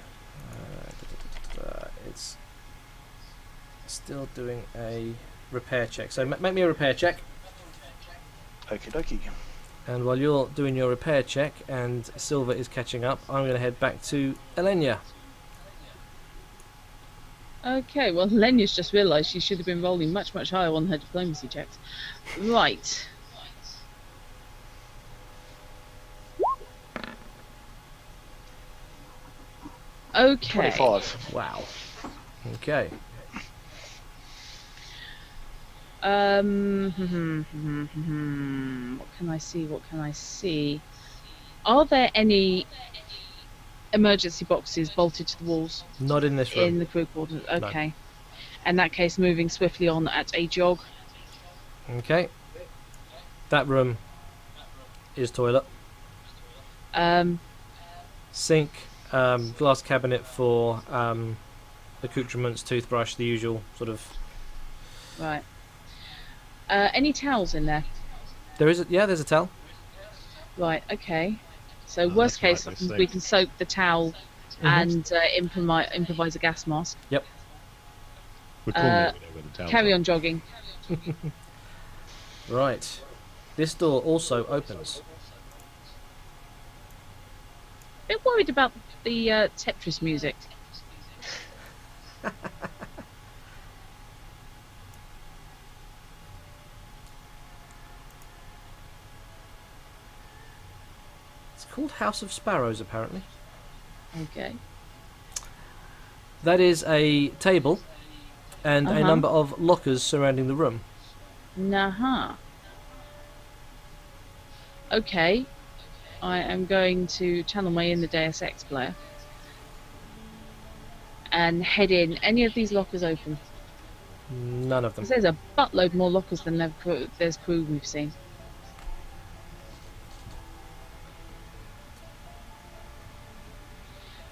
S1: It's still doing a repair check. So make me a repair check.
S2: Okie dokie.
S1: And while you're doing your repair check and Silver is catching up, I'm going to head back to Elenia.
S5: Okay, well, Lenya's just realised she should have been rolling much, much higher on her diplomacy checks. Right. Okay.
S2: 25.
S1: Wow. Okay.
S5: What can I see? What can I see? Are there any emergency boxes bolted to the walls
S1: Not in this room.
S5: in the crew quarters? Okay. In that case, moving swiftly on at a jog.
S1: Okay. That room is toilet. Sink, glass cabinet for accoutrements, toothbrush, the usual sort of.
S5: Right. Any towels in there?
S1: There's a towel.
S5: Right. Okay. So
S6: Oh,
S5: worst
S6: that's
S5: case,
S6: right, there's
S5: we
S6: sink.
S5: can soak the towel and improvise a gas mask.
S6: We're calling
S5: Uh,
S6: it with the towels
S5: Carry
S6: on.
S5: on jogging.
S1: Right. This door also opens.
S5: Bit worried about the Tetris music.
S1: It's called House of Sparrows, apparently.
S5: Okay.
S1: That is a table and a
S5: Uh-huh.
S1: number of lockers surrounding the room.
S5: Nah. Okay. I am going to channel my inner Deus Ex player and head in. Any of these lockers open?
S1: None of them.
S5: 'Cause there's a buttload more lockers than there's crew we've seen.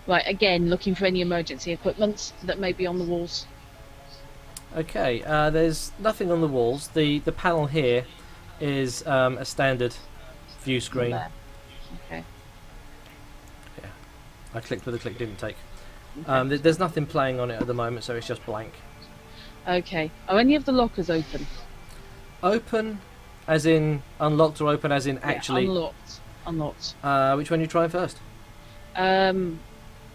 S5: Right, again, looking for any emergency equipment that may be on the walls.
S1: Okay, there's nothing on the walls. The panel here is a standard view screen.
S5: There. Okay.
S1: I clicked where the click didn't take. There's nothing playing on it at the moment, so it's just blank.
S5: Okay. Are any of the lockers open?
S1: Open, as in unlocked, or open as in
S5: Yeah,
S1: actually.
S5: unlocked. Unlocked.
S1: Which one are you trying first?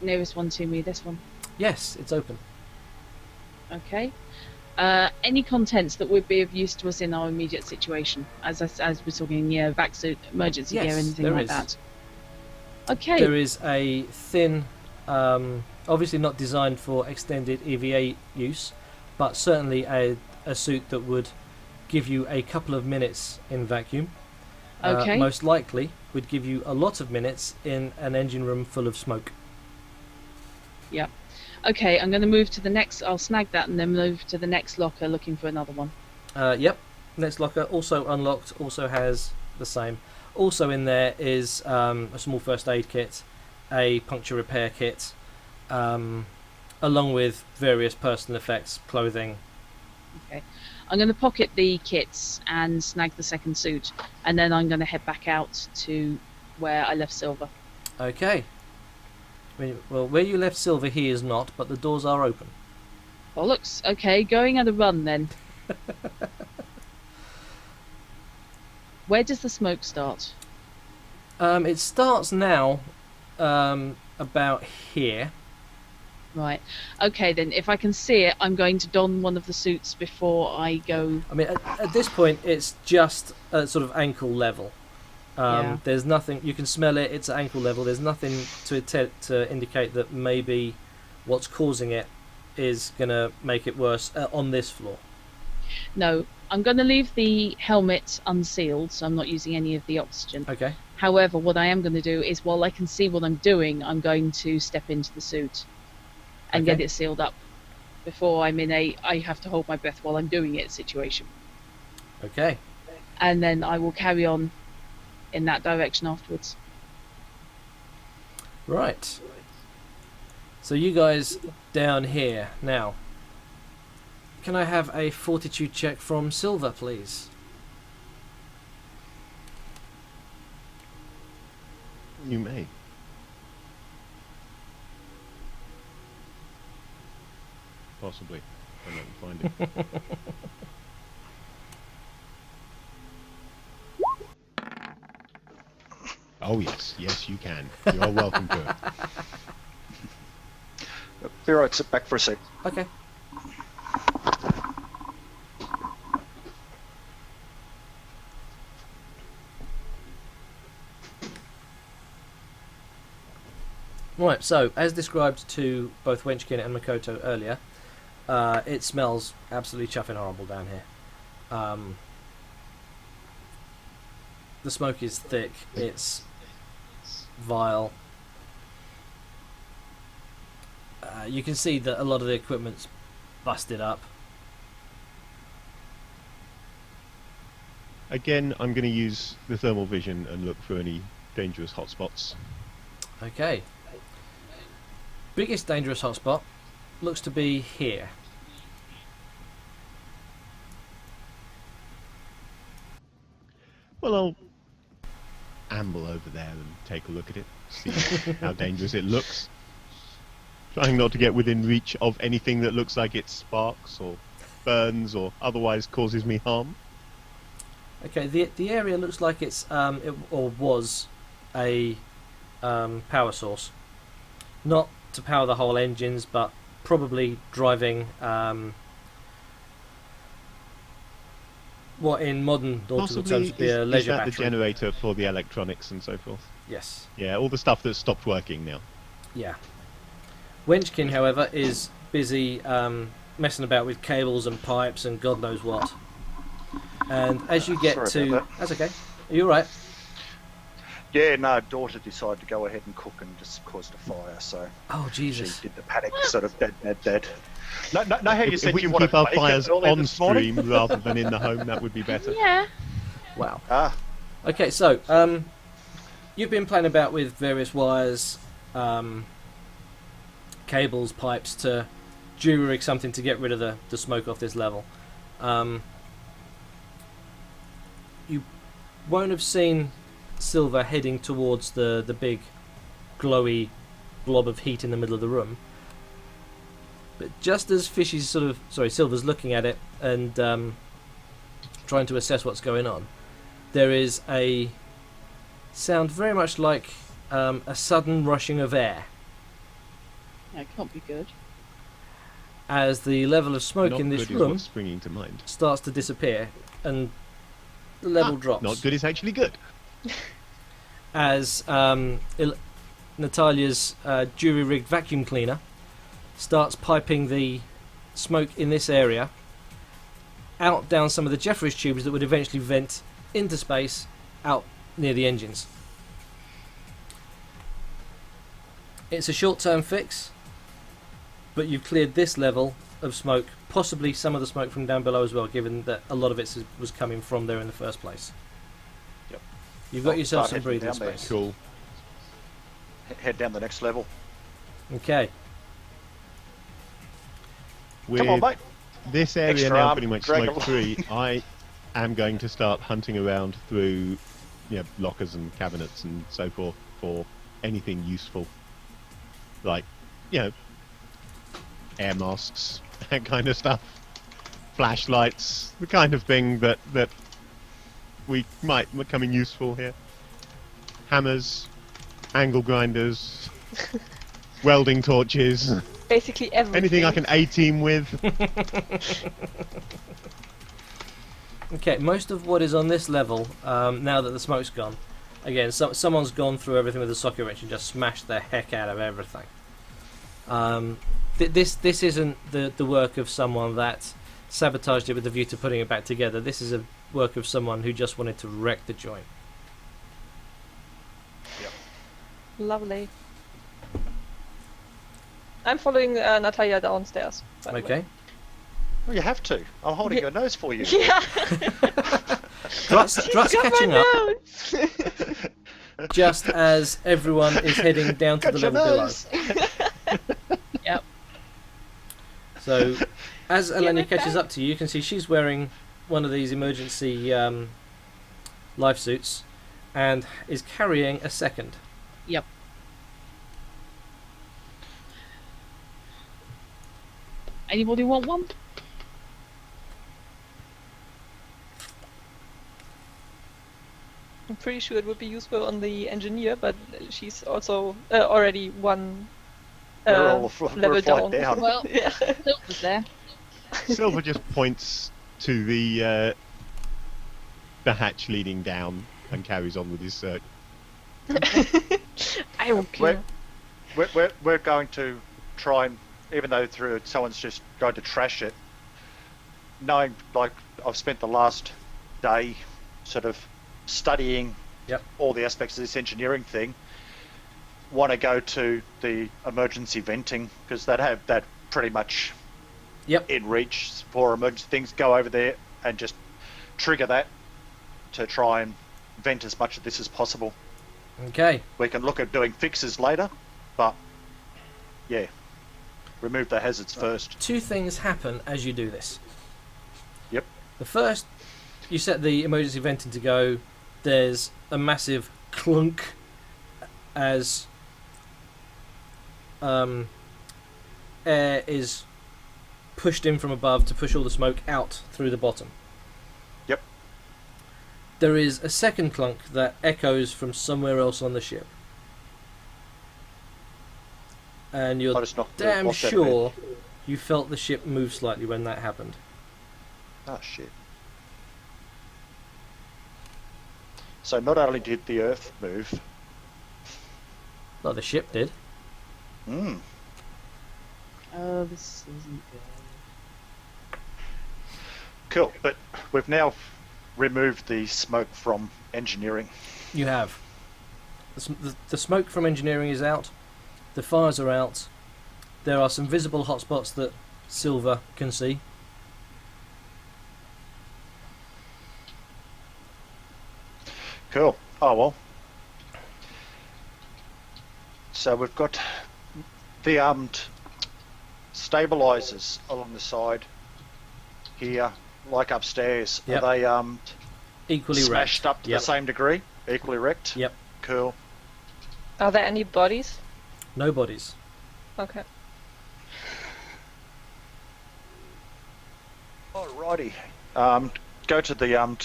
S5: Nearest one to me, this one.
S1: Yes, it's open.
S5: Okay. Any contents that would be of use to us in our immediate situation, as we're talking, vac suit, emergency
S1: Yes,
S5: gear, anything
S1: there
S5: like
S1: is.
S5: that. Okay.
S1: There is a thin, obviously not designed for extended EVA use, but certainly a suit that would give you a couple of minutes in vacuum.
S5: Okay.
S1: Most likely would give you a lot of minutes in an engine room full of smoke.
S5: Okay, I'm going to move to the next. I'll snag that and then move to the next locker, looking for another one.
S1: Yep. Next locker, also unlocked, also has the same. Also in there is a small first aid kit, a puncture repair kit, along with various personal effects, clothing.
S5: Okay. I'm going to pocket the kits and snag the second suit, and then I'm going to head back out to where I left Silver.
S1: Okay. Well, where you left Silver, he is not, but the doors are open.
S5: Bollocks. Okay, going at a run then. Where does the smoke start?
S1: It starts now about here.
S5: Right. Okay, then if I can see it, I'm going to don one of the suits before I go.
S1: I mean, at this point, it's just at sort of ankle level.
S5: Yeah.
S1: There's nothing, you can smell it, it's at ankle level. There's nothing to indicate that maybe what's causing it is going to make it worse on this floor.
S5: No, I'm going to leave the helmet unsealed, so I'm not using any of the oxygen.
S1: Okay.
S5: However, what I am going to do is, while I can see what I'm doing, I'm going to step into the suit and
S1: Okay.
S5: get it sealed up before I'm in a I have to hold my breath while I'm doing it situation.
S1: Okay.
S5: And then I will carry on in that direction afterwards.
S1: Right. So you guys down here now. Can I have a fortitude check from Silver, please?
S6: You may. Possibly. I don't find it. Oh yes, yes you can. You are welcome to it.
S2: Be right, sit back for a sec.
S1: Okay. Right, so as described to both Wenchkin and Makoto earlier, it smells absolutely chuffing horrible down here. The smoke is thick, it's vile. You can see that a lot of the equipment's busted up.
S6: Again, I'm going to use the thermal vision and look for any dangerous hotspots.
S1: Okay. Biggest dangerous hotspot looks to be here.
S6: Well, I'll amble over there and take a look at it, see how dangerous it looks. Trying not to get within reach of anything that looks like it sparks or burns or otherwise causes me harm.
S1: Okay, the area looks like it's or was a power source, not to power the whole engines, but probably driving what in modern nautical terms would be a
S6: is
S1: leisure
S6: that
S1: battery.
S6: the generator for the electronics and so forth?
S1: Yes.
S6: Yeah, all the stuff that's stopped working now.
S1: Yeah. Wenchkin, however, is busy messing about with cables and pipes and God knows what. And as you get
S2: Sorry
S1: to...
S2: about that.
S1: That's okay. Are you alright?
S2: Yeah, no, daughter decided to go ahead and cook and just caused a fire, so
S1: Oh,
S2: she
S1: Jesus.
S2: did the panic sort of dead. No, how you
S6: If
S2: said
S6: we
S2: you
S6: can
S2: wanted
S6: keep our
S2: bacon
S6: fires
S2: early
S6: on
S2: this morning?
S6: stream rather than in the home, that would be better.
S5: Yeah.
S1: Wow.
S2: Ah,
S1: Okay, so you've been playing about with various wires, cables, pipes to jury-rig something to get rid of the smoke off this level. You won't have seen Silver heading towards the big glowy blob of heat in the middle of the room. But just as Silver's looking at it and trying to assess what's going on, there is a sound very much like a sudden rushing of air
S5: That can't be good.
S1: as the level of smoke
S6: Not
S1: in this
S6: good is
S1: room
S6: what's springing to mind.
S1: starts to disappear and the level drops.
S6: Not good is actually good.
S1: As Natalia's jury-rigged vacuum cleaner starts piping the smoke in this area out down some of the Jeffries tubes that would eventually vent into space out near the engines. It's a short-term fix, but you've cleared this level of smoke, possibly some of the smoke from down below as well, given that a lot of it was coming from there in the first place.
S2: Yep.
S1: You've got
S2: I'll
S1: yourself
S2: start
S1: some
S2: heading
S1: breathing
S2: down there.
S1: space.
S6: Cool.
S2: head down the next level.
S1: Okay.
S6: With
S2: Come on, mate.
S6: this area
S2: Extra
S6: now
S2: arm,
S6: pretty much
S2: drag
S6: smoke
S2: along.
S6: free, I am going to start hunting around through lockers and cabinets and so forth for anything useful. Like, air masks, that kind of stuff. Flashlights, the kind of thing that we might come in useful here. Hammers, angle grinders, welding torches,
S4: Basically everything.
S6: anything I can A-team with.
S1: Okay, most of what is on this level, now that the smoke's gone, again, someone's gone through everything with a socket wrench and just smashed the heck out of everything. This isn't the work of someone that sabotaged it with a view to putting it back together. This is a work of someone who just wanted to wreck the joint.
S4: Lovely. I'm following Natalia downstairs. by the way.
S1: Okay.
S2: Well, you have to. I'm holding
S4: Yeah.
S2: your nose for you.
S4: Yeah.
S1: Drat's
S4: Got
S1: catching
S4: my
S1: up
S4: nose.
S1: just as everyone is heading down to the
S2: Got your
S1: level below.
S2: nose.
S5: Yep.
S1: So, as Elena
S4: my
S1: catches
S4: bag.
S1: up to you, you can see she's wearing one of these emergency life suits and is carrying a second.
S5: Yep. Anybody want one?
S4: I'm pretty sure it would be useful on the engineer, but she's also already one
S2: We're
S4: level
S2: a flight
S4: down.
S2: down.
S5: Well,
S4: Yeah.
S5: Silver's there.
S6: Silver just points to the hatch leading down and carries on with his search.
S4: I don't care.
S2: We're going to try and, even though through someone's just going to trash it, knowing, like, I've spent the last day sort of studying
S1: Yep.
S2: all the aspects of this engineering thing, want to go to the emergency venting, because that have that pretty much
S1: Yep.
S2: in reach for emergency things. Go over there and just trigger that to try and vent as much of this as possible.
S1: Okay.
S2: We can look at doing fixes later, but yeah, remove the hazards first.
S1: Two things happen as you do this.
S2: Yep.
S1: The first, you set the emergency venting to go. There's a massive clunk as air is pushed in from above to push all the smoke out through the bottom.
S2: Yep.
S1: There is a second clunk that echoes from somewhere else on the ship. And
S2: I
S1: you're
S2: just knocked the
S1: damn
S2: boss out of bed.
S1: sure you felt the ship move slightly when that happened.
S2: Oh shit. So not only did the Earth move,
S1: Well, the ship did.
S5: Oh, this isn't good.
S2: cool, but we've now removed the smoke from engineering.
S1: You have. The smoke from engineering is out. The fires are out. There are some visible hotspots that Silver can see.
S2: Cool. Oh well. So we've got the armed stabilizers along the side here, like upstairs.
S1: Yep.
S2: Are they
S1: Equally
S2: smashed
S1: wrecked.
S2: up to
S1: Yep.
S2: the same degree? Equally wrecked?
S1: Yep.
S2: Cool.
S4: Are there any bodies?
S1: No bodies.
S4: Okay.
S2: Alrighty. Go to the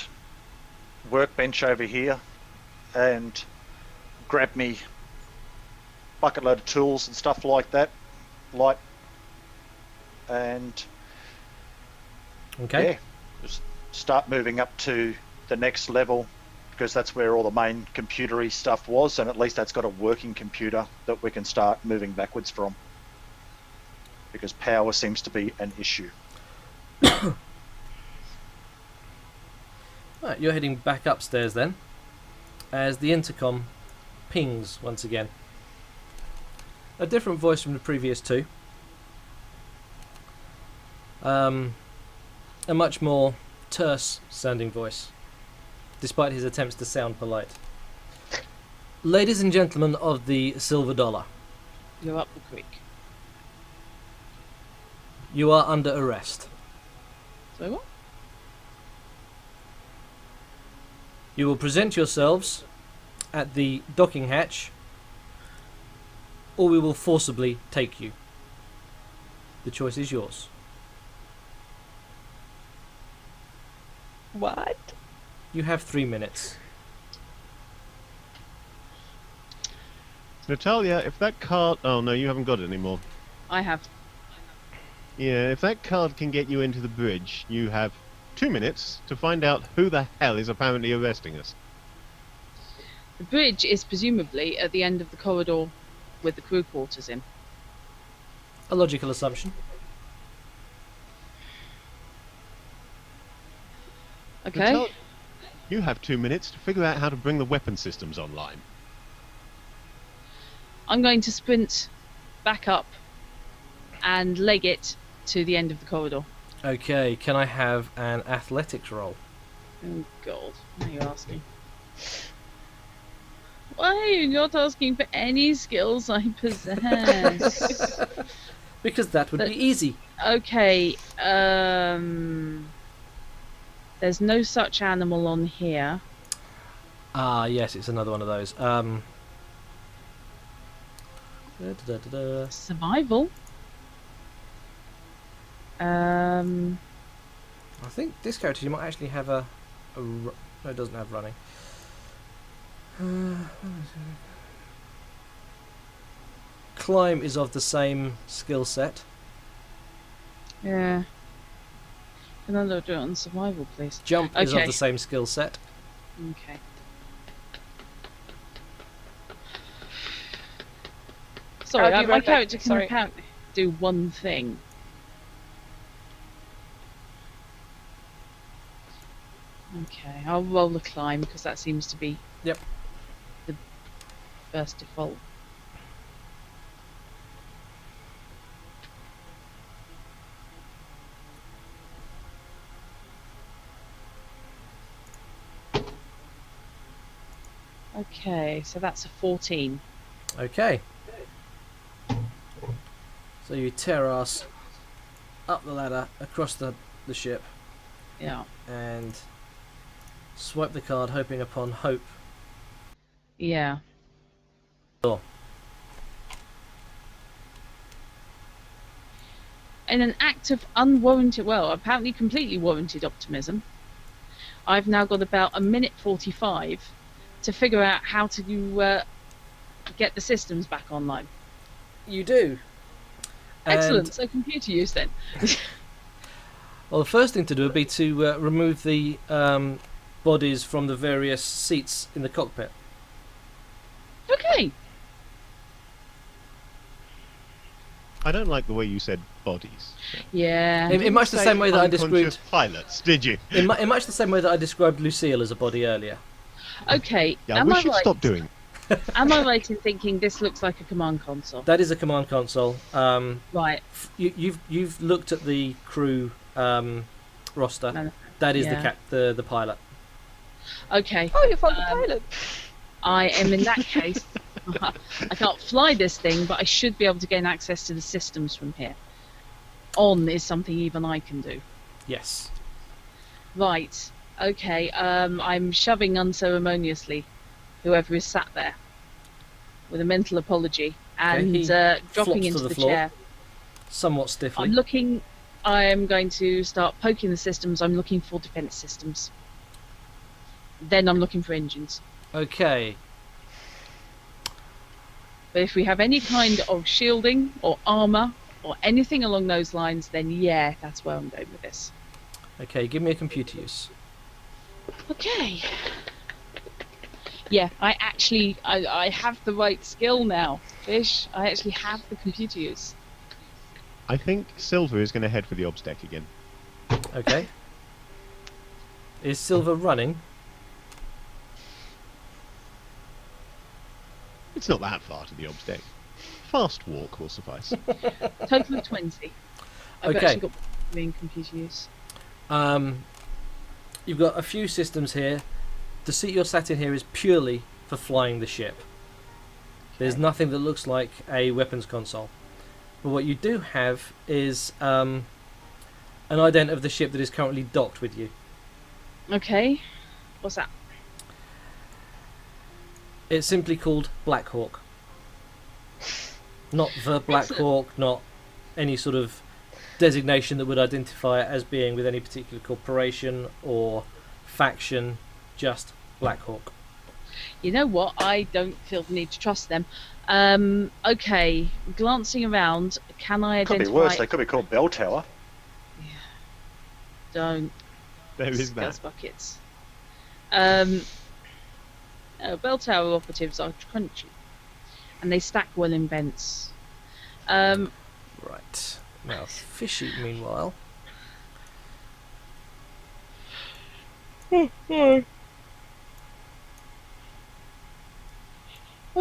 S2: workbench over here and grab me bucket load of tools and stuff like that. Light. And
S1: Okay.
S2: yeah, just start moving up to the next level, because that's where all the main computery stuff was, and at least that's got a working computer that we can start moving backwards from, because power seems to be an issue.
S1: Right, you're heading back upstairs then, as the intercom pings once again. A different voice from the previous two. A much more terse sounding voice, despite his attempts to sound polite. Ladies and gentlemen of the Silver Dollar,
S5: You're up the creek.
S1: you are under arrest.
S5: So what?
S1: You will present yourselves at the docking hatch, or we will forcibly take you. The choice is yours.
S4: What?
S1: You have 3 minutes.
S6: Natalia, if that card... Oh, no, you haven't got it anymore.
S5: I have.
S6: Yeah, if that card can get you into the bridge, you have 2 minutes to find out who the hell is apparently arresting us.
S5: The bridge is presumably at the end of the corridor with the crew quarters in.
S1: A logical assumption.
S5: Okay.
S6: Natalia, you have 2 minutes to figure out how to bring the weapon systems online.
S5: I'm going to sprint back up and leg it to the end of the corridor.
S1: Okay, can I have an athletics roll?
S5: Oh god, now you're asking. Why are you not asking for any skills I possess?
S1: Because that would be easy.
S5: Okay, there's no such animal on here.
S1: Ah, yes, it's another one of those. Da-da-da-da-da.
S5: Survival? Um,
S1: I think this character you might actually have no, it doesn't have running. Climb is of the same skill set.
S5: yeah. Can I do it on survival, please?
S1: Jump is of
S5: Okay.
S1: the same skill set.
S5: Okay. Sorry,
S4: I'll be
S5: my
S4: right back.
S5: character can
S4: Sorry.
S5: apparently do one thing. Okay, I'll roll the climb because that seems to be
S1: Yep.
S5: the first default. Okay, so that's a 14.
S1: Okay. So you tear ass up the ladder, across the ship,
S5: Yeah.
S1: and swipe the card, hoping upon hope.
S5: Yeah.
S1: Door.
S5: In an act of unwarranted, well, apparently completely warranted optimism, I've now got about a minute 45 to figure out how to get the systems back online.
S1: You do.
S5: Excellent.
S1: And,
S5: So computer use then.
S1: well, the first thing to do would be to remove the bodies from the various seats in the cockpit.
S5: Okay.
S6: I don't like the way you said bodies.
S5: Yeah.
S1: In much the
S6: Say
S1: same way that I
S6: unconscious
S1: described,
S6: pilots, did you?
S1: in much the same way that I described Lucille as a body earlier.
S5: Okay.
S6: Yeah,
S5: am
S6: we
S5: I
S6: should
S5: right?
S6: stop doing.
S5: Am I right in thinking this looks like a command console?
S1: That is a command console.
S5: Right.
S1: You've looked at the crew roster.
S5: No,
S1: That is
S5: yeah.
S1: the pilot.
S5: Okay.
S4: Oh, you found the pilot.
S5: I am in that case. I can't fly this thing, but I should be able to gain access to the systems from here. On is something even I can do.
S1: Yes.
S5: Right. Okay. I'm shoving unceremoniously whoever is sat there with a mental apology and
S1: he
S5: dropping
S1: flops
S5: into
S1: to the
S5: the
S1: floor.
S5: chair.
S1: Somewhat stiffly.
S5: I'm looking. I am going to start poking the systems. I'm looking for defense systems. Then I'm looking for engines.
S1: Okay.
S5: But if we have any kind of shielding or armor or anything along those lines, then yeah, that's where I'm going with this.
S1: Okay. Give me a computer use.
S5: Okay. Yeah, I have the right skill now, Fish. I actually have the computer use.
S6: I think Silver is going to head for the obs deck again.
S1: Okay. Is Silver running?
S6: It's not that far to the obs deck. Fast walk will suffice.
S5: Total of 20. I've
S1: Okay.
S5: actually got in computer use.
S1: You've got a few systems here. The seat you're sat in here is purely for flying the ship. There's nothing that looks like a weapons console. But what you do have is an ident of the ship that is currently docked with you.
S5: Okay. What's that?
S1: It's simply called Black Hawk. Not the Black Hawk, not any sort of designation that would identify it as being with any particular corporation or faction, just Black Hawk.
S5: You know what? I don't feel the need to trust them. Okay. Glancing around, can I
S2: Could
S5: identify...
S2: be worse. They could be called Bell Tower.
S5: Don't.
S6: There is
S5: Skulls
S6: that.
S5: buckets. Bell tower operatives are crunchy, and they stack well in vents.
S1: Right. Now, Fishy, meanwhile.
S5: Oh,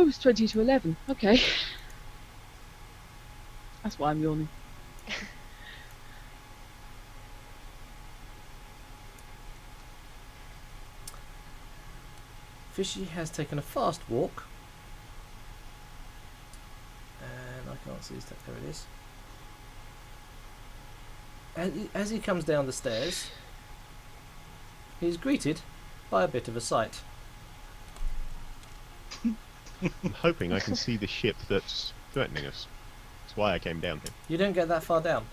S5: it's 20 to 11. Okay. That's why I'm yawning.
S1: Fishy has taken a fast walk. And I can't see his there it is. As he comes down the stairs, he's greeted by a bit of a sight.
S6: I'm hoping I can see the ship that's threatening us. That's why I came down here.
S1: You don't get that far down.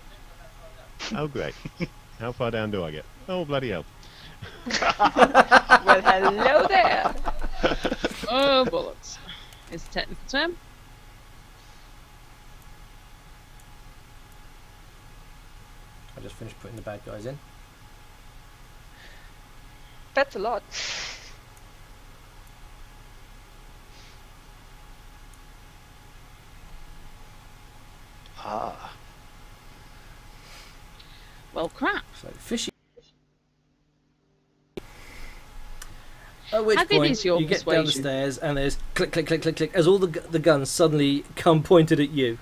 S6: Oh, great. How far down do I get? Oh, bloody hell.
S4: Well, hello there.
S5: Oh, bollocks. It's a technical term.
S1: I just finished putting the bad guys in.
S4: That's a lot.
S2: Ah.
S5: Well, crap.
S1: So fishy. At which
S5: How good
S1: point
S5: is your
S1: you get down the
S5: persuasion?
S1: stairs and there's click, click, click, click, click as all the guns suddenly come pointed at you.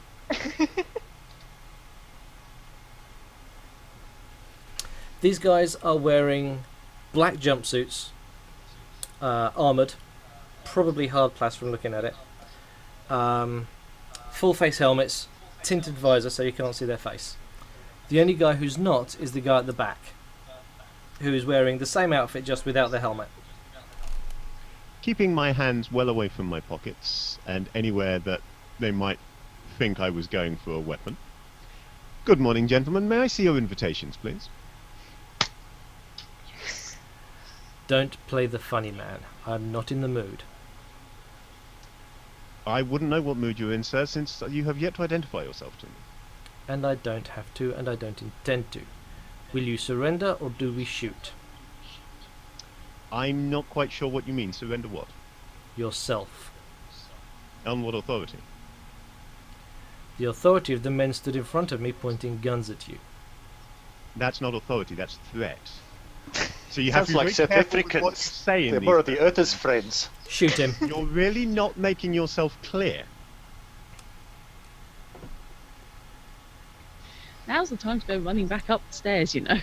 S1: These guys are wearing black jumpsuits, armoured, probably hard plas from looking at it, full face helmets, tinted visor so you can't see their face. The only guy who's not is the guy at the back, who is wearing the same outfit just without the helmet.
S6: Keeping my hands well away from my pockets and anywhere that they might think I was going for a weapon. Good morning, gentlemen. May I see your invitations, please?
S1: Don't play the funny man. I'm not in the mood.
S6: I wouldn't know what mood you're in, sir, since you have yet to identify yourself to me.
S1: And I don't have to, and I don't intend to. Will you surrender, or do we shoot?
S6: I'm not quite sure what you mean. Surrender what?
S1: Yourself.
S6: On what authority?
S1: The authority of the men stood in front of me pointing guns at you.
S6: That's not authority, that's threat. So you have
S2: Sounds
S6: to
S2: like
S6: be
S2: South
S6: very careful with what you
S2: Africans.
S6: say in
S2: They're
S6: these
S2: more of the Earthers' friends.
S1: Shoot him.
S6: You're really not making yourself clear.
S5: Now's the time to go running back up the stairs, you know.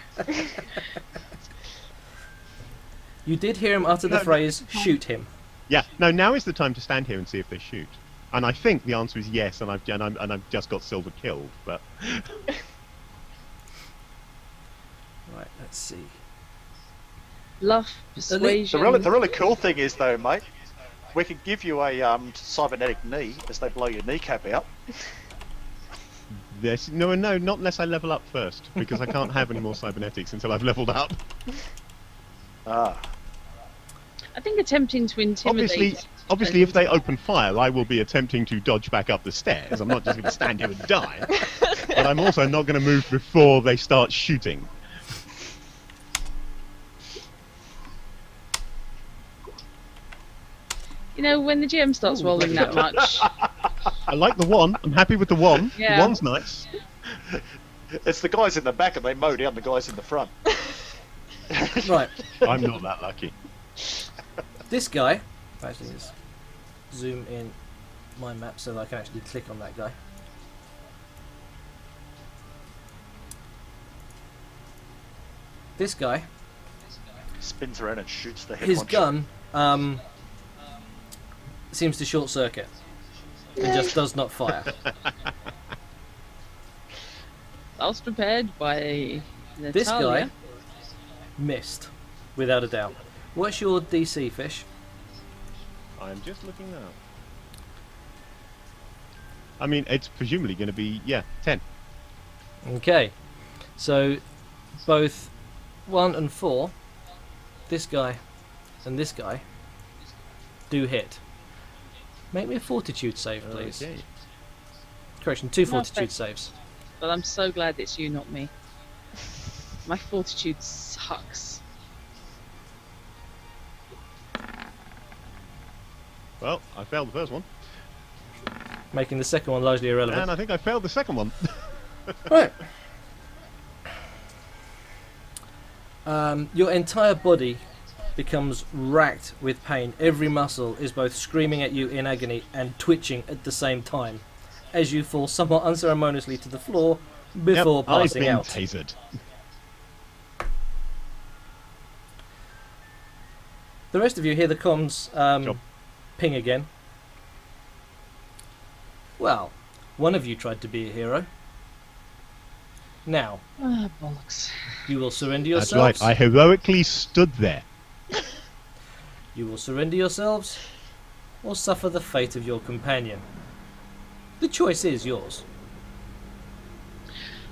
S1: You did hear him utter the
S6: No,
S1: phrase, shoot him.
S6: Yeah, no, now is the time to stand here and see if they shoot. And I think the answer is yes, and I've just got Silver killed, but...
S1: Right, let's see.
S5: Bluff, persuasion.
S2: The really cool thing is, though, mate, we can give you a cybernetic knee as they blow your kneecap out.
S6: No, not unless I level up first, because I can't have any more cybernetics until I've leveled up.
S2: Ah.
S5: I think attempting to intimidate.
S6: Obviously, if they open fire, I will be attempting to dodge back up the stairs. I'm not just going to stand here and die. But I'm also not going to move before they start shooting.
S5: You know, when the GM starts
S1: Ooh,
S5: rolling that
S1: bloody
S5: much.
S6: I like the one. I'm happy with the one.
S5: Yeah.
S6: The one's nice.
S2: It's the guys in the back and they mow down the guys in the front.
S1: Right,
S6: I'm not that lucky.
S1: this guy... Actually, just zoom in my map so that I can actually click on that guy. This guy,
S2: Spins around and shoots the head
S1: his
S2: one shot.
S1: gun seems to short circuit and just does not fire.
S5: I was prepared by
S1: This guy
S5: Natalia.
S1: missed, without a doubt. What's your DC, Fish?
S6: I'm just looking now. I mean, it's presumably going to be, 10.
S1: Okay, so both 1 and 4, this guy and this guy, do hit. Make me a fortitude save, please.
S6: Okay.
S1: Correction, 2
S5: No,
S1: fortitude
S5: thanks.
S1: saves.
S5: But I'm so glad it's you, not me. My fortitude sucks.
S6: Well, I failed the first one.
S1: Making the second one largely irrelevant.
S6: And I think I failed the second one.
S1: Right. Your entire body becomes racked with pain. Every muscle is both screaming at you in agony and twitching at the same time as you fall somewhat unceremoniously to the floor before
S6: I've
S1: passing
S6: been
S1: out.
S6: tasered.
S1: The rest of you hear the comms
S6: Job.
S1: ping again. Well, one of you tried to be a hero. Now,
S5: Ah, bollocks.
S1: you will surrender
S6: That's
S1: yourselves.
S6: right, I heroically stood there.
S1: You will surrender yourselves or suffer the fate of your companion. The choice is yours.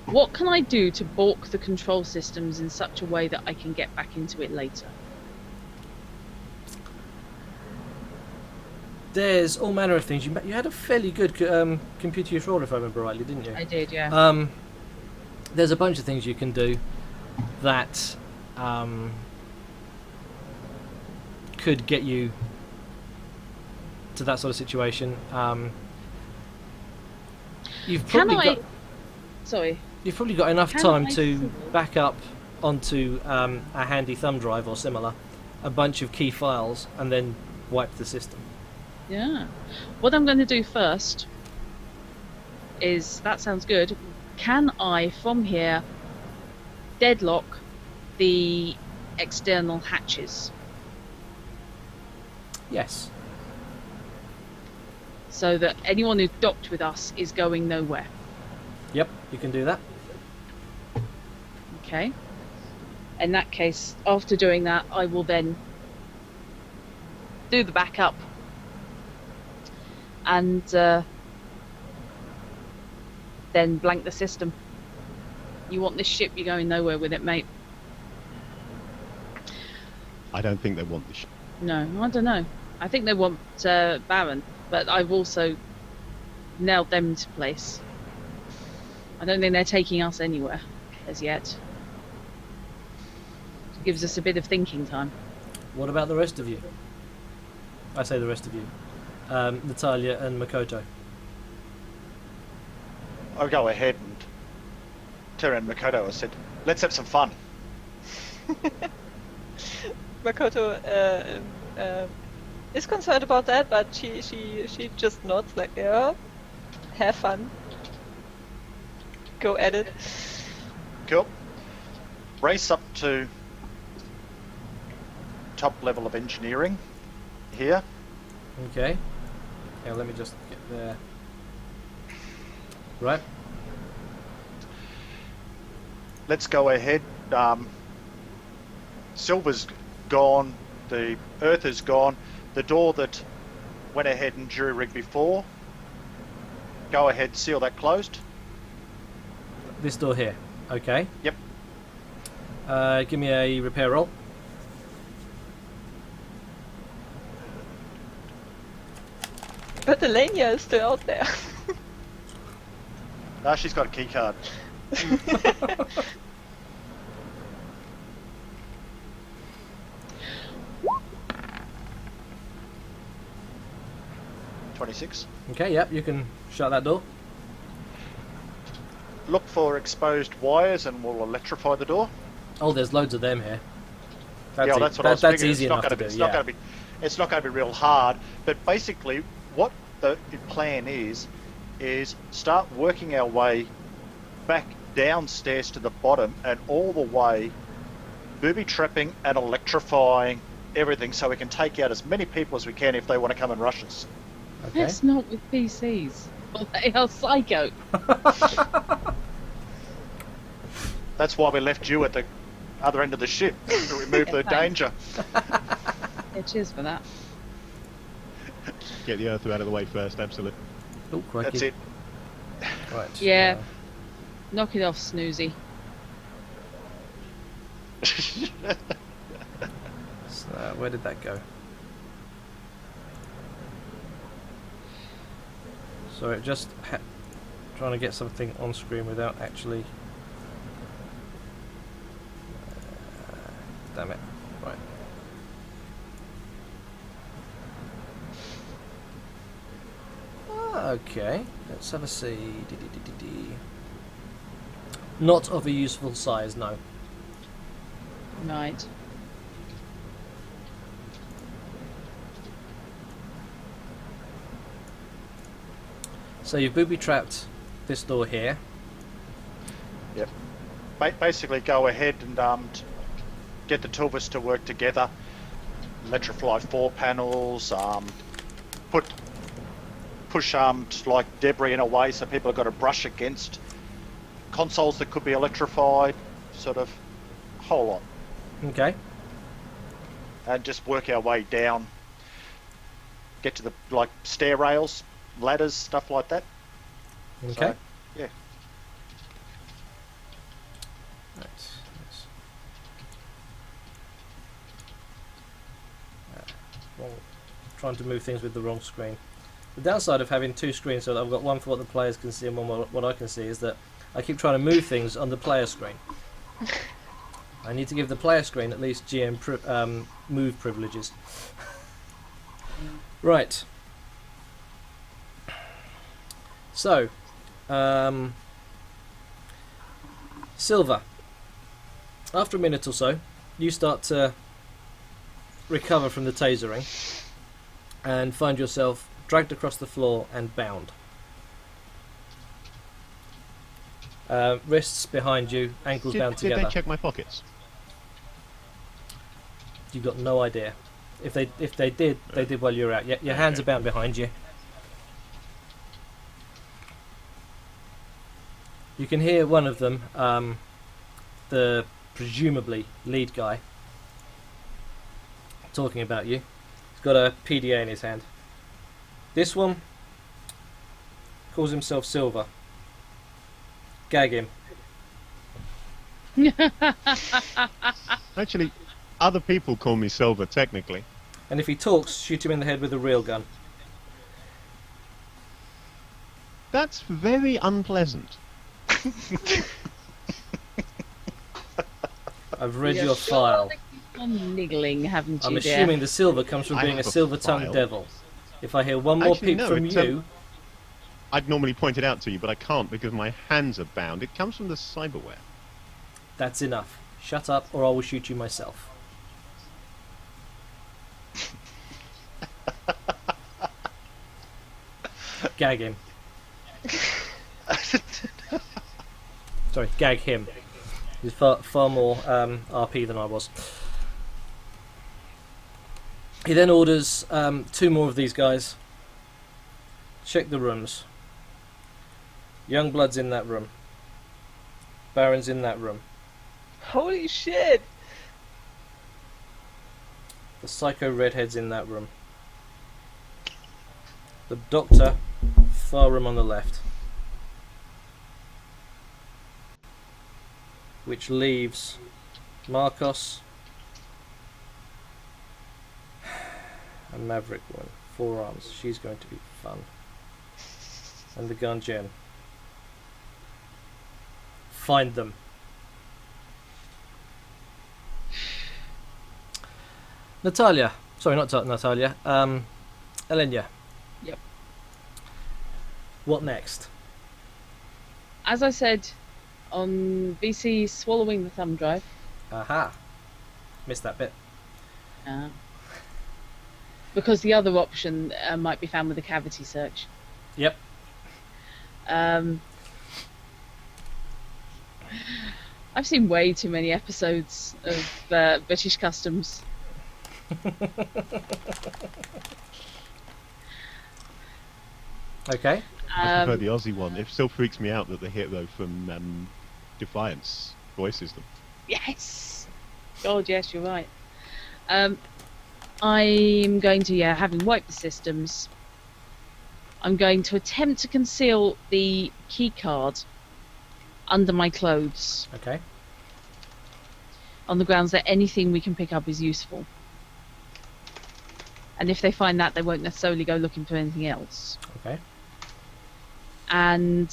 S5: What can I do to balk the control systems in such a way that I can get back into it later?
S1: There's all manner of things. You had a fairly good computer use roll, if I remember rightly, didn't you?
S5: I did, yeah.
S1: There's a bunch of things you can do that could get you to that sort of situation. You've probably
S5: Sorry.
S1: You've probably got enough
S5: Can
S1: time
S5: I
S1: to
S5: see?
S1: back up onto a handy thumb drive or similar, a bunch of key files, and then wipe the system.
S5: Yeah. What I'm going to do first is, that sounds good. Can I, from here, deadlock the external hatches
S1: Yes.
S5: so that anyone who's docked with us is going nowhere?
S1: Yep, you can do that.
S5: Okay. In that case, after doing that, I will then do the backup and then blank the system. You want this ship, you're going nowhere with it, mate.
S6: I don't think they want the ship.
S5: No, I don't know. I think they want Baron, but I've also nailed them into place. I don't think they're taking us anywhere as yet. Gives us a bit of thinking time.
S1: What about the rest of you? I say the rest of you. Natalia and Makoto.
S2: I'll go ahead and turn around Makoto and said, let's have some fun.
S4: Makoto is concerned about that, but she just nods like, yeah, have fun. Go at it.
S2: Cool. Race up to top level of engineering here.
S1: Okay. Yeah, let me just get there. Right.
S2: Let's go ahead. Silver's gone. The Earth is gone. The door that went ahead and jury-rigged before, go ahead, seal that closed.
S1: This door here. Okay.
S2: Yep.
S1: Give me a repair roll.
S4: But the Lania is still out there.
S2: Ah, she's got a key card. 26.
S1: Okay, yep, you can shut that door.
S2: Look for exposed wires and we'll electrify the door.
S1: Oh, there's loads of them here.
S2: Yeah, that's what I was
S1: that's
S2: figuring.
S1: easy
S2: It's not
S1: enough to
S2: gonna
S1: do.
S2: be-
S1: Yeah.
S2: It's not going to be real hard. But basically, what the plan is start working our way back downstairs to the bottom and all the way booby trapping and electrifying everything so we can take out as many people as we can if they want to come and rush us.
S1: Okay.
S5: Let's not with PCs. Well, they are psycho.
S2: That's why we left you at the other end of the ship to remove the
S5: thanks.
S2: danger.
S5: Yeah, cheers for that.
S6: Get the Earth out of the way first, absolutely.
S1: Oh, crikey.
S2: That's it.
S1: Right.
S5: Yeah. Knock it off, Snoozy.
S1: So, where did that go? Sorry, just trying to get something on screen without actually. Damn it! Right. Okay, let's have a see. Not of a useful size, no.
S5: Right.
S1: So you've booby trapped this door here.
S2: Yep. Basically, go ahead and get the two of us to work together. Electrify 4 panels. Push like debris in a way so people have got to brush against consoles that could be electrified. Sort of a whole lot.
S1: Okay.
S2: And just work our way down. Get to the stair rails, ladders, stuff like that.
S1: Okay.
S2: So, yeah.
S1: Trying to move things with the wrong screen. The downside of having two screens, so that I've got one for what the players can see and one what I can see, is that I keep trying to move things on the player screen. I need to give the player screen at least GM move privileges. Right. So, Silver. After a minute or so, you start to recover from the tasering and find yourself dragged across the floor and bound. Wrists behind you, ankles bound
S6: Did
S1: together.
S6: they check my pockets?
S1: You've got no idea. If they did, they did while you were out. Your hands are bound behind you. You can hear one of them, the presumably lead guy, talking about you. He's got a PDA in his hand. This one calls himself Silver. Gag him.
S6: Actually, other people call me Silver, technically.
S1: And if he talks, shoot him in the head with a real gun.
S6: That's very unpleasant.
S1: I've read your file.
S5: On niggling, haven't you,
S1: I'm
S5: dear?
S1: assuming the silver comes from
S6: I
S1: being a
S6: have a
S1: silver-tongued
S6: file.
S1: devil. If I hear one more
S6: Actually,
S1: peep
S6: no,
S1: from
S6: it's,
S1: you,
S6: I'd normally point it out to you, but I can't because my hands are bound. It comes from the cyberware.
S1: that's enough. Shut up, or I will shoot you myself. Gag him. Sorry, gag him. He's far more RP than I was. He then orders two more of these guys. Check the rooms. Youngblood's in that room. Baron's in that room.
S4: Holy shit!
S1: The psycho redhead's in that room. The doctor, far room on the left. Which leaves Marcos and Maverick Woman. 4 arms. She's going to be fun. And the gun gen. Find them. Natalia. Sorry, not Natalia. Elenia.
S5: Yep.
S1: What next?
S5: As I said, on VC swallowing the thumb drive.
S1: Aha. Missed that bit.
S5: Because the other option might be found with a cavity search.
S1: Yep.
S5: I've seen way too many episodes of British Customs.
S1: Okay.
S6: I prefer the Aussie one. It still freaks me out that the hero from Defiance voices them.
S5: Yes! God, yes, you're right. I'm going to, having wiped the systems, I'm going to attempt to conceal the key card under my clothes
S1: Okay.
S5: on the grounds that anything we can pick up is useful. And if they find that, they won't necessarily go looking for anything else.
S1: Okay.
S5: And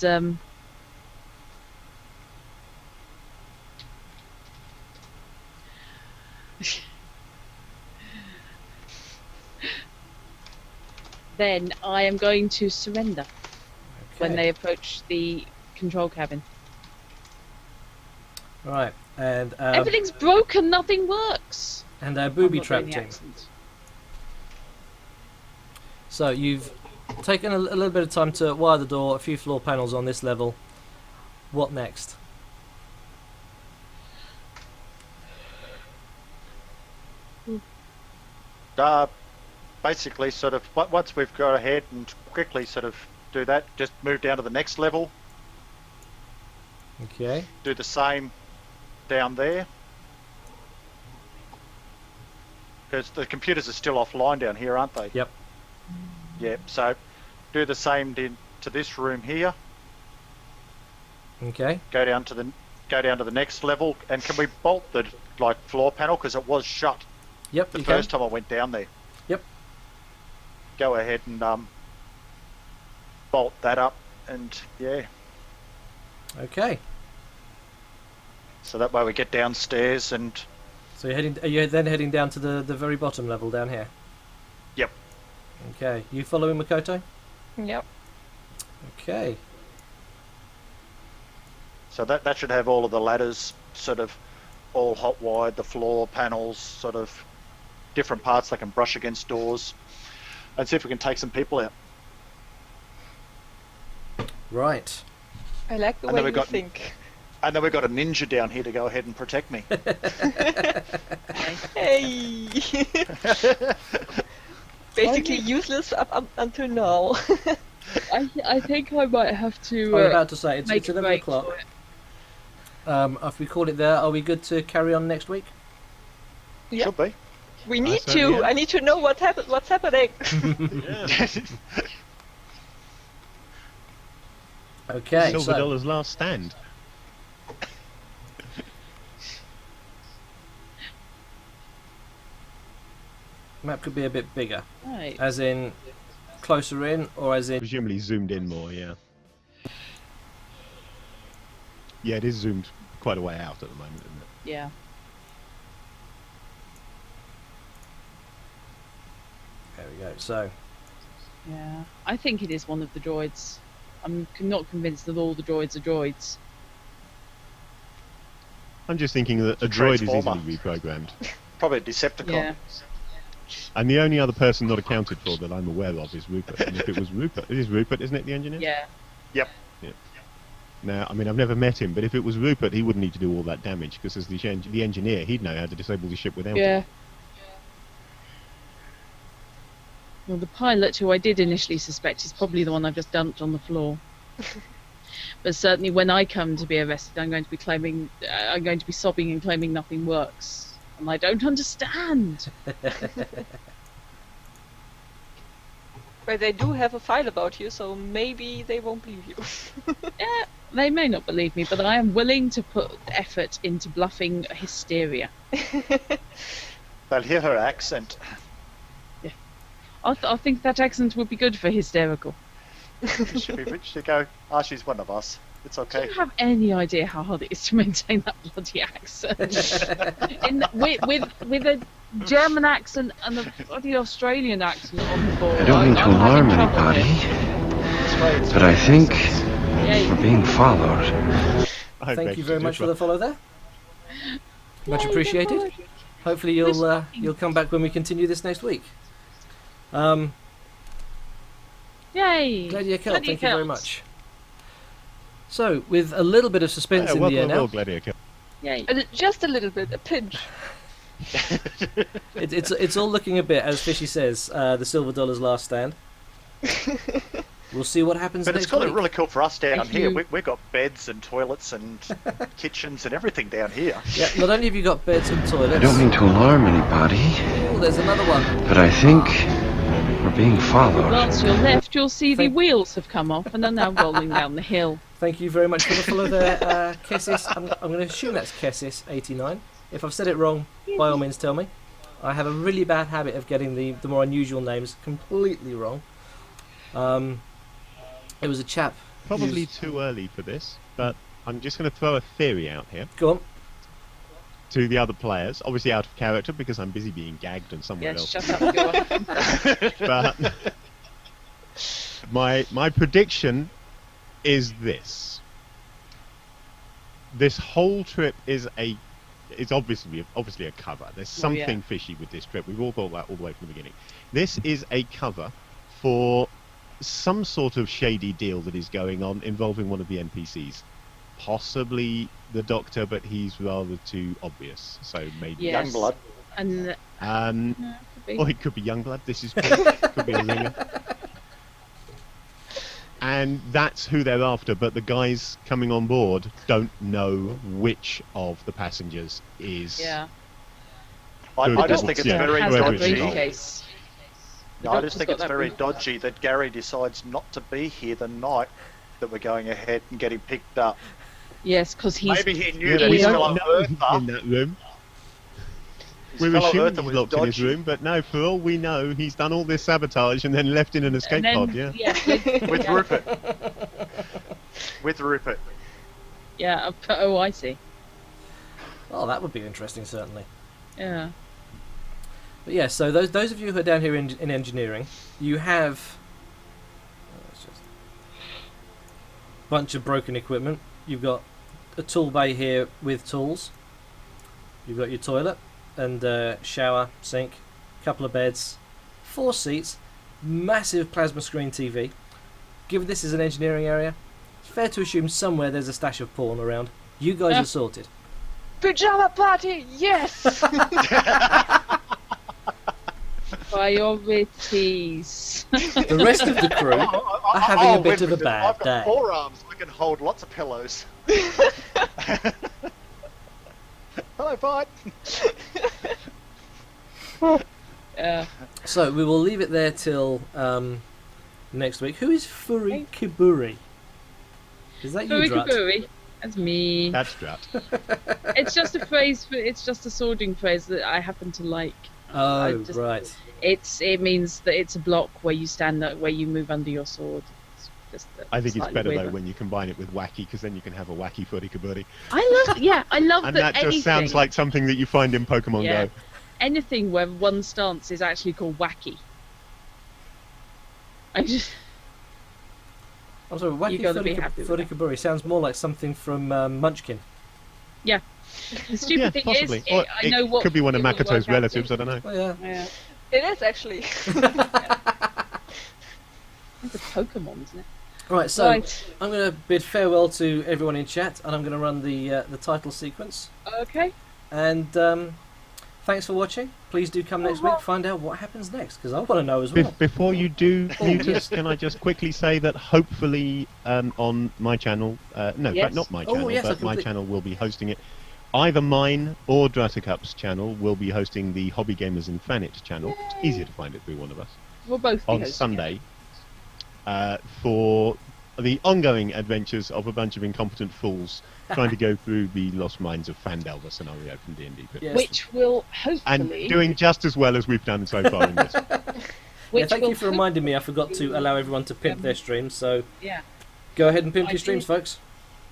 S5: then I am going to surrender when they approach the control cabin.
S1: Right. And
S5: Everything's broken, nothing works.
S1: and
S5: I'm
S1: booby
S5: not doing
S1: trapped
S5: the
S1: him.
S5: accent.
S1: So you've taken a little bit of time to wire the door, a few floor panels on this level. What next?
S2: Basically, sort of, once we've got ahead and quickly sort of do that, just move down to the next level,
S1: Okay.
S2: do the same down there. Because the computers are still offline down here, aren't they?
S1: Yep.
S2: Yeah, so do the same to this room here.
S1: Okay.
S2: Go down to the next level, and can we bolt the floor panel because it was shut
S1: Yep.
S2: the
S1: You
S2: first
S1: can.
S2: time I went down there?
S1: Yep.
S2: Go ahead and bolt that up, and yeah.
S1: Okay.
S2: So that way we get downstairs and
S1: So are you then heading down to the very bottom level down here?
S2: yep.
S1: Okay. You following Makoto?
S4: Yep.
S1: Okay.
S2: So that should have all of the ladders sort of all hot wired, the floor panels, sort of different parts that can brush against doors, and see if we can take some people out.
S1: Right.
S4: I like the
S2: And
S4: way
S2: then we
S4: you
S2: got-
S4: think.
S2: And then we've got a ninja down here to go ahead and protect me.
S4: Hey! Basically useless up until now.
S5: I think I might have to.
S1: I was about to say it's
S5: make a
S1: 11
S5: break
S1: o'clock.
S5: for it.
S1: If we call it there, are we good to carry on next week?
S4: Yeah.
S2: Should be.
S4: We need
S6: certainly
S4: to.
S6: am.
S4: I need to know what's happening.
S1: Okay.
S6: Silver
S1: So
S6: Dollar's last stand.
S1: map could be a bit bigger,
S5: Right.
S1: as in closer in, or as in.
S6: Presumably zoomed in more, yeah. Yeah, it is zoomed quite a way out at the moment, isn't it?
S5: Yeah.
S1: There we go. So
S5: Yeah. I think it is one of the droids. I'm not convinced that all the droids are droids.
S6: I'm just thinking that a droid is easily
S2: Transformer.
S6: reprogrammed.
S2: Probably a Decepticon.
S5: Yeah.
S6: And the only other person not accounted for that I'm aware of is Rupert. And if it was Rupert, it is Rupert, isn't it, the engineer?
S5: Yeah.
S2: Yep.
S6: Now, I mean, I've never met him, but if it was Rupert, he wouldn't need to do all that damage, because as the engineer, he'd know how to disable the ship without
S5: Yeah.
S6: it.
S5: Well, the pilot, who I did initially suspect, is probably the one I've just dumped on the floor. But certainly, when I come to be arrested, I'm going to be claiming, I'm going to be sobbing and claiming nothing works, and I don't understand.
S4: But they do have a file about you, so maybe they won't believe you.
S5: Yeah, they may not believe me, but I am willing to put effort into bluffing hysteria.
S2: They'll hear her accent.
S5: I think that accent would be good for hysterical.
S2: She'll be rich to go, she's one of us. It's
S5: Do
S2: okay.
S5: you have any idea how hard it is to maintain that bloody accent? with a German accent and a bloody Australian accent on the board.
S7: I don't mean to
S5: I'm
S7: alarm
S5: having trouble
S7: anybody,
S5: here.
S2: It's right, it's
S7: but I
S2: right.
S7: think
S5: Yay.
S7: we're being followed.
S6: I
S1: thank
S6: beg
S1: you
S6: to
S1: very much for
S6: differ.
S1: the follow there. Much
S5: Yay,
S1: appreciated.
S5: good boy.
S1: Hopefully you'll come back when we continue this next week.
S5: Yay!
S1: Glad you helped.
S5: Glad you
S1: Thank you very
S5: helped.
S1: much. So, with a little bit of suspense
S6: Yeah,
S1: in the air now,
S6: Gladiator.
S5: Yay!
S4: Just a little bit, a pinch.
S1: it's all looking a bit, as Fishy says, the silver dollar's last stand. We'll see what happens
S2: But it's
S1: next
S2: kind
S1: week.
S2: of really cool for us down
S5: Thank
S2: here.
S5: you.
S2: We've got beds and toilets and kitchens and everything down here.
S1: Yeah, not only have you got beds and toilets.
S7: I don't mean to alarm anybody,
S1: Oh, there's another one.
S7: but I think we're being followed.
S5: Glance to your left, you'll see the
S1: Thank-
S5: wheels have come off and are now rolling down the hill.
S1: Thank you very much for the follow there, Kessis. I'm going to assume that's Kessis89. If I've said it wrong, by all means tell me. I have a really bad habit of getting the more unusual names completely wrong. It was a chap.
S6: Probably
S1: who's-
S6: too early for this, but I'm just going to throw a theory out here
S1: Go on.
S6: to the other players. Obviously out of character because I'm busy being gagged and somewhere
S5: Yes,
S6: else.
S5: shut up, go on.
S6: But my prediction is this: this whole trip is it's obviously a cover. There's
S5: Well, yeah.
S6: something fishy with this trip. We've all thought that all the way from the beginning. This is a cover for some sort of shady deal that is going on involving one of the NPCs. Possibly the Doctor, but he's rather too obvious. So maybe
S5: Yes.
S2: Youngblood.
S5: And could be.
S6: or it could be Youngblood. This is true. It could be a ringer. And that's who they're after, but the guys coming on board don't know which of the passengers is.
S5: Yeah.
S2: I
S6: Good
S2: just
S6: God.
S2: think it's
S6: Yeah.
S2: very
S5: Has that
S6: whoever's
S2: dodgy.
S6: involved.
S5: briefcase. The
S2: I
S5: doctor's
S2: just think
S5: got
S2: it's
S5: that
S2: very
S5: briefcase.
S2: dodgy that Gary decides not to be here the night that we're going ahead and getting picked up.
S5: Yes, because he's
S2: Maybe he knew
S6: Yeah,
S2: that
S6: we
S2: he's
S6: don't
S2: still on
S6: know
S2: Earth.
S6: he's in that room. We're
S2: fellow
S6: assuming
S2: Earther
S6: he's
S2: was
S6: locked in his
S2: dodgy.
S6: room, but no, for all we know, he's done all this sabotage and then left in an escape pod, yeah.
S2: With Rupert. With Rupert.
S5: Yeah. Oh, I see.
S1: Oh, that would be interesting, certainly.
S5: Yeah.
S1: But yeah, so those of you who are down here in engineering, you have it's just a bunch of broken equipment. You've got a tool bay here with tools. You've got your toilet and shower, sink, couple of beds, 4 seats, massive plasma screen TV. Given this is an engineering area, it's fair to assume somewhere there's a stash of porn around. You guys are sorted.
S4: Pajama party, yes!
S5: Priorities.
S1: The rest of the crew are having a bit of a bad
S2: I've got
S1: day.
S2: 4 arms. I can hold lots of pillows. Hello, Fight.
S5: Yeah.
S1: So we will leave it there till next week. Who is Furi Kiburi? Is that you, Drat?
S5: Furikaburi. That's me.
S6: That's Drat.
S5: It's just a phrase. It's just a swording phrase that I happen to like.
S1: Oh,
S5: just-
S1: right.
S5: It means that it's a block where you stand up, where you move under your sword. It's just
S6: I think it's
S5: slightly
S6: better
S5: weirder.
S6: though when you combine it with wacky, because then you can have a wacky footy kabooty.
S5: I love
S6: And
S5: that
S6: that just sounds
S5: anything-
S6: like something that you find in Pokemon
S5: Yeah.
S6: Go.
S5: anything where one stance is actually called wacky. I just
S1: I'm sorry, Wacky
S5: gotta be happy with that.
S1: Furikaburi sounds more like something from Munchkin.
S5: the stupid
S6: Yeah,
S5: thing
S6: possibly.
S5: is,
S6: Or
S5: I know what
S6: could be one of
S5: it will
S6: Makoto's
S5: work out
S6: relatives,
S5: to.
S6: I don't know.
S1: Oh, yeah.
S5: Yeah,
S4: It is actually.
S5: it's a Pokemon, isn't it?
S1: Right, so
S5: Right.
S1: I'm going to bid farewell to everyone in chat, and I'm going to run the title sequence.
S5: Okay.
S1: And thanks for watching. Please do come next week, find out what happens next, because I want to know as well.
S6: Before you do,
S1: Oh,
S6: Mutus,
S1: yes.
S6: can I just quickly say that hopefully on my channel, no, in
S5: Yes.
S6: fact, not my
S1: Oh,
S6: channel,
S1: yes, I
S6: but my
S1: complete-
S6: channel will be hosting it. Either mine or Dratacup's channel will be hosting the Hobby Gamers in Fanit channel. It's easier to find it through one of us.
S5: We'll both be
S6: On
S5: hosting
S6: Sunday for the ongoing adventures of a bunch of incompetent fools trying to go through the Lost Mines of Fandelver scenario from D&D.
S1: Yes.
S5: it, which will
S6: And
S5: hopefully
S6: doing just as well as we've done so far in this.
S1: Yeah,
S5: which
S1: thank
S5: will
S1: you for reminding me. I forgot to allow everyone to pimp their streams, so
S5: yeah.
S1: go ahead and pimp
S5: I
S1: your streams,
S5: did.
S1: folks.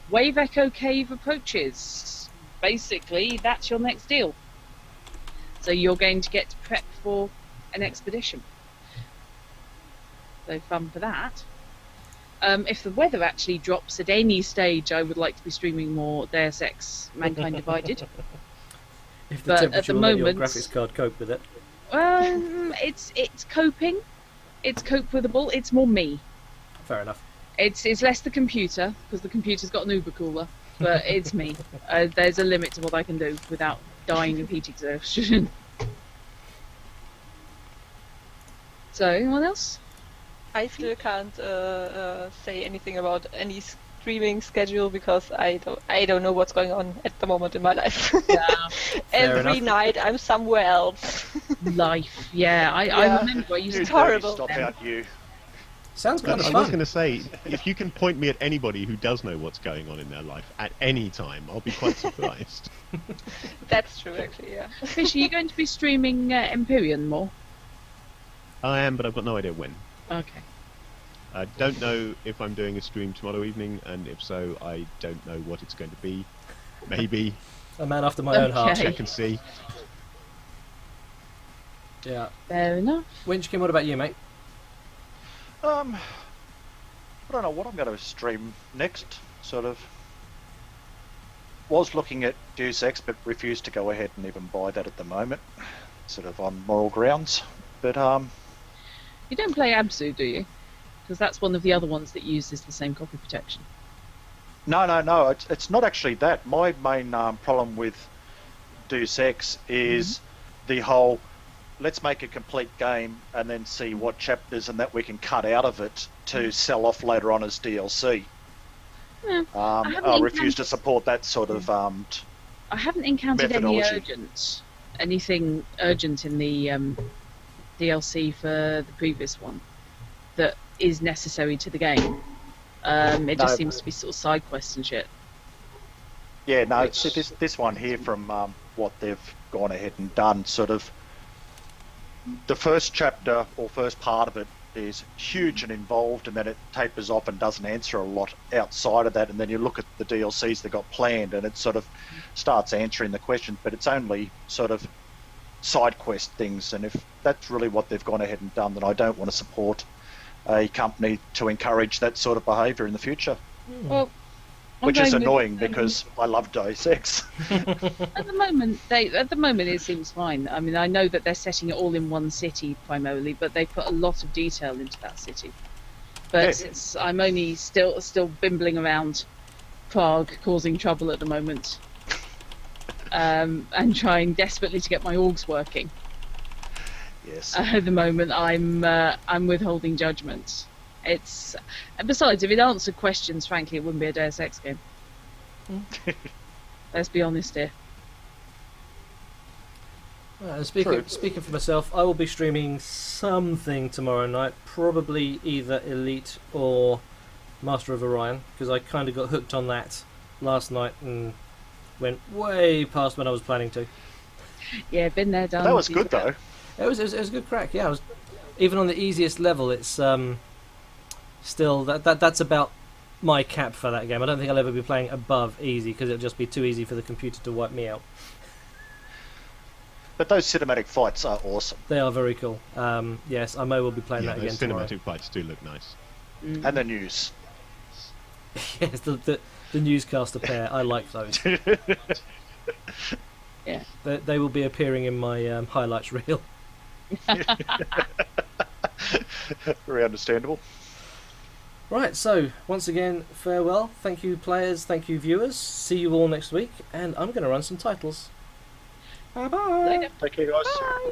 S5: Wave Echo Cave approaches. Basically, that's your next deal. So you're going to get to prep for an expedition. So fun for that. If the weather actually drops at any stage, I would like to be streaming more Deus Ex Mankind Divided.
S1: If the
S5: But at
S1: temperature
S5: the
S1: will let your
S5: moment-
S1: graphics card cope with it.
S5: It's coping. It's cope withable. It's more me.
S1: Fair enough.
S5: It's less the computer, because the computer's got an Uber cooler, but it's me. There's a limit to what I can do without dying of heat exhaustion. So, anyone else?
S4: I still can't say anything about any streaming schedule because I don't know what's going on at the moment in my life.
S5: Yeah,
S1: Fair
S4: Every
S1: enough.
S4: night I'm somewhere else.
S5: life. Yeah, I
S4: Yeah.
S5: remember I used
S2: You
S5: to.
S4: horrible.
S2: Stop out, you.
S1: Sounds kind
S6: But
S1: of
S6: I was
S1: fun.
S6: going to say, if you can point me at anybody who does know what's going on in their life at any time, I'll be quite surprised.
S4: That's true, actually. Yeah.
S5: Fish, are you going to be streaming Empyrean more?
S6: I am, but I've got no idea when.
S5: Okay.
S6: I don't know if I'm doing a stream tomorrow evening, and if so, I don't know what it's going to be. Maybe
S1: A man after my own heart.
S5: Okay.
S6: check and see.
S1: Yeah.
S5: Fair enough.
S1: Winchkin, what about you, mate?
S2: I don't know what I'm going to stream next. Sort of was looking at Deus Ex, but refused to go ahead and even buy that at the moment. Sort of on moral grounds. But
S5: You don't play Absu, do you? Because that's one of the other ones that uses the same copy protection.
S2: no. It's not actually that. My main problem with Deus Ex is the whole. Let's make a complete game and then see what chapters and that we can cut out of it to sell off later on as DLC.
S5: Yeah,
S2: I
S5: haven't
S2: refuse to
S5: encountered-
S2: support that sort of.
S5: I haven't encountered anything urgent in the DLC for the previous one that is necessary to the game. It just
S2: No.
S5: seems to be sort of side quests and shit.
S2: Yeah, no.
S5: Which-
S2: This one here from what they've gone ahead and done. Sort of the first chapter or first part of it is huge and involved, and then it tapers off and doesn't answer a lot outside of that. And then you look at the DLCs they got planned, and it sort of starts answering the questions, but it's only sort of side quest things. And if that's really what they've gone ahead and done, then I don't want to support a company to encourage that sort of behaviour in the future.
S5: Well,
S2: Which is
S5: going with-
S2: annoying because I love Deus Ex.
S5: At the moment, it seems fine. I mean, I know that they're setting it all in one city primarily, but they put a lot of detail into that city. But
S2: Yeah.
S5: I'm only still bimbling around Prague, causing trouble at the moment, and trying desperately to get my orgs working.
S2: Yes.
S5: At the moment, I'm withholding judgment. And besides, if it answered questions, frankly, it wouldn't be a Deus Ex game. Let's be honest here.
S1: And
S2: True.
S1: speaking for myself, I will be streaming something tomorrow night, probably either Elite or Master of Orion, because I kind of got hooked on that last night and went way past when I was planning to.
S5: Yeah, been there, done.
S2: That was good though.
S1: It was a good crack. Yeah, even on the easiest level, it's still that's about my cap for that game. I don't think I'll ever be playing above easy because it'll just be too easy for the computer to wipe me out.
S2: But those cinematic fights are awesome.
S1: They are very cool. Yes, I may well be playing
S6: Yeah,
S1: that again
S6: those
S1: tomorrow.
S6: cinematic fights do look nice.
S2: And the news.
S1: Yes, the newscaster pair. I like those.
S5: Yeah.
S1: They will be appearing in my highlights reel.
S2: Very understandable.
S1: Right, so once again, farewell. Thank you, players. Thank you, viewers. See you all next week, and I'm going to run some titles. Bye bye.
S5: Later.
S2: Take care, guys.
S5: Bye.